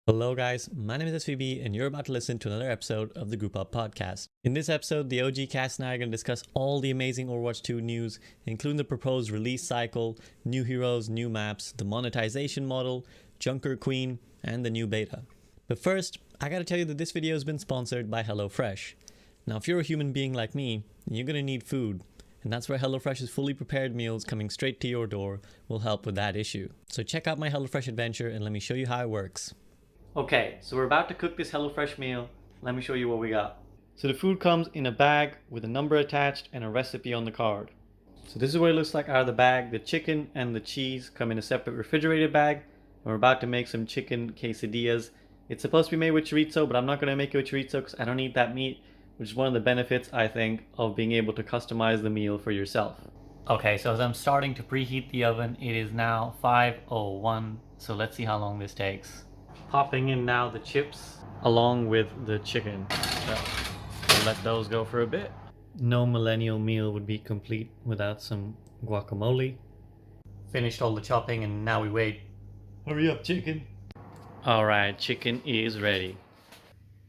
Hello guys, my name is SVB and you're about to listen to another episode of the Group Up Podcast. In this episode, the OG cast and I are going to discuss all the amazing Overwatch 2 news, including the proposed release cycle, new heroes, new maps, the monetization model, Junker Queen, and the new beta. But first, I gotta tell you that this video has been sponsored by HelloFresh. Now if you're a human being like me, you're going to need food. And that's where HelloFresh's fully prepared meals coming straight to your door will help with that issue. So check out my HelloFresh adventure and let me show you how it works. Okay, so we're about to cook this HelloFresh meal. Let me show you what we got. So the food comes in a bag with a number attached and a recipe on the card. So this is what it looks like out of the bag. The chicken and the cheese come in a separate refrigerated bag. And we're about to make some chicken quesadillas. It's supposed to be made with chorizo, but I'm not going to make it with chorizo because I don't eat that meat, which is one of the benefits, I think, of being able to customize the meal for yourself. Okay, so as I'm starting to preheat the oven, it is now 5:01. So let's see how long this takes. Popping in now the chips along with the chicken. So we'll let those go for a bit. No millennial meal would be complete without some guacamole. Finished all the chopping and now we wait. Hurry up, chicken. Alright, chicken is ready.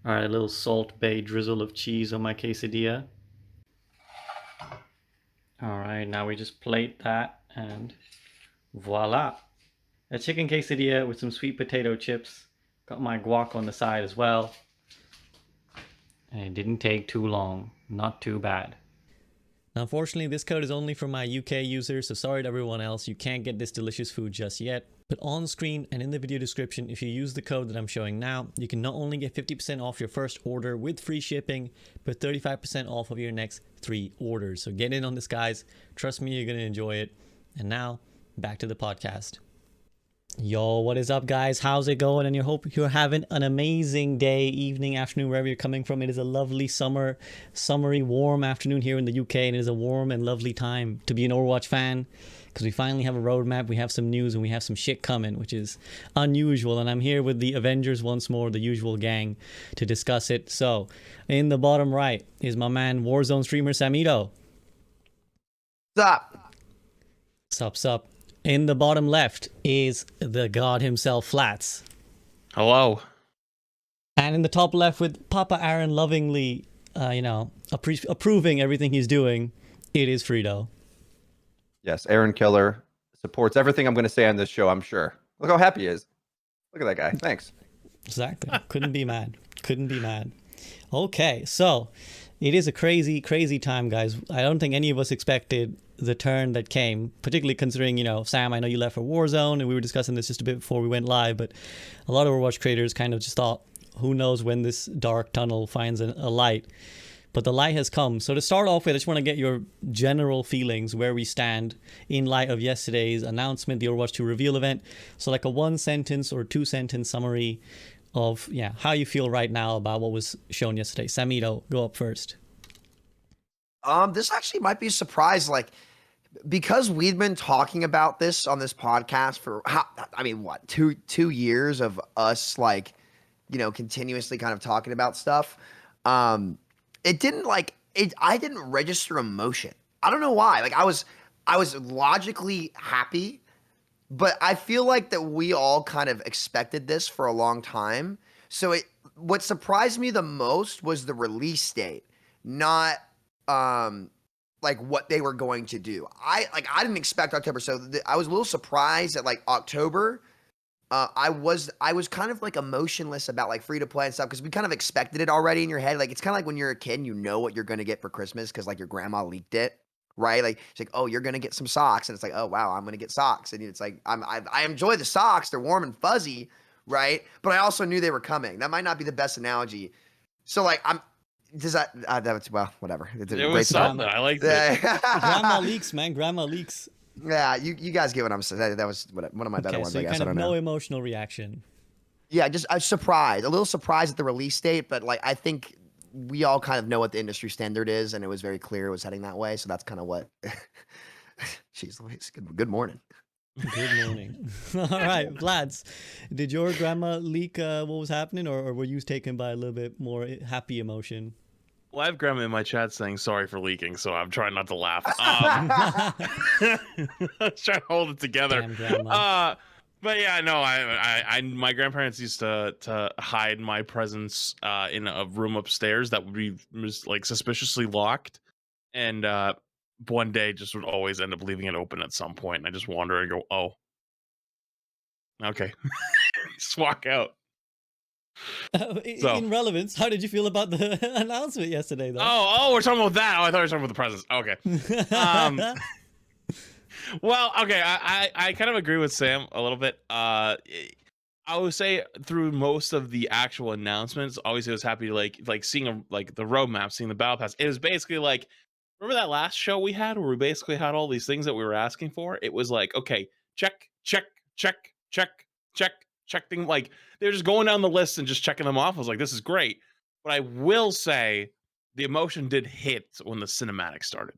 Alright, a little Salt Bae drizzle of cheese on my quesadilla. Alright, now we just plate that and voila. A chicken quesadilla with some sweet potato chips. Got my guac on the side as well. And it didn't take too long. Not too bad. Now, unfortunately, this code is only for my UK users, so sorry to everyone else, you can't get this delicious food just yet. But on screen and in the video description, if you use the code that I'm showing now, you can not only get 50% off your first order with free shipping, but 35% off of your next 3 orders. So get in on this, guys. Trust me, you're going to enjoy it. And now, back to the podcast. Yo, what is up, guys? How's it going? And I hope you're having an amazing day, evening, afternoon, wherever you're coming from. It is a lovely summery, warm afternoon here in the UK, and it is a warm and lovely time to be an Overwatch fan because we finally have a roadmap, we have some news, and we have some shit coming, which is unusual. And I'm here with the Avengers once more, the usual gang, to discuss it. So, in the bottom right is my man, Warzone streamer Samito. Sup? Sup. In the bottom left is the god himself, Flats. Hello. And in the top left with Papa Aaron lovingly, approving everything he's doing, it is Freedo. Yes, Aaron Killer supports everything I'm going to say on this show, I'm sure. Look how happy he is. Look at that guy. Thanks. Exactly. Couldn't be mad. Okay, so it is a crazy, crazy time, guys. I don't think any of us expected the turn that came, particularly considering, Sam, I know you left for Warzone, and we were discussing this just a bit before we went live, but a lot of Overwatch creators kind of just thought, who knows when this dark tunnel finds a light. But the light has come. So to start off with, I just want to get your general feelings, where we stand in light of yesterday's announcement, the Overwatch 2 reveal event. So like a 1-sentence or 2-sentence summary of how you feel right now about what was shown yesterday. Samito, go up first. This actually might be a surprise, because we've been talking about this on this podcast for two years of us continuously kind of talking about stuff. I didn't register emotion. I don't know why. I was logically happy, but I feel like that we all kind of expected this for a long time. So what surprised me the most was the release date, not what they were going to do. I didn't expect October, so I was a little surprised at October. I was kind of emotionless about free to play and stuff because we kind of expected it already in your head. It's kind of like when you're a kid and you know what you're gonna get for Christmas because your grandma leaked it, right? It's oh, you're gonna get some socks, and it's oh wow, I'm gonna get socks, and it's I enjoy the socks, they're warm and fuzzy, right? But I also knew they were coming. That might not be the best analogy. So does that was well, whatever. It was something. I liked it. Grandma leaks, man. Grandma leaks. Yeah, you guys get what I'm saying. That was one of my better ones, so I guess. Kind I don't of know. No emotional reaction. Yeah, I was surprised. A little surprised at the release date, but I think we all kind of know what the industry standard is, and it was very clear it was heading that way. So that's kind of what. Jeez Louise, good morning. Good morning. All right, Vlads, did your grandma leak what was happening, or were you taken by a little bit more happy emotion? Well, I have grandma in my chat saying sorry for leaking, so I'm trying not to laugh. I'm trying to hold it together. Damn, grandma. But yeah, no, I my grandparents used to hide my presence in a room upstairs that would be just like suspiciously locked, and one day just would always end up leaving it open at some point, and I just wander and go, oh, okay, just walk out. So, In relevance, how did you feel about the announcement yesterday, though? oh, we're talking about that. Oh, I thought we were talking about the presents. Okay. Well, okay, I kind of agree with Sam a little bit. I would say through most of the actual announcements, obviously I was happy to like seeing like the roadmap, seeing the battle pass. It was basically like, remember that last show we had where we basically had all these things that we were asking for? It was like, okay, check, check, check, check, check, check thing. Like they're just going down the list and just checking them off. I was like, this is great. But I will say the emotion did hit when the cinematic started.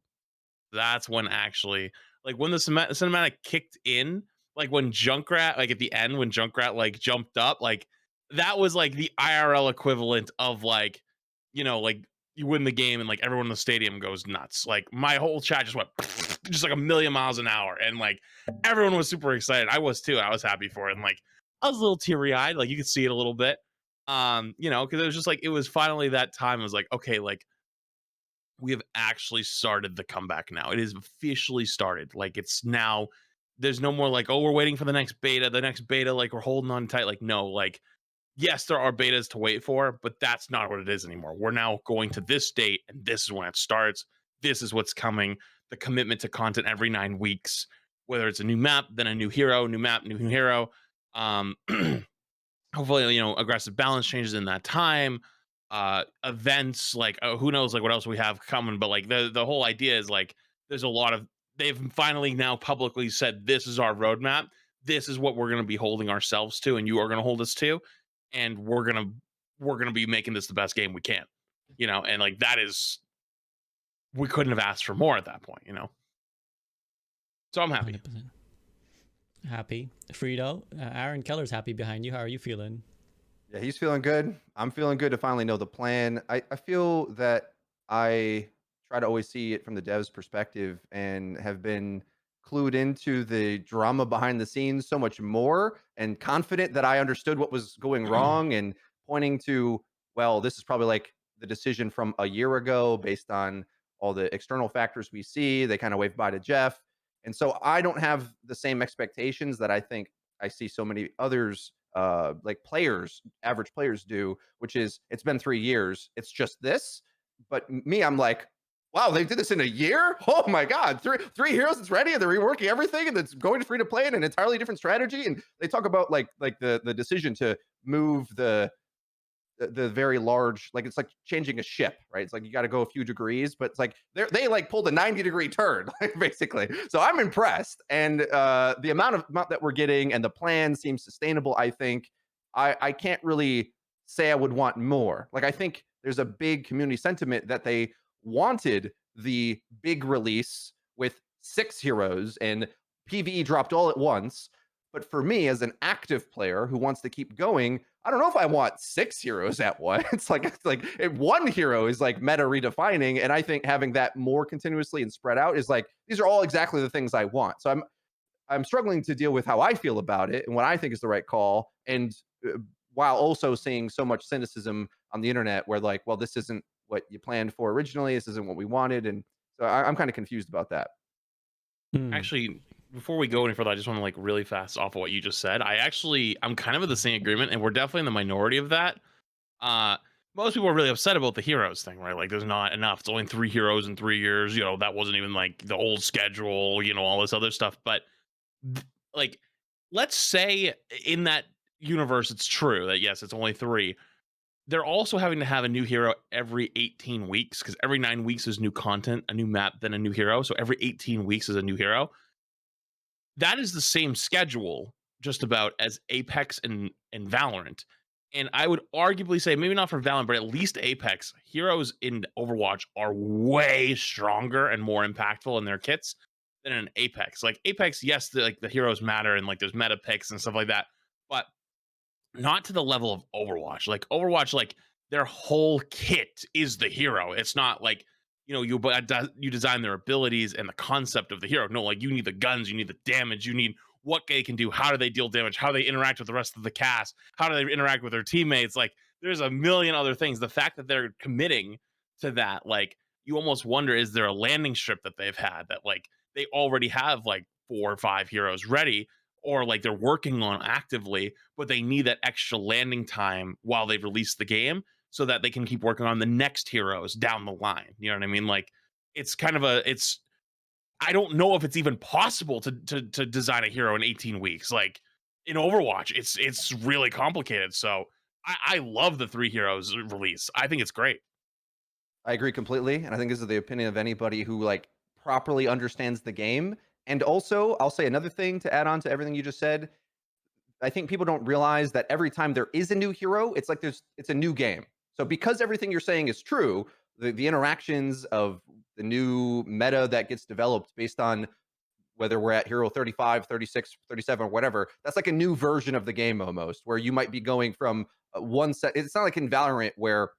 That's when actually, like when the cinematic kicked in, like when Junkrat, like at the end when Junkrat like jumped up, like that was like the IRL equivalent of like, like you win the game and like everyone in the stadium goes nuts. Like my whole chat just went just like a million miles an hour, and like everyone was super excited. I was too. I was happy for it, and like I was a little teary eyed. Like you could see it a little bit, because it was just like it was finally that time. I was like, okay, like we have actually started the comeback now. It is officially started. Like it's now, there's no more like, oh, we're waiting for the next beta, like we're holding on tight. Like, no, like, yes, there are betas to wait for, but that's not what it is anymore. We're now going to this date, and this is when it starts. This is what's coming. The commitment to content every 9 weeks, whether it's a new map, then a new hero, new map, new hero. Hopefully, aggressive balance changes in that time. Events like who knows like what else we have coming, but like the whole idea is like there's a lot of, they've finally now publicly said this is our roadmap, this is what we're going to be holding ourselves to, and you are going to hold us to, and we're going to be making this the best game we can, and like that is, we couldn't have asked for more at that point, so I'm happy. 100%. Happy. Freedo, Aaron Keller's happy behind you. How are you feeling? Yeah, he's feeling good. I'm feeling good to finally know the plan. I feel that I try to always see it from the devs' perspective and have been clued into the drama behind the scenes so much more and confident that I understood what was going wrong and pointing to, well, this is probably like the decision from a year ago based on all the external factors we see. They kind of waved by to Jeff. And so I don't have the same expectations that I think I see so many others like players, average players do, which is it's been 3 years, it's just this. But me, I'm like, wow, they did this in a year. Oh my god, three heroes, it's ready, and they're reworking everything, and it's going to free to play in an entirely different strategy. And they talk about like the decision to move the very large, like it's like changing a ship, right? It's like you got to go a few degrees, but it's like they like pulled a 90-degree turn, like basically. So I'm impressed, and the amount that we're getting and the plan seems sustainable. I think I can't really say I would want more. Like I think there's a big community sentiment that they wanted the big release with 6 heroes and PvE dropped all at once. But for me, as an active player who wants to keep going, I don't know if I want 6 heroes at once. It's like if one hero is like meta redefining, and I think having that more continuously and spread out is like these are all exactly the things I want. So I'm struggling to deal with how I feel about it and what I think is the right call, and while also seeing so much cynicism on the internet where like, well, this isn't what you planned for originally. This isn't what we wanted, and so I'm kind of confused about that. Actually, before we go any further, I just want to like really fast off of what you just said. I'm kind of in the same agreement, and we're definitely in the minority of that. Most people are really upset about the heroes thing, right? Like there's not enough. It's only 3 heroes in 3 years. That wasn't even like the old schedule, all this other stuff. But like, let's say in that universe, it's true that yes, it's only 3. They're also having to have a new hero every 18 weeks because every 9 weeks is new content, a new map, then a new hero. So every 18 weeks is a new hero. That is the same schedule just about as Apex and Valorant. And I would arguably say, maybe not for Valorant, but at least Apex, heroes in Overwatch are way stronger and more impactful in their kits than in Apex. Like Apex, yes, the heroes matter and like there's meta picks and stuff like that, but not to the level of Overwatch. Like Overwatch, like their whole kit is the hero. It's not like, you design their abilities and the concept of the hero. No, like you need the guns, you need the damage, you need what they can do, how do they deal damage, how do they interact with the rest of the cast, how do they interact with their teammates. Like, there's a million other things. The fact that they're committing to that, like, you almost wonder, is there a landing strip that they've had that like they already have like 4 or 5 heroes ready, or like they're working on actively, but they need that extra landing time while they release the game so that they can keep working on the next heroes down the line. You know what I mean? Like, it's kind of I don't know if it's even possible to design a hero in 18 weeks. Like, in Overwatch, it's really complicated. So I love the 3 heroes release. I think it's great. I agree completely, and I think this is the opinion of anybody who like properly understands the game. And also, I'll say another thing to add on to everything you just said. I think people don't realize that every time there is a new hero, it's like it's a new game. So because everything you're saying is true, the interactions of the new meta that gets developed based on whether we're at hero 35, 36, 37, or whatever, that's like a new version of the game almost, where you might be going from one set. It's not like in Valorant where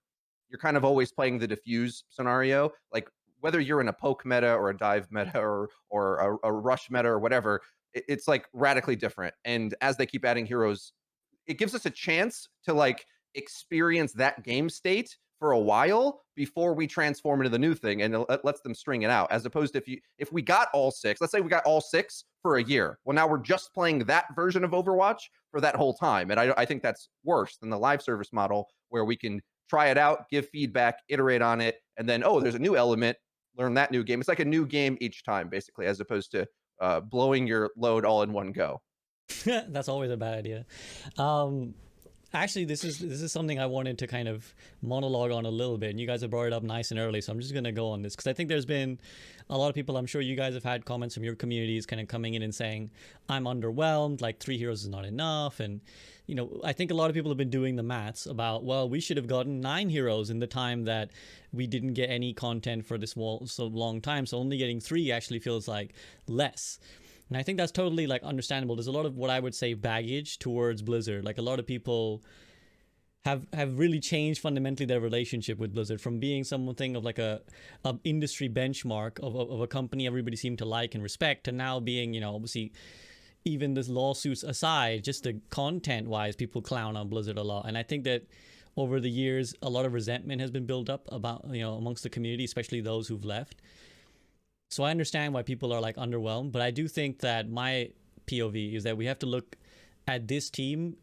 you're kind of always playing the diffuse scenario. Like whether you're in a poke meta or a dive meta or a rush meta or whatever, it's like radically different. And as they keep adding heroes, it gives us a chance to like experience that game state for a while before we transform into the new thing, and it lets them string it out. As opposed to if we got all 6, let's say we got all 6 for a year, well, now we're just playing that version of Overwatch for that whole time. And I think that's worse than the live service model, where we can try it out, give feedback, iterate on it, and then, oh, there's a new element, learn that new game. It's like a new game each time, basically, as opposed to blowing your load all in one go. That's always a bad idea. Actually, this is something I wanted to kind of monologue on a little bit, and you guys have brought it up nice and early, so I'm just going to go on this, because I think there's been a lot of people, I'm sure you guys have had comments from your communities kind of coming in and saying, I'm underwhelmed, like 3 heroes is not enough, and, you know, I think a lot of people have been doing the maths about, well, we should have gotten 9 heroes in the time that we didn't get any content for this so long time, so only getting 3 actually feels like less. And I think that's totally like understandable. There's a lot of what I would say baggage towards Blizzard. Like a lot of people have really changed fundamentally their relationship with Blizzard from being something of like a industry benchmark of a company everybody seemed to like and respect, to now being, you know, obviously, even this lawsuits aside, just the content wise, people clown on Blizzard a lot. And I think that over the years, a lot of resentment has been built up about, you know, amongst the community, especially those who've left. So I understand why people are like underwhelmed, but I do think that my POV is that we have to look at this team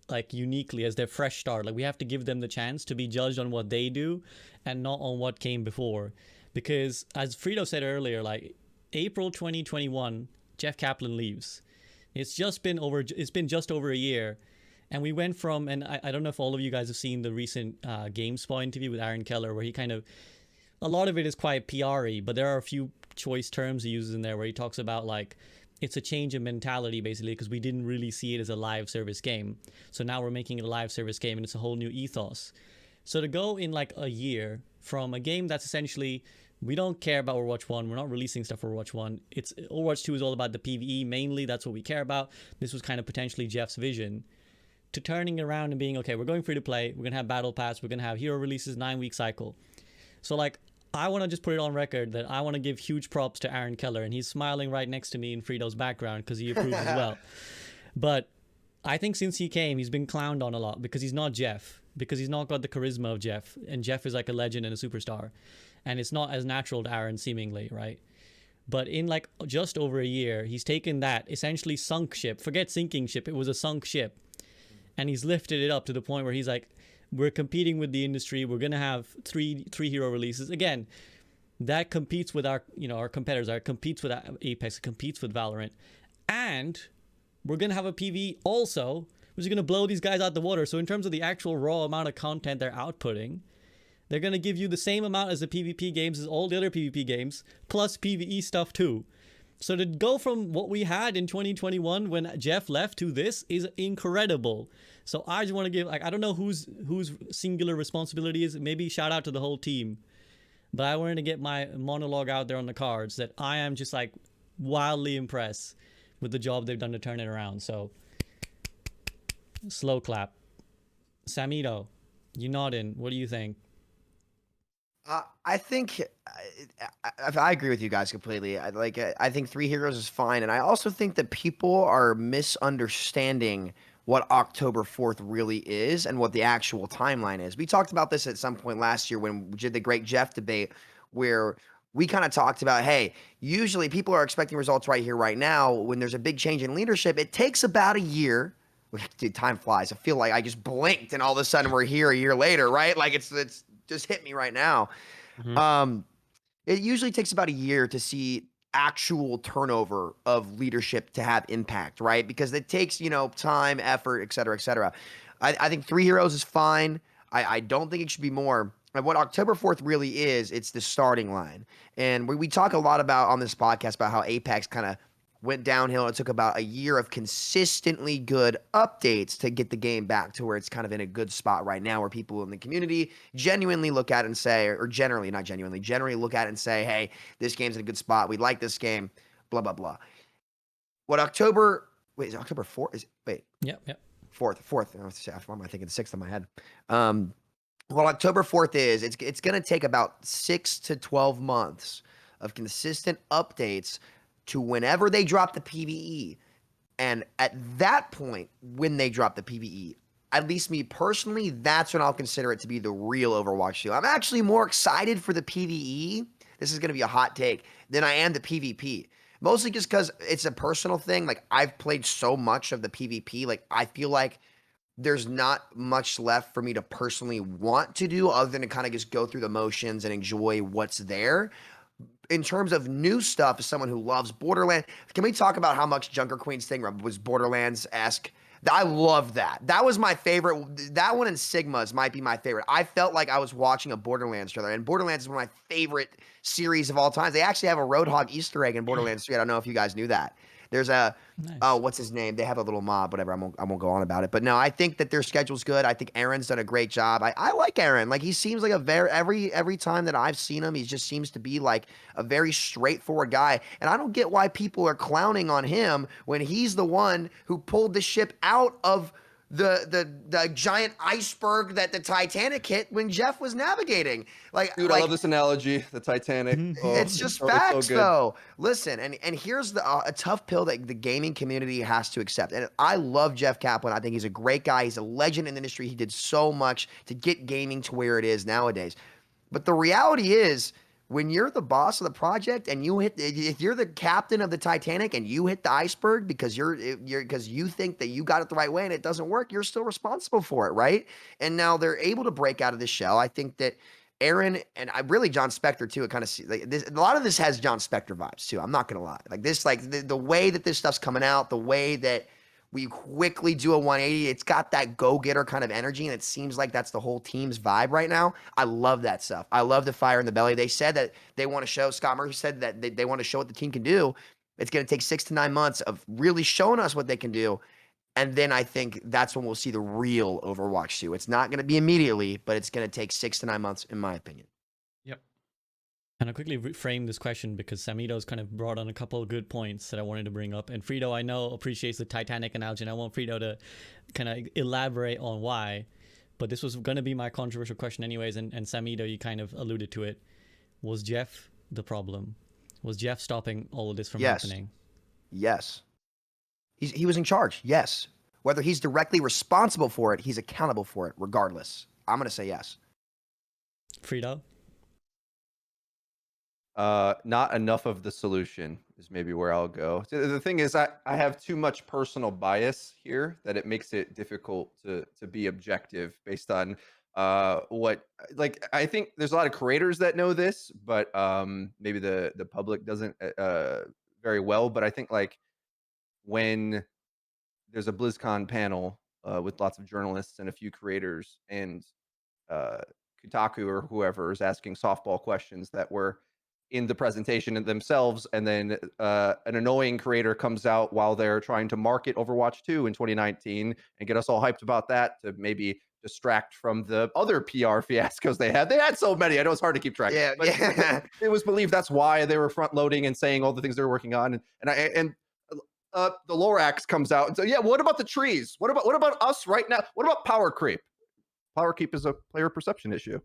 like uniquely as their fresh start. Like we have to give them the chance to be judged on what they do and not on what came before. Because as Freedo said earlier, like April 2021, Jeff Kaplan leaves. It's been just over a year. And we went from, and I don't know if all of you guys have seen the recent GameSpot interview with Aaron Keller, where he kind of, a lot of it is quite PR-y, but there are a few choice terms he uses in there where he talks about like it's a change in mentality basically, because we didn't really see it as a live service game, so now we're making it a live service game and it's a whole new ethos. So to go in like a year from a game that's essentially, we don't care about Overwatch 1, we're not releasing stuff for Overwatch 1, it's Overwatch 2 is all about the PvE mainly, that's what we care about, this was kind of potentially Jeff's vision, to turning around and being, okay, we're going free to play, we're gonna have Battle Pass, we're gonna have hero releases, 9-week cycle. So like, I want to just put it on record that I want to give huge props to Aaron Keller, and he's smiling right next to me in Freedo's background because he approves as well. But I think since he came, he's been clowned on a lot because he's not Jeff, because he's not got the charisma of Jeff, and Jeff is like a legend and a superstar, and it's not as natural to Aaron seemingly, right? But in like just over a year, he's taken that essentially sunk ship, forget sinking ship, it was a sunk ship, and he's lifted it up to the point where he's like, we're competing with the industry. We're going to have three hero releases. Again, that competes with our, you know, our competitors. It competes with Apex. It competes with Valorant. And we're going to have a PvE also, which is going to blow these guys out the water. So in terms of the actual raw amount of content they're outputting, they're going to give you the same amount as the PvP games as all the other PvP games, plus PvE stuff too. So to go from what we had in 2021 when Jeff left to this is incredible. So I just want to give, like, I don't know whose singular responsibility is. Maybe shout out to the whole team. But I wanted to get my monologue out there on the cards that I am just like wildly impressed with the job they've done to turn it around. So slow clap. Samito, you nodding. What do you think? I think I agree with you guys completely. I think Three Heroes is fine, and I also think that people are misunderstanding what October 4th really is and what the actual timeline is. We talked about this at some point last year when we did the Great Jeff debate, where we kind of talked about, hey, usually people are expecting results right here, right now. When there's a big change in leadership, it takes about a year. Dude, time flies. I feel like I just blinked and all of a sudden we're here a year later, right? Like it's just hit me right now. Mhm. It usually takes about a year to see actual turnover of leadership to have impact, right? Because it takes, time, effort, et cetera, et cetera. I think Three Heroes is fine. I don't think it should be more. And what October 4th really is, it's the starting line. And we talk a lot about on this podcast about how Apex kind of went downhill. It took about a year of consistently good updates to get the game back to where it's kind of in a good spot right now, where people in the community genuinely look at it and say, or generally, not genuinely, generally look at it and say, hey, this game's in a good spot. We like this game, blah, blah, blah. What October, wait, is it October 4th? Yep. 4th. Why am I thinking 6th in my head? What October 4th is, it's going to take about 6 to 12 months of consistent updates to whenever they drop the PvE. And at that point, when they drop the PvE, at least me personally, that's when I'll consider it to be the real Overwatch 2. I'm actually more excited for the PvE. This is going to be a hot take than I am the PvP. Mostly just because it's a personal thing. Like, I've played so much of the PvP. Like, I feel like there's not much left for me to personally want to do other than to kind of just go through the motions and enjoy what's there. In terms of new stuff, as someone who loves Borderlands, can we talk about how much Junker Queen's thing was Borderlands-esque? I love that. That was my favorite. That one and Sigma's might be my favorite. I felt like I was watching a Borderlands trailer, and Borderlands is one of my favorite series of all time. They actually have a Roadhog Easter egg in Borderlands 3. I don't know if you guys knew that. There's a Nice. what's his name? They have a little mob, whatever. I won't go on about it. But no, I think that their schedule's good. I think Aaron's done a great job. I like Aaron. Like, he seems like a every time that I've seen him, he just seems to be like a very straightforward guy. And I don't get why people are clowning on him when he's the one who pulled the ship out of the giant iceberg that the Titanic hit when Jeff was navigating. Dude, I love this analogy, the Titanic. Oh, It's just so facts, good. though. Listen, and here's a tough pill that the gaming community has to accept. And I love Jeff Kaplan. I think he's a great guy. He's a legend in the industry. He did so much to get gaming to where it is nowadays. But the reality is, when you're the boss of the project and if you're the captain of the Titanic and you hit the iceberg because because you think that you got it the right way and it doesn't work, you're still responsible for it, right? And now they're able to break out of this shell. I think that Aaron and I really John Spector too. It kind of like this. A lot of this has John Spector vibes too. I'm not gonna lie. Like this, like the way that this stuff's coming out, the way that we quickly do a 180. It's got that go-getter kind of energy, and it seems like that's the whole team's vibe right now. I love that stuff. I love the fire in the belly. They said that they want to show, Scott Murphy said that they want to show what the team can do. It's going to take 6 to 9 months of really showing us what they can do. And then I think that's when we'll see the real Overwatch 2. It's not going to be immediately, but it's going to take 6 to 9 months, in my opinion. Yep. And I'll quickly frame this question because Samito's kind of brought on a couple of good points that I wanted to bring up. And Freedo, I know, appreciates the Titanic analogy, and I want Freedo to kind of elaborate on why. But this was going to be my controversial question anyways, and Samito, you kind of alluded to it. Was Jeff the problem? Was Jeff stopping all of this from happening? Yes. He was in charge, yes. Whether he's directly responsible for it, he's accountable for it, regardless. I'm going to say yes. Freedo? Not enough of the solution is maybe where I'll go. The thing is, I have too much personal bias here that it makes it difficult to be objective based on what, like, I think there's a lot of creators that know this, but maybe the public doesn't very well. But I think, like, when there's a BlizzCon panel with lots of journalists and a few creators, and Kotaku or whoever is asking softball questions that were in the presentation themselves, and then an annoying creator comes out while they're trying to market Overwatch 2 in 2019 and get us all hyped about that to maybe distract from the other PR fiascos they had. They had so many, I know it's hard to keep track. Yeah, but yeah. it was believed that's why they were front loading and saying all the things they were working on. And the Lorax comes out and says, yeah, what about the trees? What about us right now? What about power creep? Power creep is a player perception issue.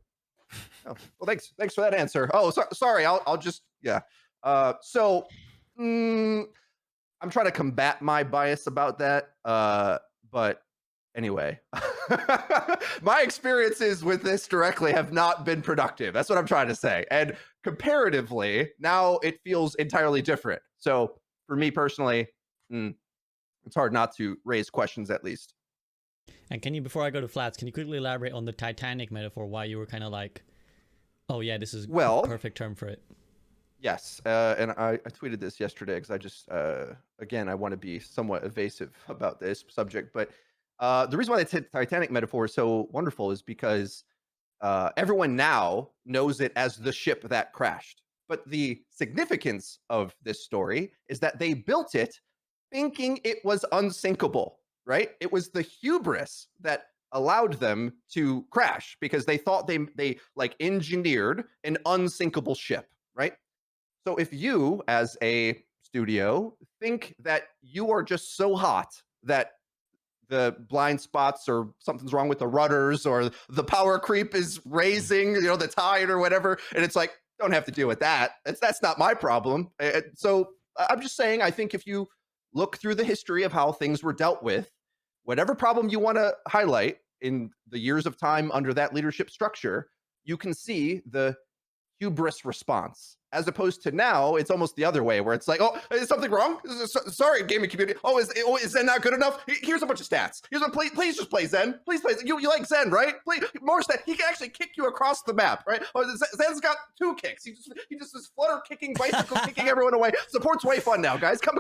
Oh, well, thanks for that answer. Oh, sorry. I'll just yeah. So I'm trying to combat my bias about that. But anyway, my experiences with this directly have not been productive. That's what I'm trying to say. And comparatively, now it feels entirely different. So for me personally, it's hard not to raise questions at least. And can you, before I go to Flats, can you quickly elaborate on the Titanic metaphor? Why you were kind of like, oh yeah, this is a perfect term for it. Yes, and I tweeted this yesterday because I just, again, I want to be somewhat evasive about this subject. But the reason why the Titanic metaphor is so wonderful is because everyone now knows it as the ship that crashed. But the significance of this story is that they built it thinking it was unsinkable, right? It was the hubris that allowed them to crash because they thought they like engineered an unsinkable ship, right? So if you, as a studio, think that you are just so hot that the blind spots or something's wrong with the rudders or the power creep is raising, the tide or whatever, and it's like, don't have to deal with that. That's not my problem. So I'm just saying, I think if you look through the history of how things were dealt with, whatever problem you want to highlight in the years of time under that leadership structure, you can see the hubris response, as opposed to now it's almost the other way where it's like, oh, is something wrong? Sorry, gaming community. Oh, is Zen not good enough? Here's a bunch of stats. Here's one. Please just play Zen. Please play. You like Zen, right? Please more stats. He can actually kick you across the map, right? Oh, Zen's got 2 kicks. He just is flutter kicking, bicycle kicking everyone away. Support's way fun now, guys. Come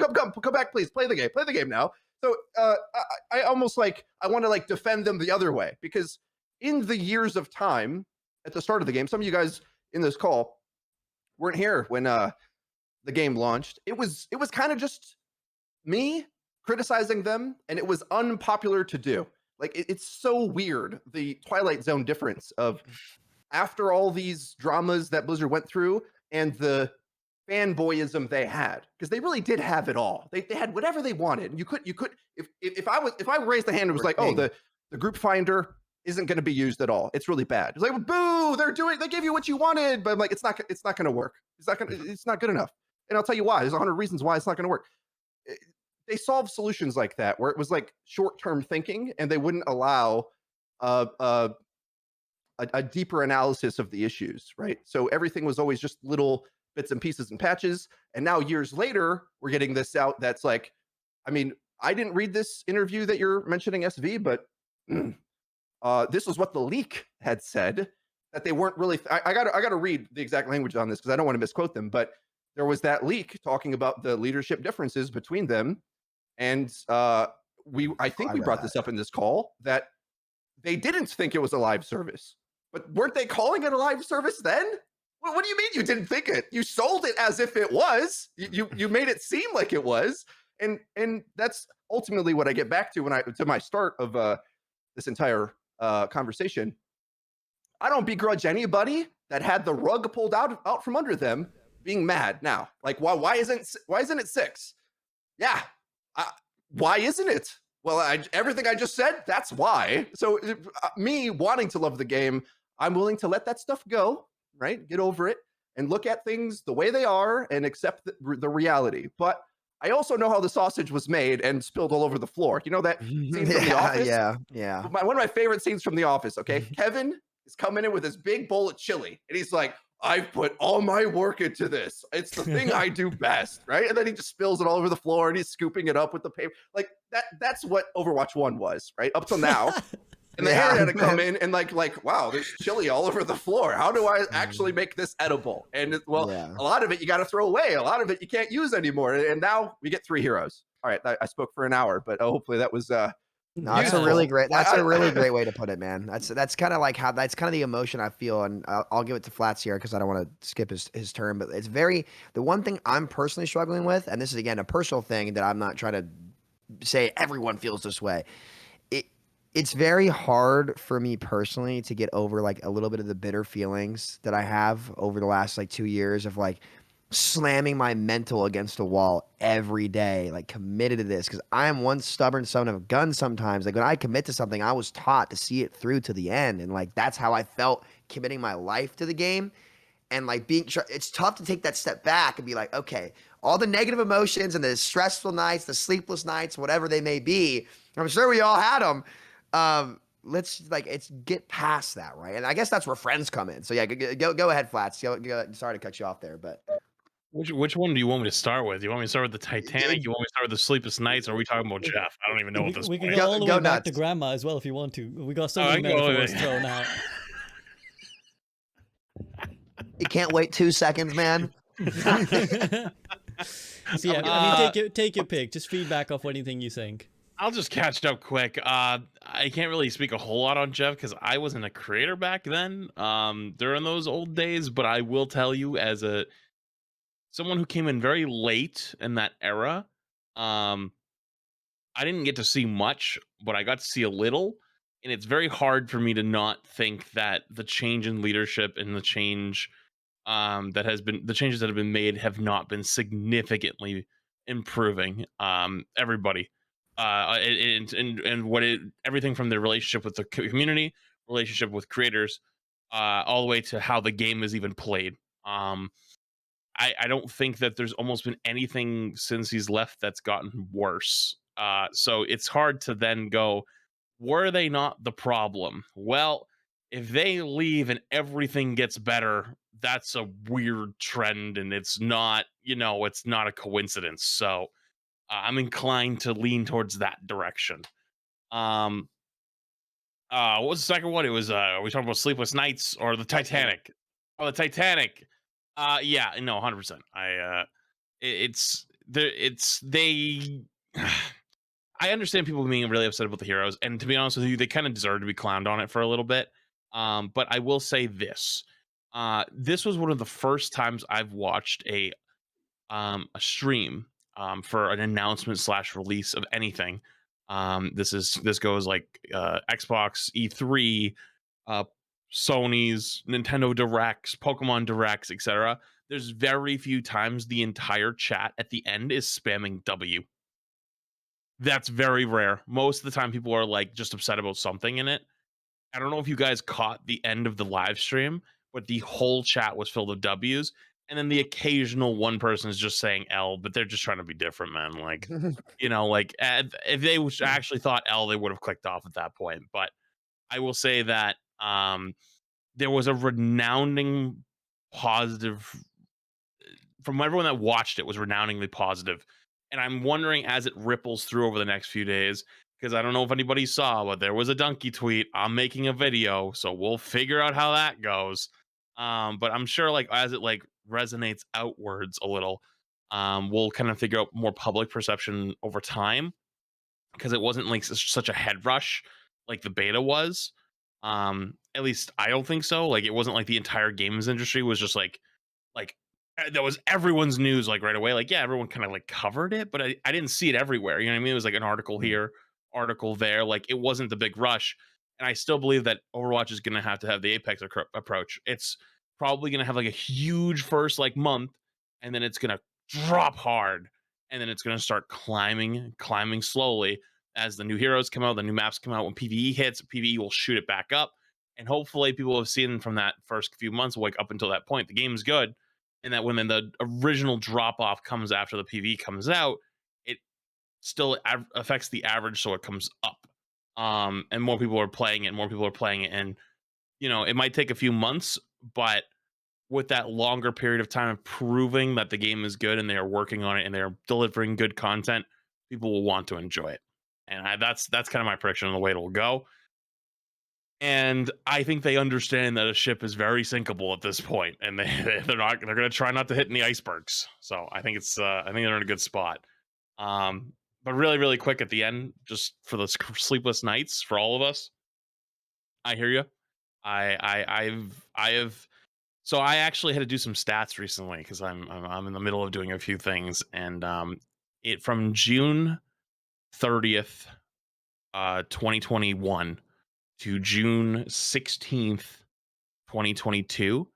back, please. Play the game now. So I almost like I want to like defend them the other way, because in the years of time at the start of the game, some of you guys in this call weren't here when the game launched. It was kind of just me criticizing them, and it was unpopular to do. Like it's so weird, the Twilight Zone difference of after all these dramas that Blizzard went through and the fanboyism they had, because they really did have it all. They had whatever they wanted. And you could if I raised the hand and was like, oh, the group finder isn't going to be used at all, it's really bad. It's like, boo, they gave you what you wanted, but I'm like, it's not going to work. It's not good enough. And I'll tell you why. There's 100 reasons why it's not going to work. They solved solutions like that where it was like short-term thinking, and they wouldn't allow a deeper analysis of the issues, right? So everything was always just little bits and pieces and patches. And now years later, we're getting this out that's like, I mean, I didn't read this interview that you're mentioning, SV, but this was what the leak had said, that they weren't really, I gotta read the exact language on this because I don't want to misquote them, but there was that leak talking about the leadership differences between them. And I think we brought this up in this call, that they didn't think it was a live service. But weren't they calling it a live service then? What do you mean you didn't think it? You sold it as if it was. You made it seem like it was. And that's ultimately what I get back to my start of this entire conversation. I don't begrudge anybody that had the rug pulled out from under them being mad now. Like, why isn't it 6? Yeah. Why isn't it? Well, everything I just said, that's why. So me wanting to love the game, I'm willing to let that stuff go, right? Get over it and look at things the way they are and accept the reality. But I also know how the sausage was made and spilled all over the floor. You know that scene from The Office? Yeah. One of my favorite scenes from The Office, okay? Kevin is coming in with this big bowl of chili, and he's like, I've put all my work into this. It's the thing I do best, right? And then he just spills it all over the floor, and he's scooping it up with the paper. Like, that's what Overwatch 1 was, right? Up till now. And the Aaron had to come in and like, wow, there's chili all over the floor. How do I actually make this edible? And a lot of it you got to throw away. A lot of it you can't use anymore. And now we get 3 heroes. All right, I spoke for an hour, but hopefully that was no, that's a really great way to put it, man. That's kind of like how that's kind of the emotion I feel, and I'll give it to Flats here because I don't want to skip his turn. But it's the one thing I'm personally struggling with, and this is again a personal thing that I'm not trying to say everyone feels this way. It's very hard for me personally to get over like a little bit of the bitter feelings that I have over the last like 2 years of like slamming my mental against a wall every day, like committed to this, because I am one stubborn son of a gun sometimes. Like when I commit to something, I was taught to see it through to the end. And like that's how I felt committing my life to the game. And like it's tough to take that step back and be like, okay, all the negative emotions and the stressful nights, the sleepless nights, whatever they may be, I'm sure we all had them. Let's get past that, right? And I guess that's where friends come in. So yeah, go ahead, Flats. Sorry to cut you off there, but Which one do you want me to start with? Do you want me to start with the Titanic? You want me to start with the Sleepless Nights? Or are we talking about Jeff? I don't even know what this. We can point. go all the Go way back to nuts. grandma as well if you want to. We got so Oh, I many can go all the metaphors way. thrown out. you can't wait 2 seconds, man. So yeah, I mean, take your pick. Just feedback off anything you think. I'll just catch up quick. I can't really speak a whole lot on Jeff because I wasn't a creator back then, during those old days. But I will tell you, as someone who came in very late in that era, I didn't get to see much, but I got to see a little. And it's very hard for me to not think that the change in leadership and the change the changes that have been made have not been significantly improving everybody and everything from the relationship with the community, relationship with creators, all the way to how the game is even played. I don't think that there's almost been anything since he's left that's gotten worse. So it's hard to then go, were they not the problem? Well, if they leave and everything gets better, that's a weird trend, and it's not, it's not a coincidence. So I'm inclined to lean towards that direction. Um, what was the second one? It was are we talking about Sleepless Nights or the Titanic? Oh, the Titanic. Yeah, no, 100%. It's there. It's they. I understand people being really upset about the heroes, and to be honest with you, they kind of deserve to be clowned on it for a little bit. But I will say this: this was one of the first times I've watched a stream for an announcement slash release of anything. This goes like Xbox E3, uh, Sony's Nintendo Directs, Pokemon Directs, etc. There's very few times the entire chat at the end is spamming W. That's very rare. Most of the time, people are like just upset about something in it. I don't know if you guys caught the end of the live stream, but the whole chat was filled with W's. And then the occasional one person is just saying L, but they're just trying to be different, man. Like, if they actually thought L, they would have clicked off at that point. But I will say that there was a resounding positive from everyone that watched it was resoundingly positive. And I'm wondering as it ripples through over the next few days, because I don't know if anybody saw, but there was a donkey tweet. I'm making a video, so we'll figure out how that goes. But I'm sure like as it like resonates outwards a little, we'll kind of figure out more public perception over time because it wasn't like such a head rush like the beta was. At least I don't think so. Like it wasn't like the entire games industry was just like that was everyone's news like right away. Like, yeah, everyone kind of like covered it, but I didn't see it everywhere. You know what I mean? It was like an article here, article there. Like it wasn't the big rush. And I still believe that Overwatch is going to have the Apex approach. It's probably going to have like a huge first like month, and then it's going to drop hard, and then it's going to start climbing slowly as the new heroes come out, the new maps come out. When PvE hits, PvE will shoot it back up, and hopefully people have seen from that first few months, like up until that point, the game is good, and that when the original drop off comes after the PvE comes out, it still affects the average, so it comes up. And more people are playing it, and it might take a few months, but with that longer period of time of proving that the game is good and they are working on it and they're delivering good content, people will want to enjoy it. And that's kind of my prediction on the way it will go. And I think they understand that a ship is very sinkable at this point, and they're going to try not to hit any icebergs. So I think I think they're in a good spot. But really, really quick at the end, just for the sleepless nights for all of us. I hear you. I've so I actually had to do some stats recently because I'm in the middle of doing a few things, and it from June 30th, 2021 to June 16th, 2022,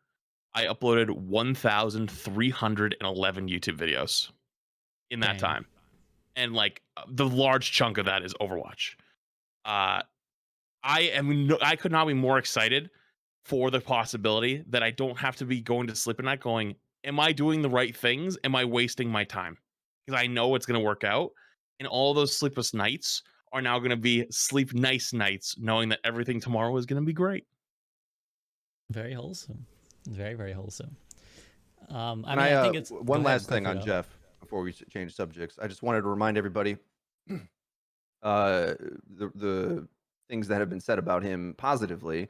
I uploaded 1,311 YouTube videos in that Dang. time. And like the large chunk of that is Overwatch. Uh, I could not be more excited for the possibility that I don't have to be going to sleep at night going, am I doing the right things? Am I wasting my time? Because I know it's going to work out. And all those sleepless nights are now going to be sleep nice nights, knowing that everything tomorrow is going to be great. Very wholesome. Very, very wholesome. I And mean, I think it's one go ahead, last go thing for on it. Jeff before we change subjects. I just wanted to remind everybody the things that have been said about him positively.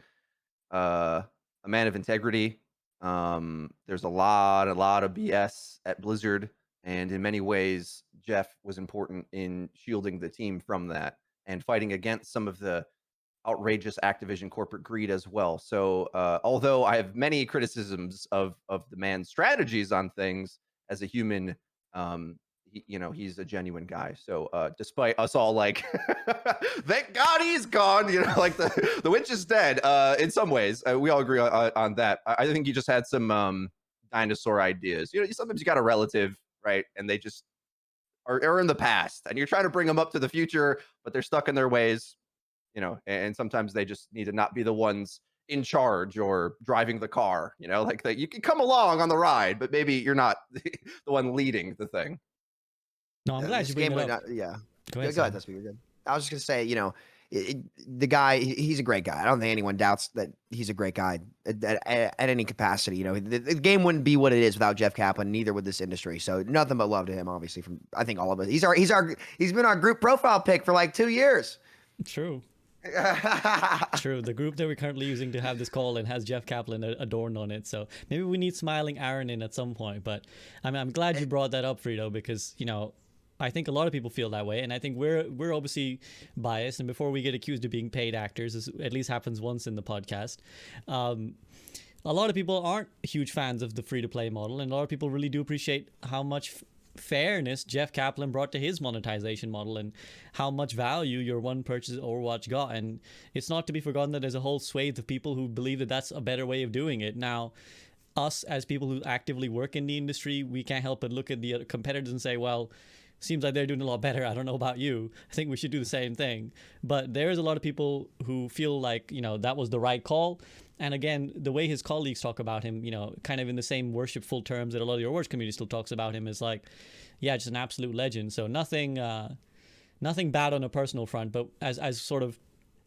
A man of integrity. There's a lot of BS at Blizzard, and in many ways, Jeff was important in shielding the team from that and fighting against some of the outrageous Activision corporate greed as well. So, although I have many criticisms of the man's strategies on things as a human, he's a genuine guy. So, despite us all like, thank God he's gone, like the witch is dead. In some ways, we all agree on that. I think he just had some dinosaur ideas. Sometimes you got a relative, right, and they just are in the past, and you're trying to bring them up to the future, but they're stuck in their ways. And sometimes they just need to not be the ones in charge or driving the car, like that. You can come along on the ride, but maybe you're not the one leading the thing. No, I'm glad This you bring game it would up. not. Yeah. Go ahead, Go ahead. Sam. That's what you're good. I was just gonna say, the guy, he's a great guy. I don't think anyone doubts that he's a great guy at any capacity. The game wouldn't be what it is without Jeff Kaplan. Neither would this industry. So nothing but love to him. Obviously, from I think all of us. He's been our group profile pick for like 2 years. True. True. The group that we're currently using to have this call in has Jeff Kaplan adorned on it. So maybe we need Smiling Aaron in at some point. But I mean, I'm glad you brought that up, Freedo, because I think a lot of people feel that way, and I think we're obviously biased. And before we get accused of being paid actors, this at least happens once in the podcast. A lot of people aren't huge fans of the free-to-play model, and a lot of people really do appreciate how much fairness Jeff Kaplan brought to his monetization model and how much value your one purchase Overwatch got. And it's not to be forgotten that there's a whole swathe of people who believe that that's a better way of doing it. Now, us as people who actively work in the industry, we can't help but look at the competitors and say, well, seems like they're doing a lot better. I don't know about you. I think we should do the same thing. But there's a lot of people who feel like, that was the right call. And again, the way his colleagues talk about him, kind of in the same worshipful terms that a lot of the Overwatch community still talks about him, is like, yeah, just an absolute legend. So nothing bad on a personal front, but as sort of,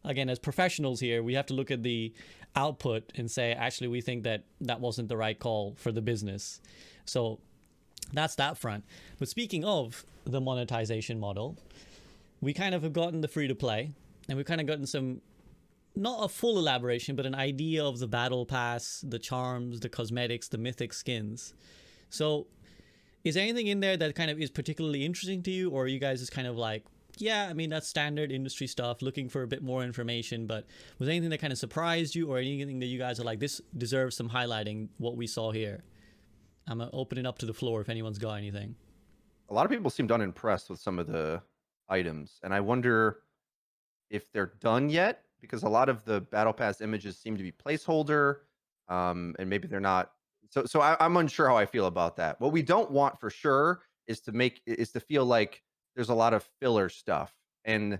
again, as professionals here, we have to look at the output and say, actually, we think that wasn't the right call for the business. So that's that front. But speaking of the monetization model, we kind of have gotten the free to play, and we've kind of gotten some, not a full elaboration, but an idea of the battle pass, the charms, the cosmetics, the mythic skins. So is there anything in there that kind of is particularly interesting to you, or are you guys just kind of like, yeah, I mean, that's standard industry stuff, looking for a bit more information, but was there anything that kind of surprised you, or anything that you guys are like, this deserves some highlighting, what we saw here? I'm going to open it up to the floor if anyone's got anything. A lot of people seemed unimpressed with some of the items, and I wonder if they're done yet, because a lot of the battle pass images seem to be placeholder, and maybe they're not. So I'm unsure how I feel about that. What we don't want for sure is to feel like there's a lot of filler stuff, and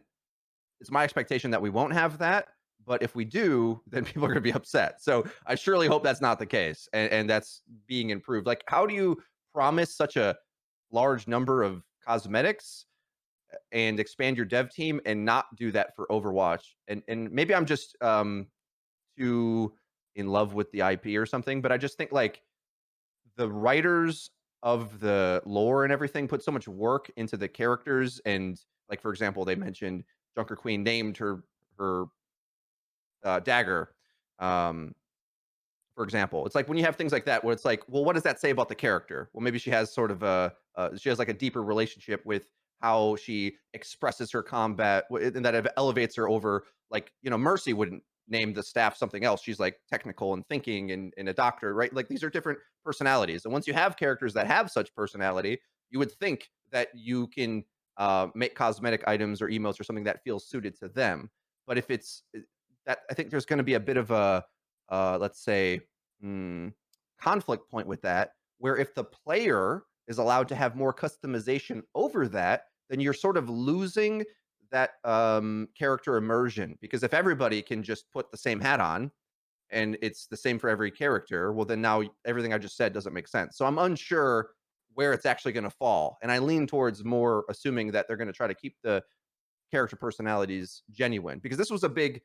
it's my expectation that we won't have that. But if we do, then people are going to be upset. So I surely hope that's not the case, and that's being improved. Like, how do you promise such a large number of cosmetics and expand your dev team and not do that for Overwatch? And maybe I'm just too in love with the IP or something, but I just think like the writers of the lore and everything put so much work into the characters, and like, for example, they mentioned Junker Queen named her dagger, for example. It's like when you have things like that where it's like, well, what does that say about the character? Well, maybe she has sort of she has like a deeper relationship with how she expresses her combat, and that elevates her over, like, Mercy wouldn't name the staff something else. She's like technical and thinking and a doctor, right? Like, these are different personalities. And once you have characters that have such personality, you would think that you can make cosmetic items or emotes or something that feels suited to them. But if it's that, I think there's going to be a bit of a let's say conflict point with that, where if the player is allowed to have more customization over that, then you're sort of losing that character immersion. Because if everybody can just put the same hat on and it's the same for every character, well, then now everything I just said doesn't make sense. So I'm unsure where it's actually going to fall. And I lean towards more assuming that they're going to try to keep the character personalities genuine, because this was a big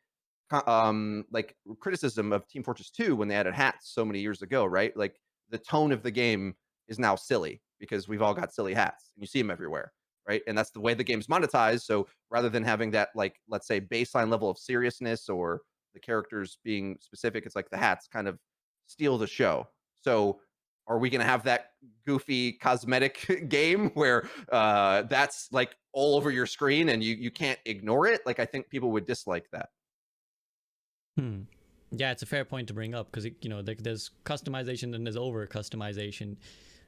like criticism of Team Fortress 2 when they added hats so many years ago, right? Like the tone of the game is now silly because we've all got silly hats and you see them everywhere, right? And that's the way the game's monetized. So rather than having that, like, let's say baseline level of seriousness or the characters being specific, it's like the hats kind of steal the show. So are we going to have that goofy cosmetic game where that's like all over your screen and you can't ignore it? Like, I think people would dislike that. Yeah, it's a fair point to bring up because there's customization and there's over customization.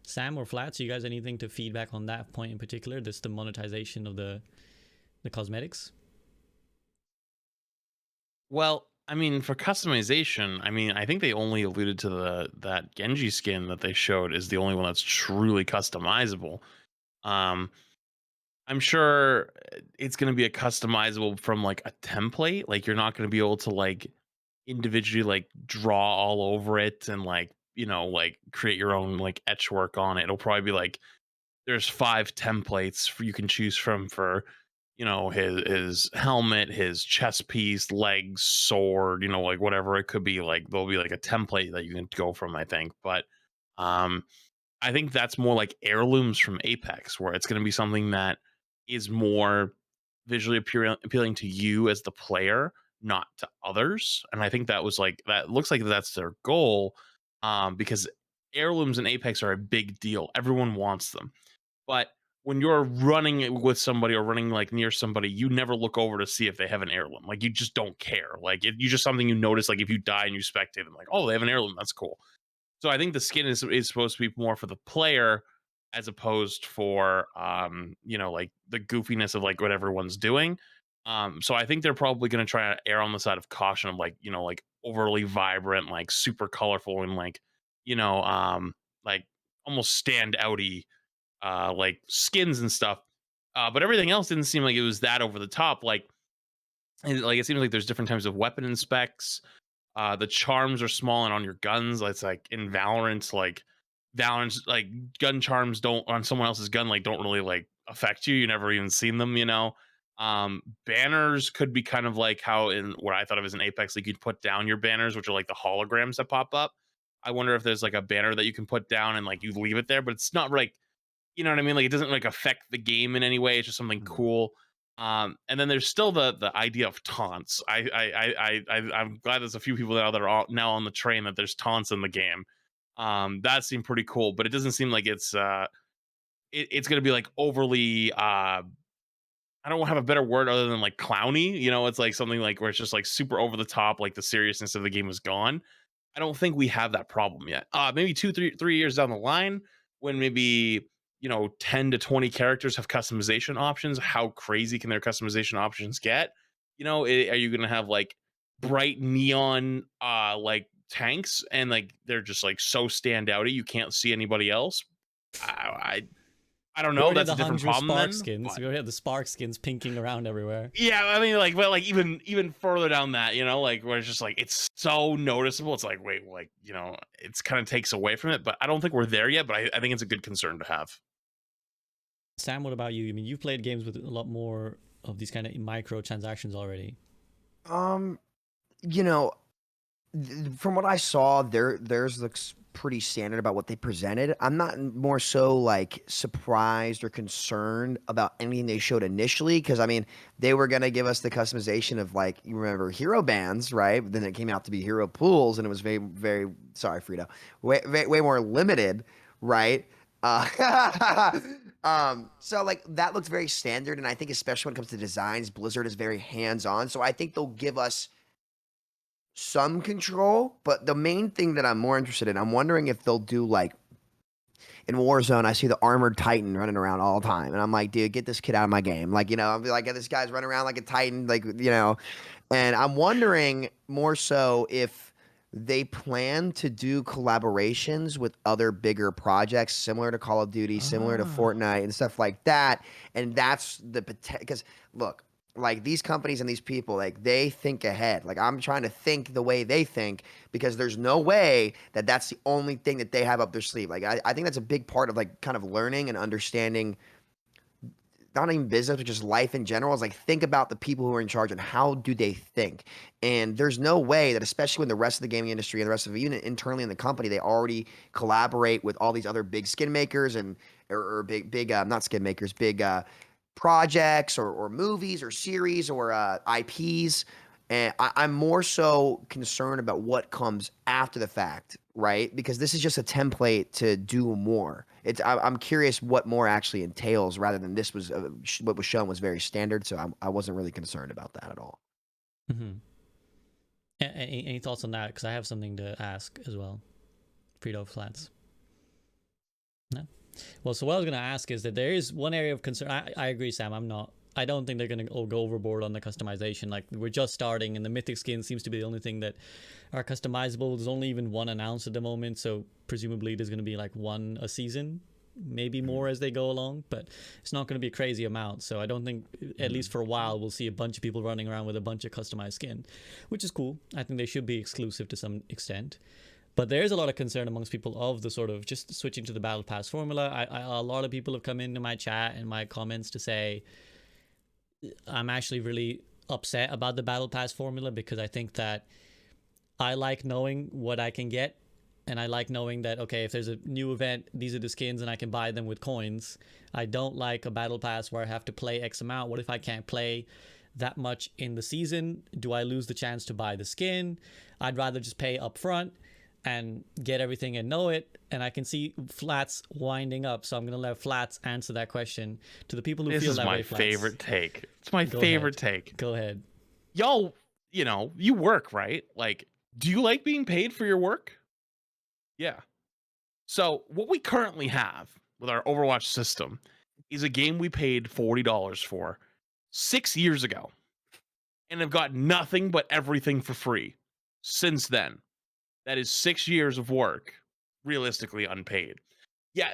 Sam or Flats, you guys anything to feedback on that point in particular? This the monetization of the cosmetics. Well, I mean, for customization, I mean, I think they only alluded to that Genji skin that they showed is the only one that's truly customizable. I'm sure it's going to be a customizable from like a template. Like you're not going to be able to like individually like draw all over it and like, like create your own like etch work on it. It'll probably be like there's 5 templates you can choose from for his helmet, his chest piece, legs, sword, like whatever it could be. Like there'll be like a template that you can go from, I think. But I think that's more like heirlooms from Apex, where it's going to be something that is more visually appealing to you as the player, not to others. And I think that looks like that's their goal, because heirlooms in Apex are a big deal. Everyone wants them. But when you're running with somebody or running like near somebody, you never look over to see if they have an heirloom. Like you just don't care. Like you just something you notice. Like if you die and you spectate them, like, oh, they have an heirloom. That's cool. So I think the skin is supposed to be more for the player as opposed for like the goofiness of like what everyone's doing. So I think they're probably going to try to err on the side of caution of like like overly vibrant, like super colorful and like like almost stand outy like skins and stuff. But everything else didn't seem like it was that over the top. Like it seems like there's different types of weapon and specs. The charms are small and on your guns. It's like in Valorant, like gun charms don't on someone else's gun like don't really like affect you. You never even seen them, Banners could be kind of like how in what I thought of as an Apex, like you'd put down your banners, which are like the holograms that pop up. I wonder if there's like a banner that you can put down and like you leave it there, but it's not like, you know what I mean? Like it doesn't like affect the game in any way. It's just something cool. And then there's still the idea of taunts. I'm glad there's a few people now that are now on the train that there's taunts in the game. That seemed pretty cool, but it doesn't seem like it's it's gonna be like overly I don't have a better word other than like clowny. It's like something like where it's just like super over the top, like the seriousness of the game is gone. I don't think we have that problem yet. Maybe 3 years down the line, when maybe 10 to 20 characters have customization options. How crazy can their customization options get? Are you gonna have like bright neon like tanks and like they're just like so standouty you can't see anybody else? I don't know. That's a different problem Spark then. Skins. We have the Spark skins pinking around everywhere. Yeah, I mean, like, but like even further down that, like where it's just like it's so noticeable. It's like, wait, like it's kind of takes away from it. But I don't think we're there yet. But I think it's a good concern to have. Sam, what about you? I mean, you've played games with a lot more of these kind of micro transactions already. From what I saw, theirs looks pretty standard about what they presented. I'm not more so like surprised or concerned about anything they showed initially, because I mean they were gonna give us the customization of like, you remember hero bands, right? But then it came out to be hero pools, and it was very, very sorry, Freedo, way more limited, right? So like that looks very standard, and I think especially when it comes to designs, Blizzard is very hands-on. So I think they'll give us some control, but the main thing that I'm more interested in, I'm wondering if they'll do like in Warzone, I see the armored Titan running around all the time, and I'm like, dude, get this kid out of my game. Like, I'll be like, this guy's running around like a Titan, like, and I'm wondering more so if they plan to do collaborations with other bigger projects similar to Call of Duty, similar to Fortnite and stuff like that. And that's the potential. Because look, like these companies and these people, like they think ahead. Like I'm trying to think the way they think because there's no way that that's the only thing that they have up their sleeve. Like I think that's a big part of like kind of learning and understanding not even business, but just life in general, is like think about the people who are in charge and how do they think. And there's no way that, especially when the rest of the gaming industry and the rest of even internally in the company, they already collaborate with all these other big skin makers and or big not skin makers, big projects or movies or series or IPs. And I'm more so concerned about what comes after the fact, right? Because this is just a template to do more. I'm curious what more actually entails rather than this was what was shown was very standard. So I wasn't really concerned about that at all. Mm-hmm. Any thoughts on that? Because I have something to ask as well. Freedo Flats. No? Well, so what I was going to ask is that there is one area of concern. I agree, Sam. I don't think they're going to go overboard on the customization. Like, we're just starting, and the mythic skin seems to be the only thing that are customizable. There's only even one announced at the moment, so presumably there's going to be like one a season, maybe more as they go along, but it's not going to be a crazy amount. So I don't think, at least for a while, we'll see a bunch of people running around with a bunch of customized skin, which is cool. I think they should be exclusive to some extent. But there is a lot of concern amongst people of the sort of just switching to the Battle Pass formula. A lot of people have come into my chat and my comments to say, I'm actually really upset about the Battle Pass formula because I think that I like knowing what I can get, and I like knowing that, okay, if there's a new event, these are the skins and I can buy them with coins. I don't like a Battle Pass where I have to play X amount. What if I can't play that much in the season? Do I lose the chance to buy the skin? I'd rather just pay up front and get everything and know it. And I can see Flats winding up, so I'm going to let Flats answer that question. To the people who This feel is that my way, Flats, favorite take. It's my Go favorite ahead. take. Go ahead. Y'all, you work, right? Like, do you like being paid for your work? Yeah. So what we currently have with our Overwatch system is a game we paid $40 for 6 years ago and have got nothing but everything for free since then. That is 6 years of work, realistically unpaid. Yeah,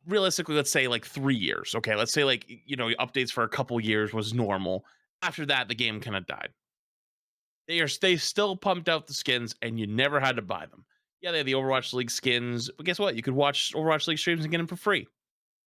realistically, let's say like 3 years. Okay, let's say like, updates for a couple years was normal. After that, the game kind of died. They still pumped out the skins and you never had to buy them. Yeah, they had the Overwatch League skins, but guess what? You could watch Overwatch League streams and get them for free.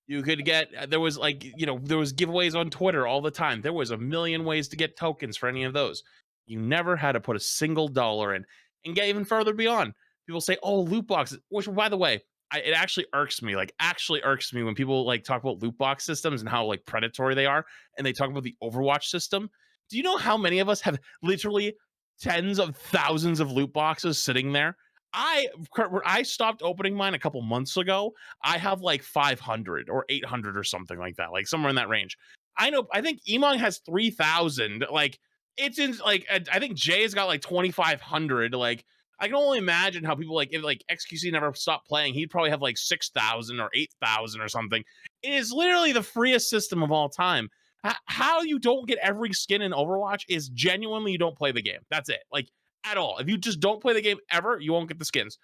You could get, there was like, there was giveaways on Twitter all the time. There was a million ways to get tokens for any of those. You never had to put a single dollar in. And get even further beyond. People say, oh, loot boxes, which, by the way, it actually irks me. Like, actually irks me when people like talk about loot box systems and how like predatory they are, and they talk about the Overwatch system. Do you know how many of us have literally tens of thousands of loot boxes sitting there? I stopped opening mine a couple months ago. I have like 500 or 800 or something like that, like somewhere in that range. I think Emong has 3,000. Like, it's in like, I think Jay's got like 2,500. Like, I can only imagine how people like, if like XQC never stopped playing, he'd probably have like 6,000 or 8,000 or something. It is literally the freest system of all time. How you don't get every skin in Overwatch is genuinely you don't play the game. That's it. Like, at all. If you just don't play the game ever, you won't get the skins.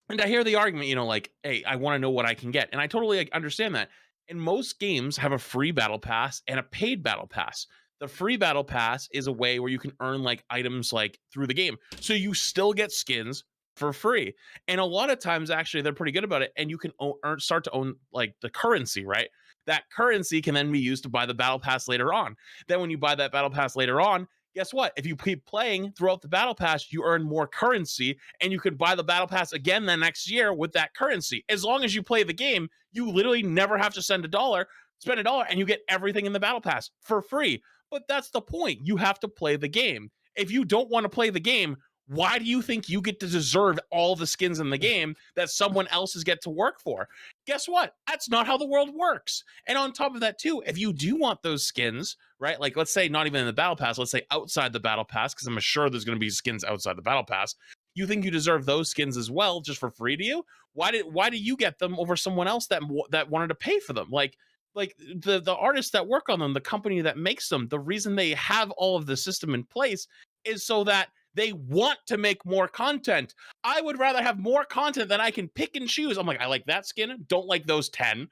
And I hear the argument, like, hey, I want to know what I can get. And I totally like, understand that. And most games have a free battle pass and a paid battle pass. The free battle pass is a way where you can earn like items like through the game. So you still get skins for free. And a lot of times, actually, they're pretty good about it. And you can start to own like the currency, right? That currency can then be used to buy the battle pass later on. Then when you buy that battle pass later on, guess what? If you keep playing throughout the battle pass, you earn more currency and you can buy the battle pass again the next year with that currency. As long as you play the game, you literally never have to spend a dollar, and you get everything in the battle pass for free. But that's the point. You have to play the game. If you don't want to play the game, why do you think you get to deserve all the skins in the game that someone else's get to work for? Guess what? That's not how the world works. And on top of that, too, if you do want those skins, right? Like, let's say not even in the battle pass, let's say outside the battle pass, because I'm sure there's going to be skins outside the battle pass. You think you deserve those skins as well, just for free to you? Why do you get them over someone else that wanted to pay for them? Like the artists that work on them, the company that makes them, the reason they have all of the system in place is so that They want to make more content. I would rather have more content than I can pick and choose. I'm like, I like that skin, don't like those 10.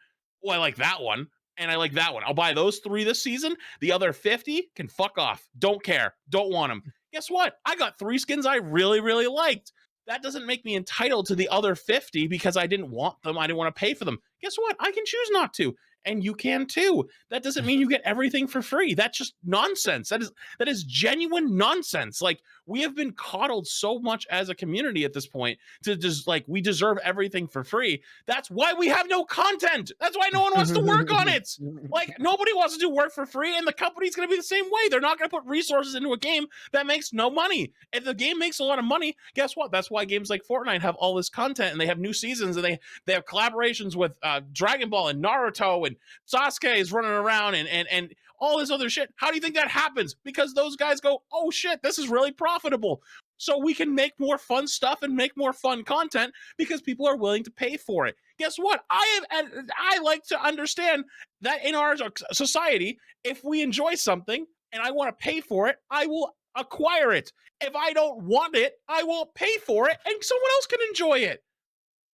Oh, I like that one, and I like that one. I'll buy those 3 this season. The other 50 can fuck off. Don't care. Don't want them. Guess what? I got 3 skins I really, really liked. That doesn't make me entitled to the other 50 because I didn't want them. I didn't want to pay for them. Guess what? I can choose not to. And you can too. That doesn't mean you get everything for free. That's just nonsense. That is genuine nonsense. Like, we have been coddled so much as a community at this point to just like, we deserve everything for free. That's why we have no content. That's why no one wants to work on it. Like, nobody wants to do work for free, and the company's going to be the same way. They're not going to put resources into a game that makes no money. If the game makes a lot of money, guess what? That's why games like Fortnite have all this content, and they have new seasons, and they have collaborations with Dragon Ball and Naruto, and Sasuke is running around and all this other shit. How do you think that happens? Because those guys go, oh shit, this is really profitable. So we can make more fun stuff and make more fun content because people are willing to pay for it. Guess what? I like to understand that in our society, if we enjoy something and I want to pay for it, I will acquire it. If I don't want it, I won't pay for it, and someone else can enjoy it.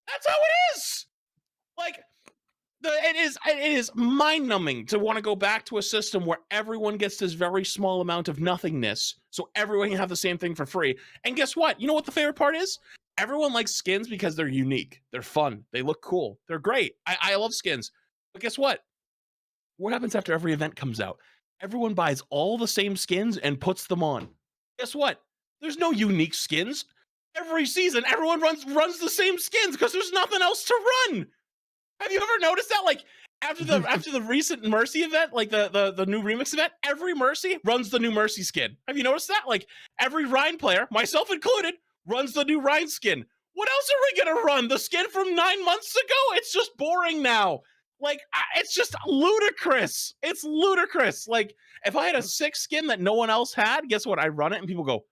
That's how it is. Like, it is mind-numbing to want to go back to a system where everyone gets this very small amount of nothingness, so everyone can have the same thing for free. And guess what? You know what the favorite part is? Everyone likes skins because they're unique, they're fun, they look cool, they're great. I love skins. But guess what? What happens after every event comes out? Everyone buys all the same skins and puts them on. Guess what? There's no unique skins. Every season, everyone runs the same skins because there's nothing else to run. Have you ever noticed that? Like, after the recent Mercy event, like the new remix event, every Mercy runs the new Mercy skin. Have you noticed that? Like, every Rhine player, myself included, runs the new Rhine skin. What else are we gonna run? The skin from 9 months ago? It's just boring now. Like, it's just ludicrous. It's ludicrous. Like, if I had a 6 skin that no one else had, guess what? I run it and people go,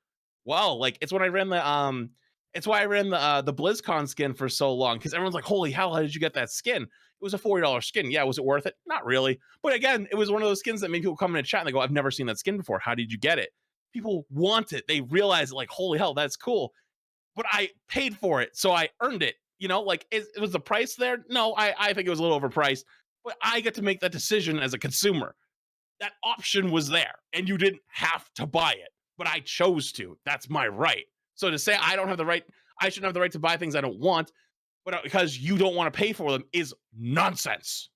wow. Like, it's when I ran the it's why I ran the BlizzCon skin for so long, because everyone's like, holy hell, how did you get that skin? It was a $40 skin. Yeah, was it worth it? Not really. But again, it was one of those skins that made people come in a chat and they go, I've never seen that skin before. How did you get it? People want it. They realize, like, holy hell, that's cool. But I paid for it, so I earned it. You know, like, it was the price there? No, I think it was a little overpriced. But I get to make that decision as a consumer. That option was there, and you didn't have to buy it. But I chose to. That's my right. So to say I don't have the right, I shouldn't have the right to buy things I don't want, but because you don't want to pay for them is nonsense.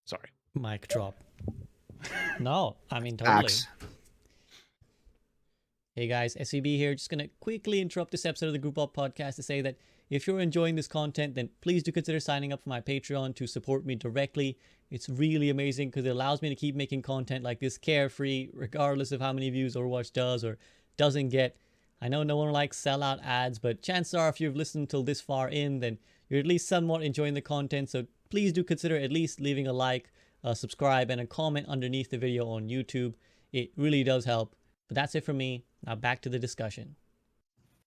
Sorry. Mic drop. No, I mean, totally. Facts. Hey guys, SVB here. Just going to quickly interrupt this episode of the Group Up Podcast to say that if you're enjoying this content, then please do consider signing up for my Patreon to support me directly. It's really amazing because it allows me to keep making content like this carefree, regardless of how many views Overwatch does or doesn't get. I know no one likes sellout ads, but chances are if you've listened till this far in, then you're at least somewhat enjoying the content. So please do consider at least leaving a like, subscribe, and a comment underneath the video on YouTube. It really does help. But that's it for me. Now back to the discussion.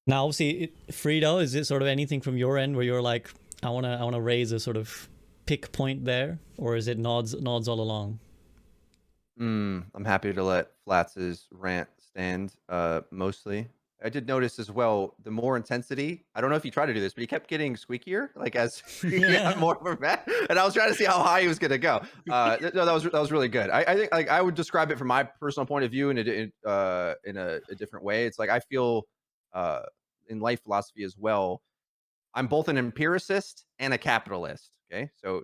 Now, obviously, Freedo, is it sort of anything from your end where you're like, I wanna raise a sort of pick point there, or is it nods all along? I'm happy to let Flats's rant stand. Mostly, I did notice as well the more intensity. I don't know if he tried to do this, but he kept getting squeakier, like as he got more of a mat. And I was trying to see how high he was gonna go. No, that was really good. I think, like, I would describe it from my personal point of view in a different way. It's like I feel in life philosophy as well. I'm both an empiricist and a capitalist. Okay, so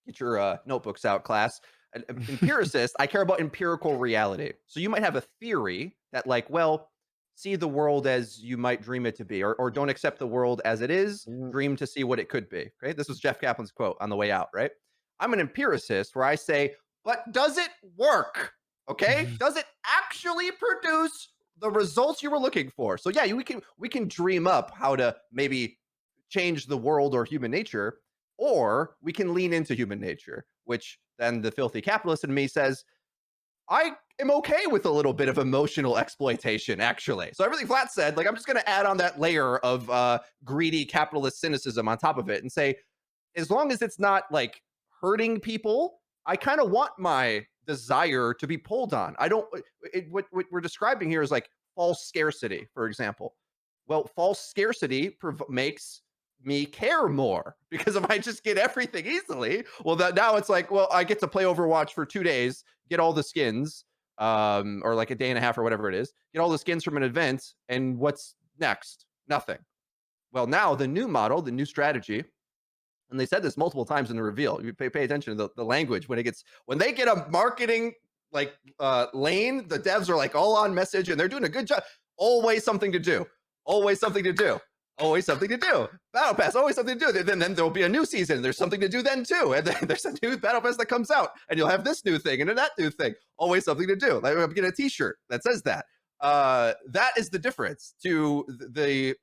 get your notebooks out, class. An empiricist, I care about empirical reality. So you might have a theory that, like, well, see the world as you might dream it to be, or don't accept the world as it is, dream to see what it could be. Okay, this was Jeff Kaplan's quote on the way out, right? I'm an empiricist where I say, but does it work? Okay, does it actually produce the results you were looking for? So yeah, we can dream up how to maybe change the world or human nature, or we can lean into human nature, which then the filthy capitalist in me says, I am okay with a little bit of emotional exploitation, actually. So everything Flat said, like, I'm just going to add on that layer of greedy capitalist cynicism on top of it and say, as long as it's not like hurting people, I kind of want my desire to be pulled on. I don't. What we're describing here is like false scarcity, for example. Well, false scarcity makes me care more, because if I just get everything easily, well, that now it's like, well, I get to play Overwatch for 2 days, get all the skins, or like a day and a half or whatever it is, get all the skins from an event, and what's next? Nothing. Well, now the new model, the new strategy, and they said this multiple times in the reveal. You pay attention to the language when they get a marketing like lane, the devs are like all on message and they're doing a good job. Always something to do. Always something to do. Always something to do. Battle Pass, always something to do. Then there'll be a new season. There's something to do then too. And then there's a new Battle Pass that comes out, and you'll have this new thing and then that new thing. Always something to do. Like I'm getting a T-shirt that says that. That is the difference to the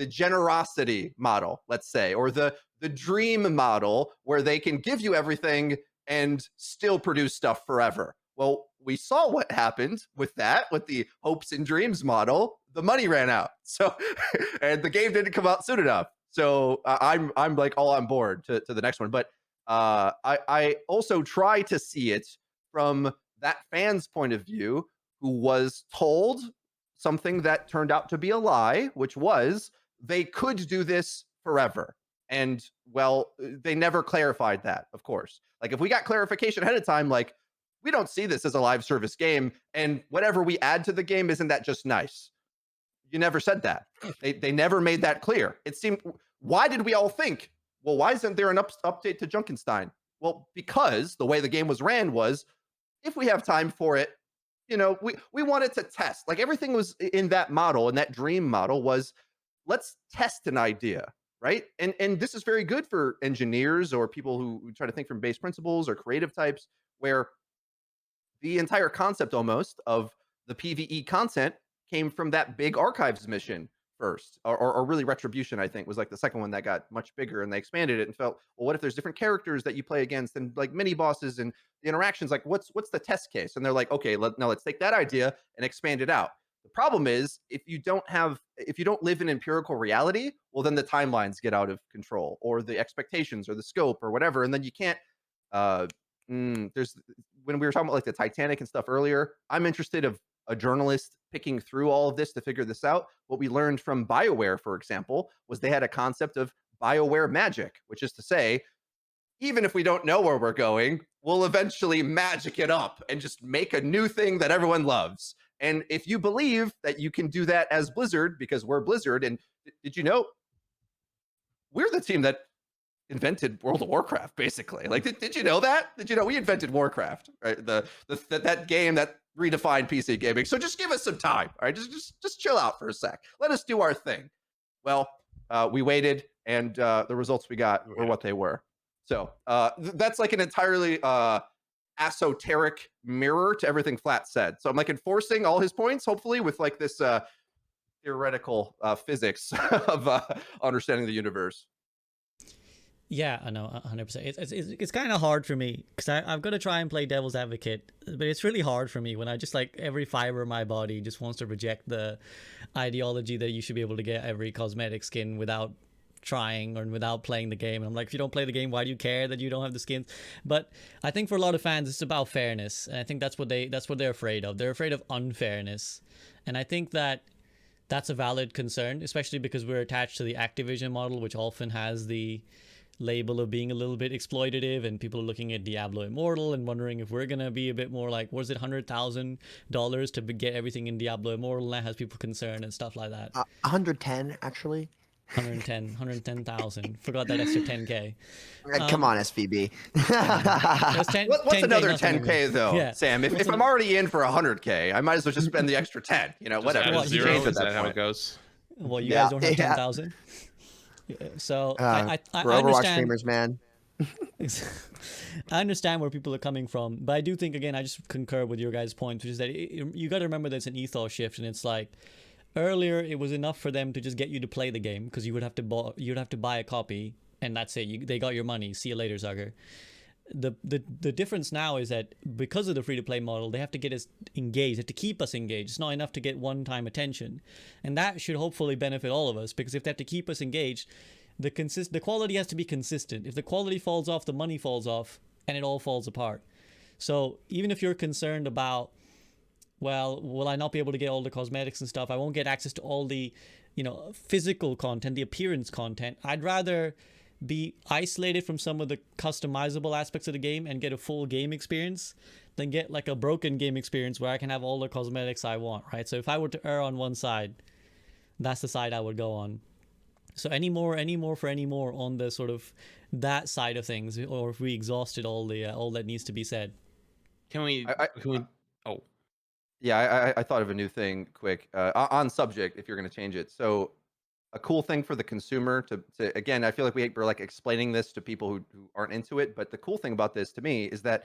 generosity model, let's say, or the dream model, where they can give you everything and still produce stuff forever. Well, we saw what happened with the hopes and dreams model. The money ran out, so and the game didn't come out soon enough. So I'm like all on board to the next one. But I also try to see it from that fan's point of view, who was told something that turned out to be a lie, which was they could do this forever. And well, they never clarified that, of course. Like if we got clarification ahead of time, like we don't see this as a live service game, and whatever we add to the game, isn't that just nice? You never said that. They never made that clear. It seemed, why did we all think, well, why isn't there an update to Junkenstein? Well, because the way the game was ran was, if we have time for it, we wanted to test. Like everything was in that model, and that dream model was, let's test an idea, right? And this is very good for engineers or people who try to think from base principles, or creative types, where the entire concept almost of the PvE content came from that big archives mission first, or really Retribution, I think, was like the second one that got much bigger, and they expanded it and felt, well, what if there's different characters that you play against, and like mini bosses and the interactions, like what's the test case? And they're like, okay, now let's take that idea and expand it out. The problem is, if you don't live in empirical reality, well, then the timelines get out of control, or the expectations, or the scope, or whatever, and then you can't. There's, when we were talking about like the Titanic and stuff earlier, I'm interested of a journalist picking through all of this to figure this out. What we learned from BioWare, for example, was they had a concept of BioWare magic, which is to say, even if we don't know where we're going, we'll eventually magic it up and just make a new thing that everyone loves. And if you believe that you can do that as Blizzard, because we're Blizzard, and did you know we're the team that invented World of Warcraft, basically? Like, did you know that? Did you know we invented Warcraft, right? That game that redefined PC gaming. So just give us some time, all right? Just chill out for a sec. Let us do our thing. Well, we waited, and the results we got were what they were. So that's like an entirely esoteric mirror to everything Flat said. So I'm like enforcing all his points, hopefully, with like this theoretical physics of understanding the universe. Yeah, I know, 100%. It's kind of hard for me, because I've got to try and play devil's advocate, but it's really hard for me when I just, like, every fiber of my body just wants to reject the ideology that you should be able to get every cosmetic skin without trying or without playing the game. And I'm like, if you don't play the game, why do you care that you don't have the skins? But I think for a lot of fans, it's about fairness, and I think that's what they're afraid of. They're afraid of unfairness, and I think that's a valid concern, especially because we're attached to the Activision model, which often has the label of being a little bit exploitative, and people are looking at Diablo Immortal and wondering if we're gonna be a bit more like, was it $100,000 to get everything in Diablo Immortal? And that has people concerned and stuff like that. 110 actually. 110,000. Forgot that extra 10K. Come on, SVB. What's another 10K though, yeah. Sam? If I'm already in for 100K, I might as well just spend the extra 10. Whatever. Well, zero, is that how it goes? Well, you guys don't have 10,000. So I we're Overwatch understand, streamers, man. I understand where people are coming from, but I do think, again, I just concur with your guys' point, which is that you got to remember there's an ethos shift, and it's like, earlier it was enough for them to just get you to play the game, because you would have to buy a copy, and that's it. They got your money. See you later, sucker. The difference now is that because of the free-to-play model, they have to get us engaged. They have to keep us engaged. It's not enough to get one-time attention, and that should hopefully benefit all of us, because if they have to keep us engaged, the quality has to be consistent. If the quality falls off, the money falls off, and it all falls apart. So even if you're concerned about, well, will I not be able to get all the cosmetics and stuff? I won't get access to all the, physical content, the appearance content. I'd rather be isolated from some of the customizable aspects of the game and get a full game experience than get like a broken game experience where I can have all the cosmetics I want, right? So if I were to err on one side, that's the side I would go on. So any more on the sort of that side of things, or if we exhausted all that needs to be said. Can we? Oh, Yeah, I thought of a new thing quick on subject. If you're going to change it, so a cool thing for the consumer to again, I feel like we're like explaining this to people who aren't into it, but the cool thing about this to me is that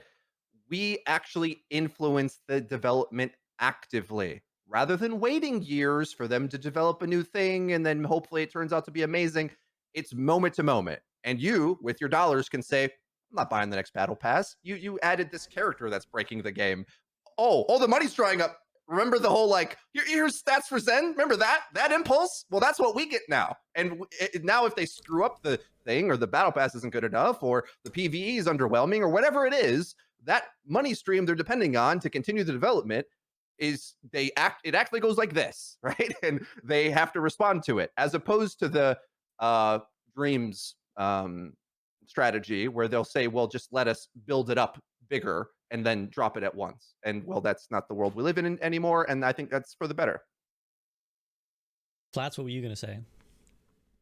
we actually influence the development actively rather than waiting years for them to develop a new thing and then hopefully it turns out to be amazing. It's moment to moment, and you with your dollars can say, I'm not buying the next battle pass. You added this character that's breaking the game. Oh, the money's drying up. Remember the whole like, here's stats for Zen. Remember that impulse? Well, that's what we get now. And now if they screw up the thing, or the battle pass isn't good enough, or the PvE is underwhelming, or whatever it is, that money stream they're depending on to continue the development is it actually goes like this, right? And they have to respond to it, as opposed to the Dreams strategy where they'll say, well, just let us build it up bigger and then drop it at once. And well, that's not the world we live in anymore, and I think that's for the better. Flats, what were you gonna say?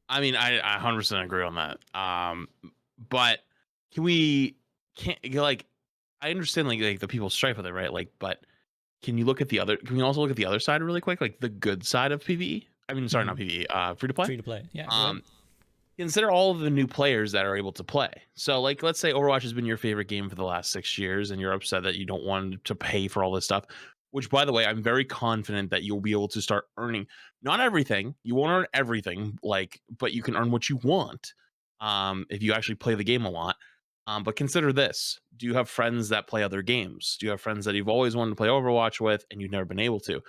I mean, I 100% agree on that. But I understand like the people strife with it, right? Like, but can you also look at the other side really quick, like the good side of PvE? I mean, sorry, not PvE, free to play. Free to play, yeah. Consider all of the new players that are able to play. So, like, let's say Overwatch has been your favorite game for the last 6 years, and you're upset that you don't want to pay for all this stuff. Which, by the way, I'm very confident that you'll be able to start earning. Not everything. You won't earn everything, but you can earn what you want if you actually play the game a lot. But consider this. Do you have friends that play other games? Do you have friends that you've always wanted to play Overwatch with and you've never been able to?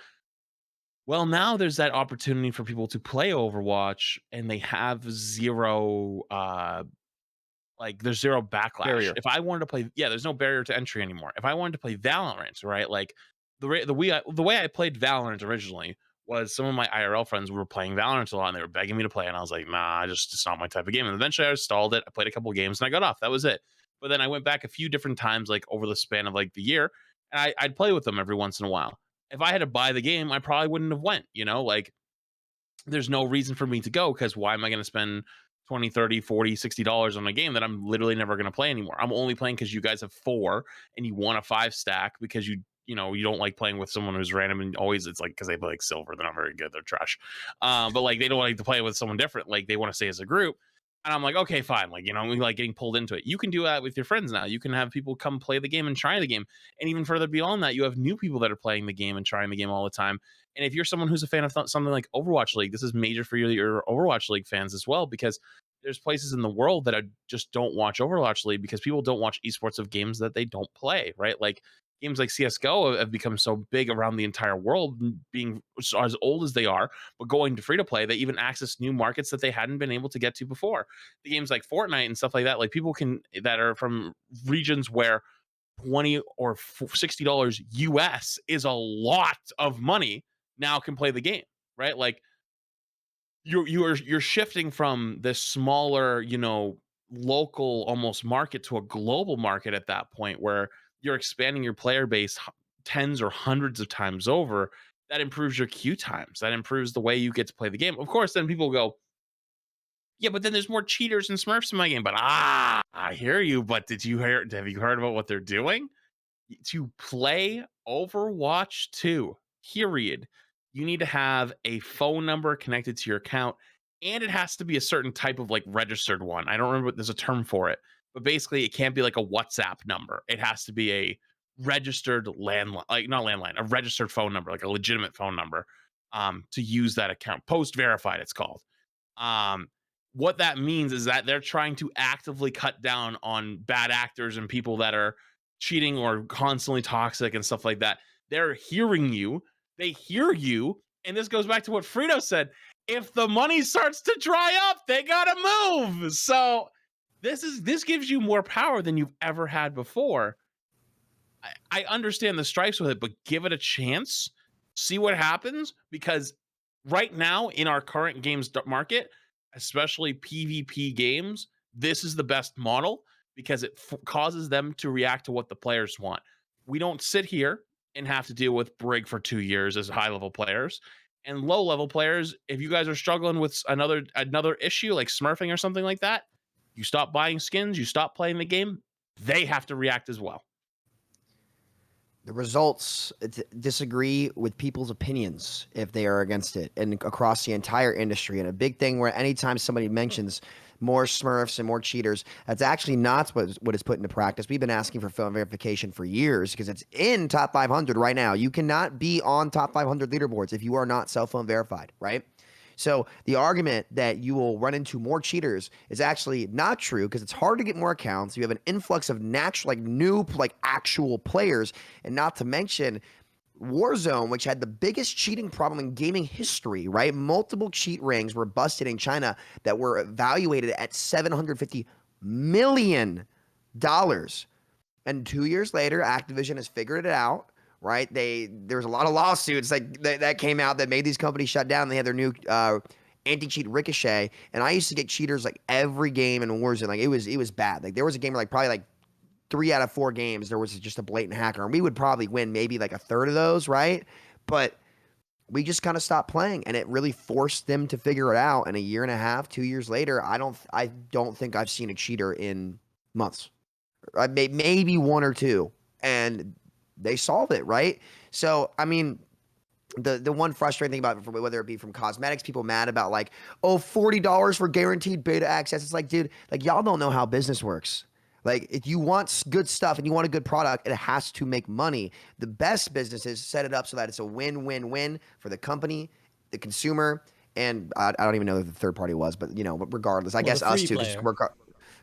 Well, now there's that opportunity for people to play Overwatch, and they have zero there's zero backlash. Barrier. If I wanted to play, there's no barrier to entry anymore. If I wanted to play Valorant, right? Like the way I played Valorant originally was some of my IRL friends were playing Valorant a lot, and they were begging me to play, and I was like, nah, it's not my type of game. And eventually I installed it. I played a couple of games and I got off. That was it. But then I went back a few different times, like over the span of like the year, and I'd play with them every once in a while. If I had to buy the game, I probably wouldn't have went, like there's no reason for me to go, because why am I going to spend $20, $30, $40, $60 on a game that I'm literally never going to play anymore? I'm only playing because you guys have 4 and you want a 5 stack because you don't like playing with someone who's random, and always it's like because they play like silver, they're not very good, they're trash. But like they don't like to play with someone different, like they want to stay as a group. And I'm like, okay, fine. Like, we like getting pulled into it. You can do that with your friends now. You can have people come play the game and try the game. And even further beyond that, you have new people that are playing the game and trying the game all the time. And if you're someone who's a fan of something like Overwatch League, this is major for your Overwatch League fans as well, because there's places in the world that just don't watch Overwatch League because people don't watch esports of games that they don't play, right? Like games like CSGO have become so big around the entire world, being as old as they are, but going to free to play, they even access new markets that they hadn't been able to get to before. The games like Fortnite and stuff like that, like people that are from regions where $20 or $60 US is a lot of money, now can play the game, right? Like you're shifting from this smaller, local almost market to a global market at that point, where you're expanding your player base tens or hundreds of times over. That improves your queue times. That improves the way you get to play the game. Of course, then people go, yeah, but then there's more cheaters and smurfs in my game. But I hear you. But have you heard about what they're doing? To play Overwatch 2, period, you need to have a phone number connected to your account, and it has to be a certain type of like registered one. I don't remember there's a term for it, but basically it can't be like a WhatsApp number. It has to be a registered landline, like not landline, a registered phone number, like a legitimate phone number, to use that account. Post verified, it's called. What that means is that they're trying to actively cut down on bad actors and people that are cheating or constantly toxic and stuff like that. They're hearing you. They hear you. And this goes back to what Freedo said. If the money starts to dry up, they gotta move. So this gives you more power than you've ever had before. I understand the stripes with it, but give it a chance, see what happens, because right now in our current games market, especially PvP games, this is the best model because it causes them to react to what the players want. We don't sit here and have to deal with Brig for 2 years as high level players. And low level players, if you guys are struggling with another issue like smurfing or something like that, you stop buying skins, you stop playing the game, they have to react as well. The results disagree with people's opinions if they are against it, and across the entire industry. And a big thing where anytime somebody mentions more Smurfs and more cheaters, that's actually not what is put into practice. We've been asking for phone verification for years because it's in top 500 right now. You cannot be on top 500 leaderboards if you are not cell phone verified, right? So the argument that you will run into more cheaters is actually not true because it's hard to get more accounts. You have an influx of natural, new, actual players, and not to mention Warzone, which had the biggest cheating problem in gaming history, right? Multiple cheat rings were busted in China that were evaluated at $750 million. And 2 years later, Activision has figured it out. Right? There was a lot of lawsuits that came out that made these companies shut down. They had their new anti-cheat Ricochet, and I used to get cheaters every game in Warzone. It was bad. There was a game where probably 3 out of 4 games there was just a blatant hacker, and we would probably win maybe a third of those, right? But we just kind of stopped playing, and it really forced them to figure it out. And a year and a half, 2 years later, I don't think I've seen a cheater in months. Maybe 1 or 2, and they solved it, right? So, I mean, the one frustrating thing about it, whether it be from cosmetics, people mad about $40 for guaranteed beta access. It's dude, y'all don't know how business works. If you want good stuff and you want a good product, it has to make money. The best businesses set it up so that it's a win-win-win for the company, the consumer, and I don't even know who the third party was, but regardless, I guess us too.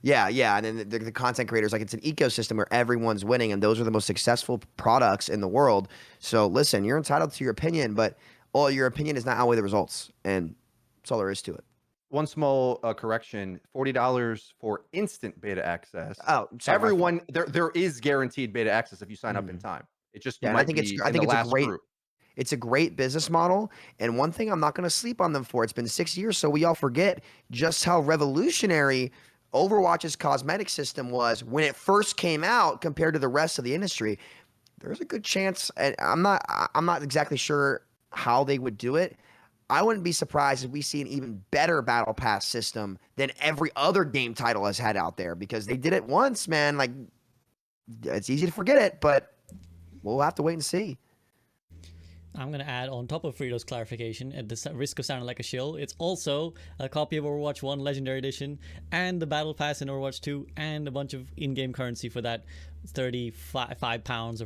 Yeah, and then the content creators, it's an ecosystem where everyone's winning, and those are the most successful products in the world. So listen, you're entitled to your opinion, but your opinion does not outweigh the results, and that's all there is to it. One small correction: $40 for instant beta access. Oh, sorry, everyone, there is guaranteed beta access if you sign up in time. It just might be in the last group. It's a great business model, and one thing I'm not going to sleep on them for. It's been 6 years, so we all forget just how revolutionary Overwatch's cosmetic system was when it first came out compared to the rest of the industry. There's a good chance, and I'm not exactly sure how they would do it. I wouldn't be surprised if we see an even better battle pass system than every other game title has had out there, because they did it once, man. It's easy to forget it, but we'll have to wait and see. I'm going to add on top of Freedo's clarification, at the risk of sounding like a shill, it's also a copy of Overwatch 1 Legendary Edition and the Battle Pass in Overwatch 2 and a bunch of in-game currency for that £35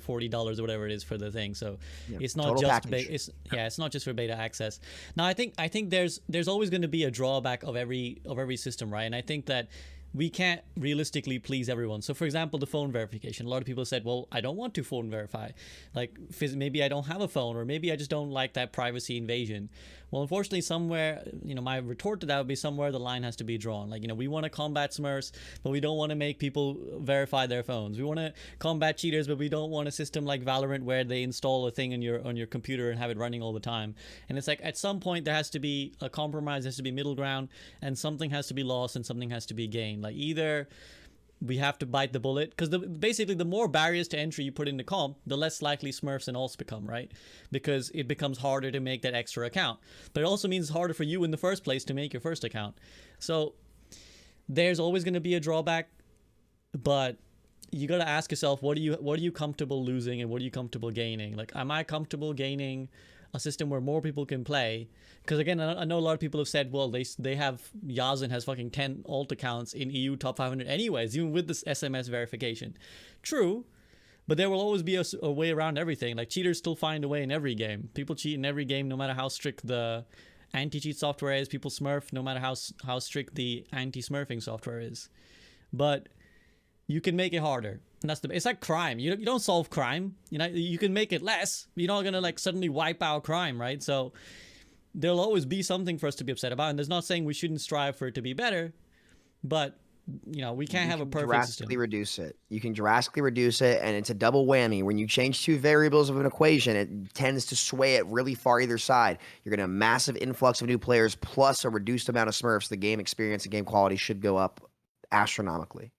or $40 or whatever it is for the thing. So it's not just it's not just for beta access. Now I think there's always going to be a drawback of every system, right? And I think that we can't realistically please everyone. So for example, the phone verification, a lot of people said, well, I don't want to phone verify. Maybe I don't have a phone, or maybe I just don't like that privacy invasion. Well, unfortunately, somewhere, my retort to that would be somewhere the line has to be drawn. We want to combat Smurfs, but we don't want to make people verify their phones. We want to combat cheaters, but we don't want a system like Valorant where they install a thing on your computer and have it running all the time. And it's at some point there has to be a compromise, there has to be middle ground, and something has to be lost and something has to be gained. Either we have to bite the bullet, because basically the more barriers to entry you put in the comp, the less likely Smurfs and alts become, right? Because it becomes harder to make that extra account. But it also means it's harder for you in the first place to make your first account. So there's always going to be a drawback, but you got to ask yourself, what are you comfortable losing and what are you comfortable gaining? Am I comfortable gaining a system where more people can play? Because again, I know a lot of people have said, well, they have Yazin has fucking 10 alt accounts in EU top 500 anyways, even with this SMS verification. True, but there will always be a way around everything. Cheaters still find a way in every game. People cheat in every game, no matter how strict the anti-cheat software is. People smurf, no matter how strict the anti-smurfing software is. But you can make it harder. And it's like crime. You don't solve crime. You can make it less. You're not gonna suddenly wipe out crime, right? So there'll always be something for us to be upset about. And there's not saying we shouldn't strive for it to be better, but we can't You have a can perfect drastically system. reduce it. You can drastically reduce it, and it's a double whammy. When you change two variables of an equation, it tends to sway it really far either side. You're going to have a massive influx of new players plus a reduced amount of Smurfs. The game experience and game quality should go up astronomically.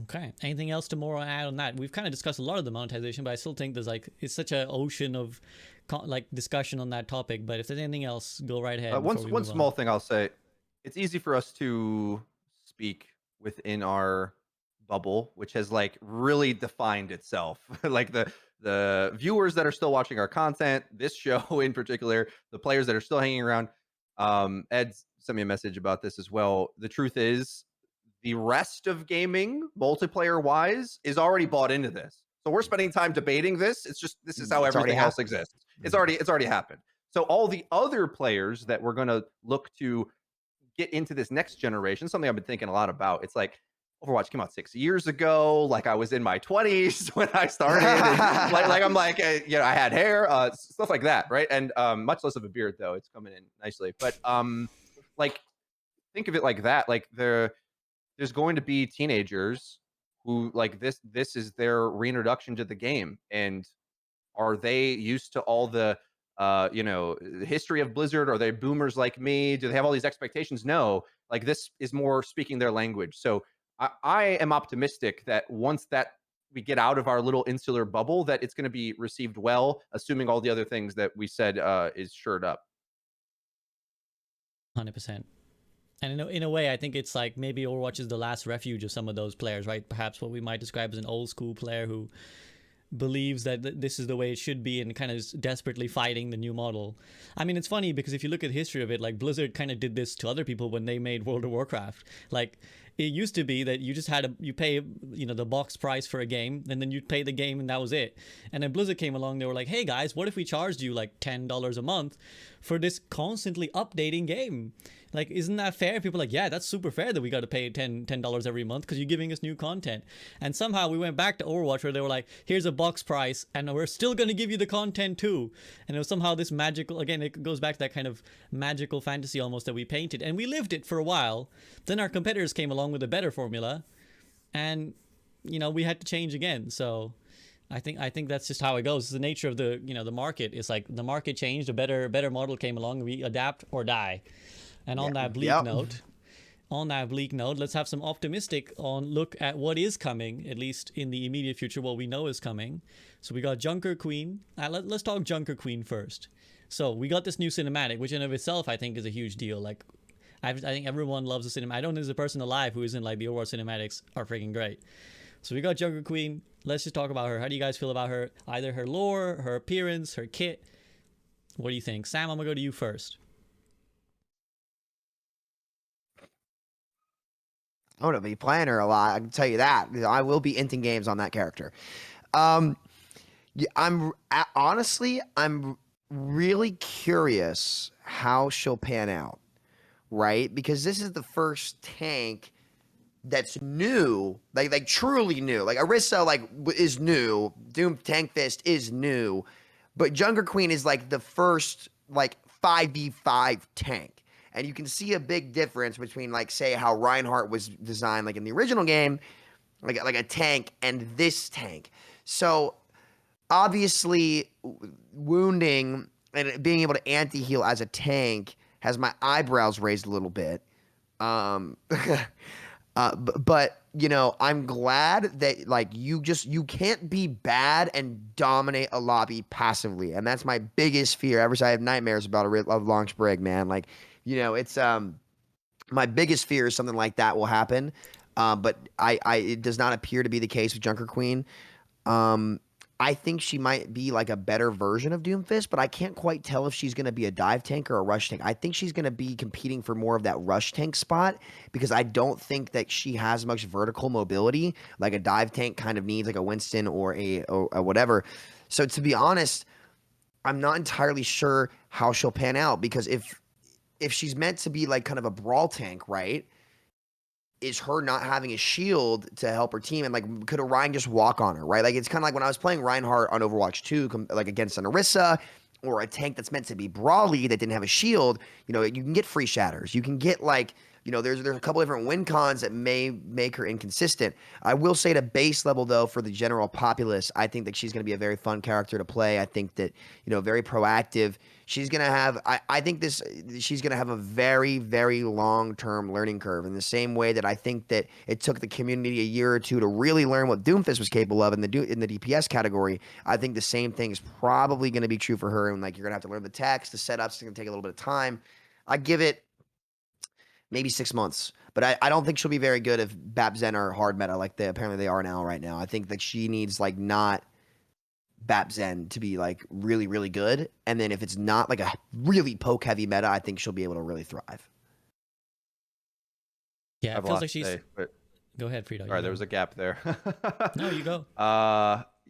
Okay. Anything else to more add on that? We've kind of discussed a lot of the monetization, but I still think there's it's such an ocean of discussion on that topic. But if there's anything else, go right ahead. One small thing I'll say, it's easy for us to speak within our bubble, which has really defined itself. Like the viewers that are still watching our content, this show in particular, the players that are still hanging around. Ed sent me a message about this as well. The truth is, the rest of gaming, multiplayer wise, is already bought into this. So we're spending time debating this. It's just this is how everything else exists. It's already happened. So all the other players that we're going to look to get into this next generation, something I've been thinking a lot about. It's like Overwatch came out 6 years ago. Like I was in my 20s when I started. And I'm I had hair, stuff like that, right? And much less of a beard though. It's coming in nicely. But think of it like that. There's going to be teenagers who this is their reintroduction to the game, and are they used to all the the history of Blizzard? Are they boomers like me? Do they have all these expectations? No, this is more speaking their language. So I am optimistic that once that we get out of our little insular bubble, that it's going to be received well, assuming all the other things that we said is shored up. 100%. And in a way, I think it's maybe Overwatch is the last refuge of some of those players, right? Perhaps what we might describe as an old school player who believes that this is the way it should be and kind of is desperately fighting the new model. I mean, it's funny because if you look at the history of it, Blizzard kind of did this to other people when they made World of Warcraft. It used to be that you just you pay the box price for a game, and then you'd pay the game and that was it. And then Blizzard came along, they were like, hey guys, what if we charged you $10 a month for this constantly updating game? Isn't that fair? People are like, yeah, that's super fair that we got to pay $10 every month because you're giving us new content. And somehow we went back to Overwatch where they were like, here's a box price and we're still going to give you the content too. And it was somehow this magical, again, it goes back to that kind of magical fantasy almost that we painted. And we lived it for a while. Then our competitors came along with a better formula and, we had to change again. So I think that's just how it goes. It's the nature of the market. It's the market changed, a better model came along, we adapt or die. And on that bleak note, let's have some optimistic look at what is coming, at least in the immediate future, what we know is coming. So we got Junker Queen. Let's talk Junker Queen first. So we got this new cinematic, which in of itself I think is a huge deal. I think everyone loves the cinematic. I don't think there's a person alive who isn't the Overwatch cinematics are freaking great. So we got Junker Queen. Let's just talk about her. How do you guys feel about her? Either her lore, her appearance, her kit. What do you think? Sam, I'm gonna go to you first. I'm going to be playing her a lot. I can tell you that. I will be inting games on that character. Honestly, I'm really curious how she'll pan out, right? Because this is the first tank that's new, truly new. Orisa is new. Doom Tank Fist is new, but Junker Queen is the first 5v5 tank. And you can see a big difference between, say, how Reinhardt was designed, in the original game, like a tank, and this tank. So, obviously, wounding and being able to anti-heal as a tank has my eyebrows raised a little bit. But I'm glad that you can't be bad and dominate a lobby passively, and that's my biggest fear. Ever since I have nightmares about a launch break, man. It's my biggest fear is something like that will happen. But it does not appear to be the case with Junker Queen. I think she might be a better version of Doomfist, but I can't quite tell if she's going to be a dive tank or a rush tank. I think she's going to be competing for more of that rush tank spot because I don't think that she has much vertical mobility like a dive tank kind of needs, a Winston or a whatever. So to be honest, I'm not entirely sure how she'll pan out because if she's meant to be kind of a brawl tank, right? Is her not having a shield to help her team, and could Orion just walk on her, right? It's kind of when I was playing Reinhardt on Overwatch 2, against an Orisa or a tank that's meant to be brawly that didn't have a shield. You can get free shatters, you can get You know, there's a couple different win cons that may make her inconsistent. I will say at a base level, though, for the general populace, I think that she's going to be a very fun character to play. I think that, you know, very proactive. She's going to have, I think she's going to have a very, very long-term learning curve in the same way that I think that it took the community a year or two to really learn what Doomfist was capable of in the DPS category. I think the same thing is probably going to be true for her. And like, you're going to have to learn the text, the setups. It's going to take a little bit of time. I give it maybe 6 months. But I don't think she'll be very good if BAP Zen are hard meta like apparently they are now right now. I think that she needs like not BAP Zen to be like really, really good. And then if it's not like a really poke heavy meta, I think she'll be able to really thrive. Yeah, it feels like she's... Go ahead, Freedo. All right, there was a gap there. No, you go.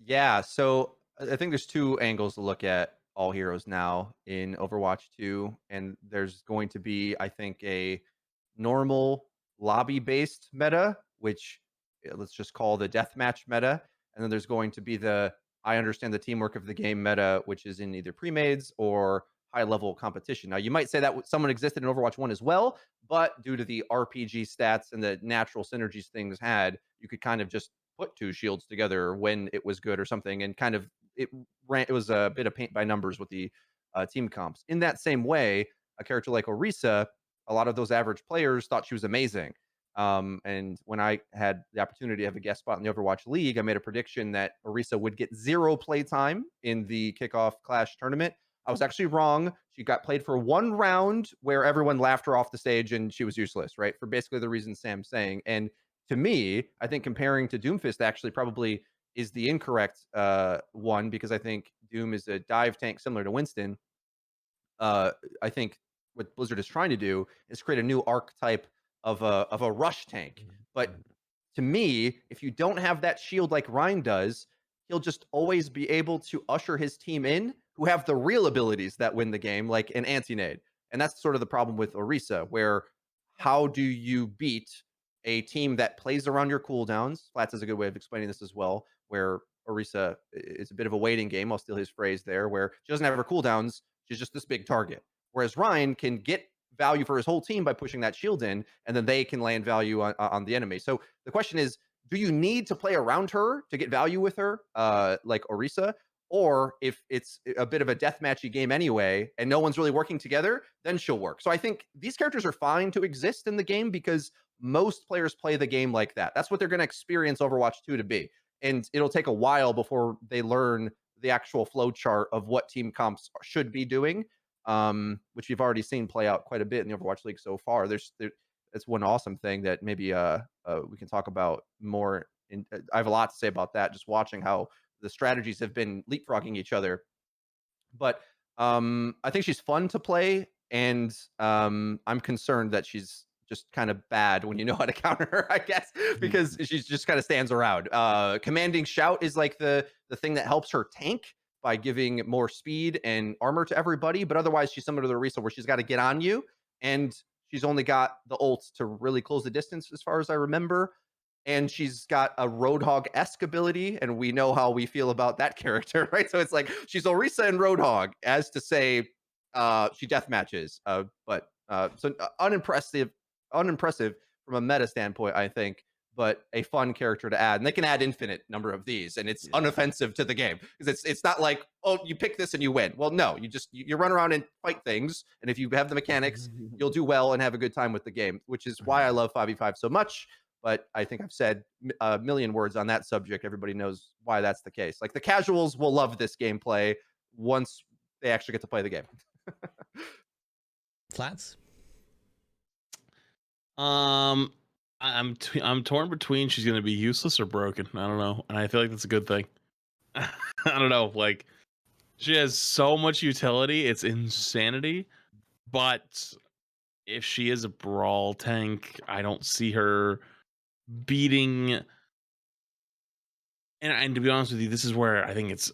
Yeah, so I think there's two angles to look at all heroes now in Overwatch 2. And there's going to be, I think, a normal lobby-based meta, which let's just call the deathmatch meta. And then there's going to be the I understand the teamwork of the game meta, which is in either pre-mades or high-level competition. Now, you might say that someone existed in Overwatch 1 as well, but due to the RPG stats and the natural synergies things had, you could kind of just put two shields together when it was good or something, and kind of it was a bit of paint by numbers with the team comps. In that same way, a character like Orisa, a lot of those average players thought she was amazing. And when I had the opportunity to have a guest spot in the Overwatch League, I made a prediction that Orisa would get 0 play time in the kickoff Clash tournament. I was actually wrong. She got played for 1 round where everyone laughed her off the stage and she was useless, right? For basically the reasons Sam's saying. And to me, I think comparing to Doomfist actually probably is the incorrect one, because I think Doom is a dive tank similar to Winston. I think what Blizzard is trying to do is create a new archetype of a rush tank. But to me, if you don't have that shield like Ryan does, he'll just always be able to usher his team in who have the real abilities that win the game, like an anti-nade. And that's sort of the problem with Orisa, where how do you beat a team that plays around your cooldowns? Flats is a good way of explaining this as well, where Orisa is a bit of a waiting game. I'll steal his phrase there, where she doesn't have her cooldowns. She's just this big target. Whereas Ryan can get value for his whole team by pushing that shield in, and then they can land value on the enemy. So the question is, do you need to play around her to get value with her, like Orisa? Or if it's a bit of a deathmatchy game anyway, and no one's really working together, then she'll work. So I think these characters are fine to exist in the game because most players play the game like that. That's what they're going to experience Overwatch 2 to be. And it'll take a while before they learn the actual flow chart of what team comps should be doing, which we've already seen play out quite a bit in the Overwatch League so far. It's one awesome thing that maybe we can talk about more. I have a lot to say about that, just watching how the strategies have been leapfrogging each other. But I think she's fun to play, and I'm concerned that she's just kind of bad when you know how to counter her, I guess, because she just kind of stands around. Commanding Shout is like the thing that helps her tank by giving more speed and armor to everybody, but otherwise she's similar to the Orisa, where she's got to get on you, and she's only got the ult to really close the distance as far as I remember. And she's got a Roadhog-esque ability, and we know how we feel about that character, right? So it's like she's Orisa and Roadhog, as to say she death matches. But unimpressive from a meta standpoint, I think, but a fun character to add. And they can add infinite number of these, and it's unoffensive to the game, because it's not like, oh, you pick this and you win. Well, no, you run around and fight things, and if you have the mechanics, you'll do well and have a good time with the game, which is why I love 5v5 so much. But I think I've said a million words on that subject. Everybody knows why that's the case. Like, the casuals will love this gameplay once they actually get to play the game. Flats? I'm torn between she's gonna be useless or broken. I don't know, and I feel like that's a good thing. I don't know. Like, she has so much utility, it's insanity. But if she is a brawl tank, I don't see her beating. And to be honest with you, this is where I think it's.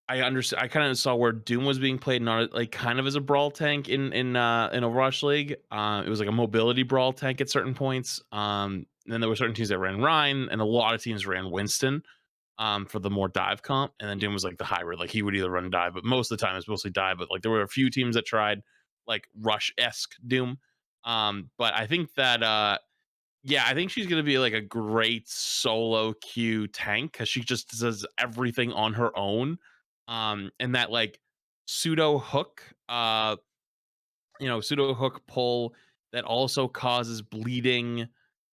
I understand. I kind of saw where Doom was being played, not like kind of as a brawl tank in Overwatch League. It was like a mobility brawl tank at certain points. And then there were certain teams that ran Rhine, and a lot of teams ran Winston for the more dive comp. And then Doom was like the hybrid, like he would either run dive, but most of the time it's mostly dive. But like there were a few teams that tried like rush-esque Doom. But I think that yeah, I think she's gonna be like a great solo queue tank because she just does everything on her own. And that like pseudo hook, pseudo hook pull that also causes bleeding.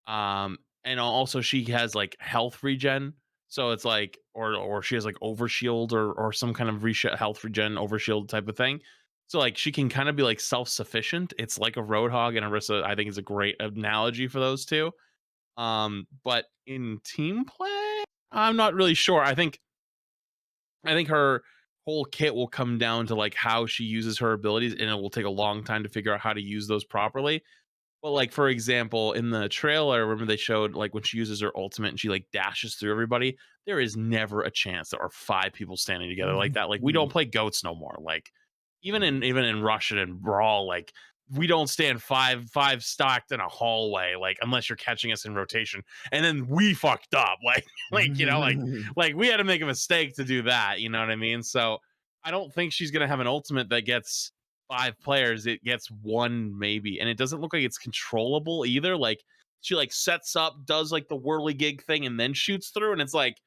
And also she has like health regen. So it's like, or she has like overshield or some kind of health regen overshield type of thing. So like she can kind of be like self-sufficient. It's like a Roadhog and Orisa, I think is a great analogy for those two. But in team play, I'm not really sure. I think her whole kit will come down to like how she uses her abilities, and it will take a long time to figure out how to use those properly. But like for example, in the trailer, remember they showed like when she uses her ultimate and she like dashes through everybody. There is never a chance there are 5 people standing together like that. Like we don't play goats no more. Like even in Russian and Brawl, like we don't stand five stacked in a hallway, like unless you're catching us in rotation. And then we fucked up. Like we had to make a mistake to do that. You know what I mean? So I don't think she's gonna have an ultimate that gets 5 players. It gets 1 maybe, and it doesn't look like it's controllable either. Like she like sets up, does like the whirligig thing, and then shoots through, and it's like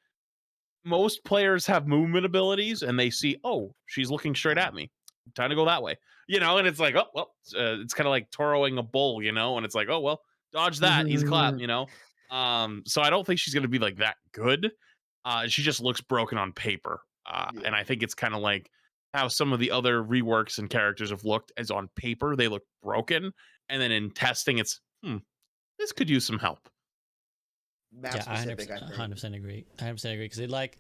most players have movement abilities, and they see, oh, she's looking straight at me, time to go that way, and it's like, oh well, it's kind of like toroing a bull, and it's like, oh well, dodge that, easy clap. So I don't think she's gonna be like that good. She just looks broken on paper, and I think it's kind of like how some of the other reworks and characters have looked, as on paper they look broken, and then in testing it's this could use some help. Map Yeah, specific, I 100% think. agree. 100% agree because it like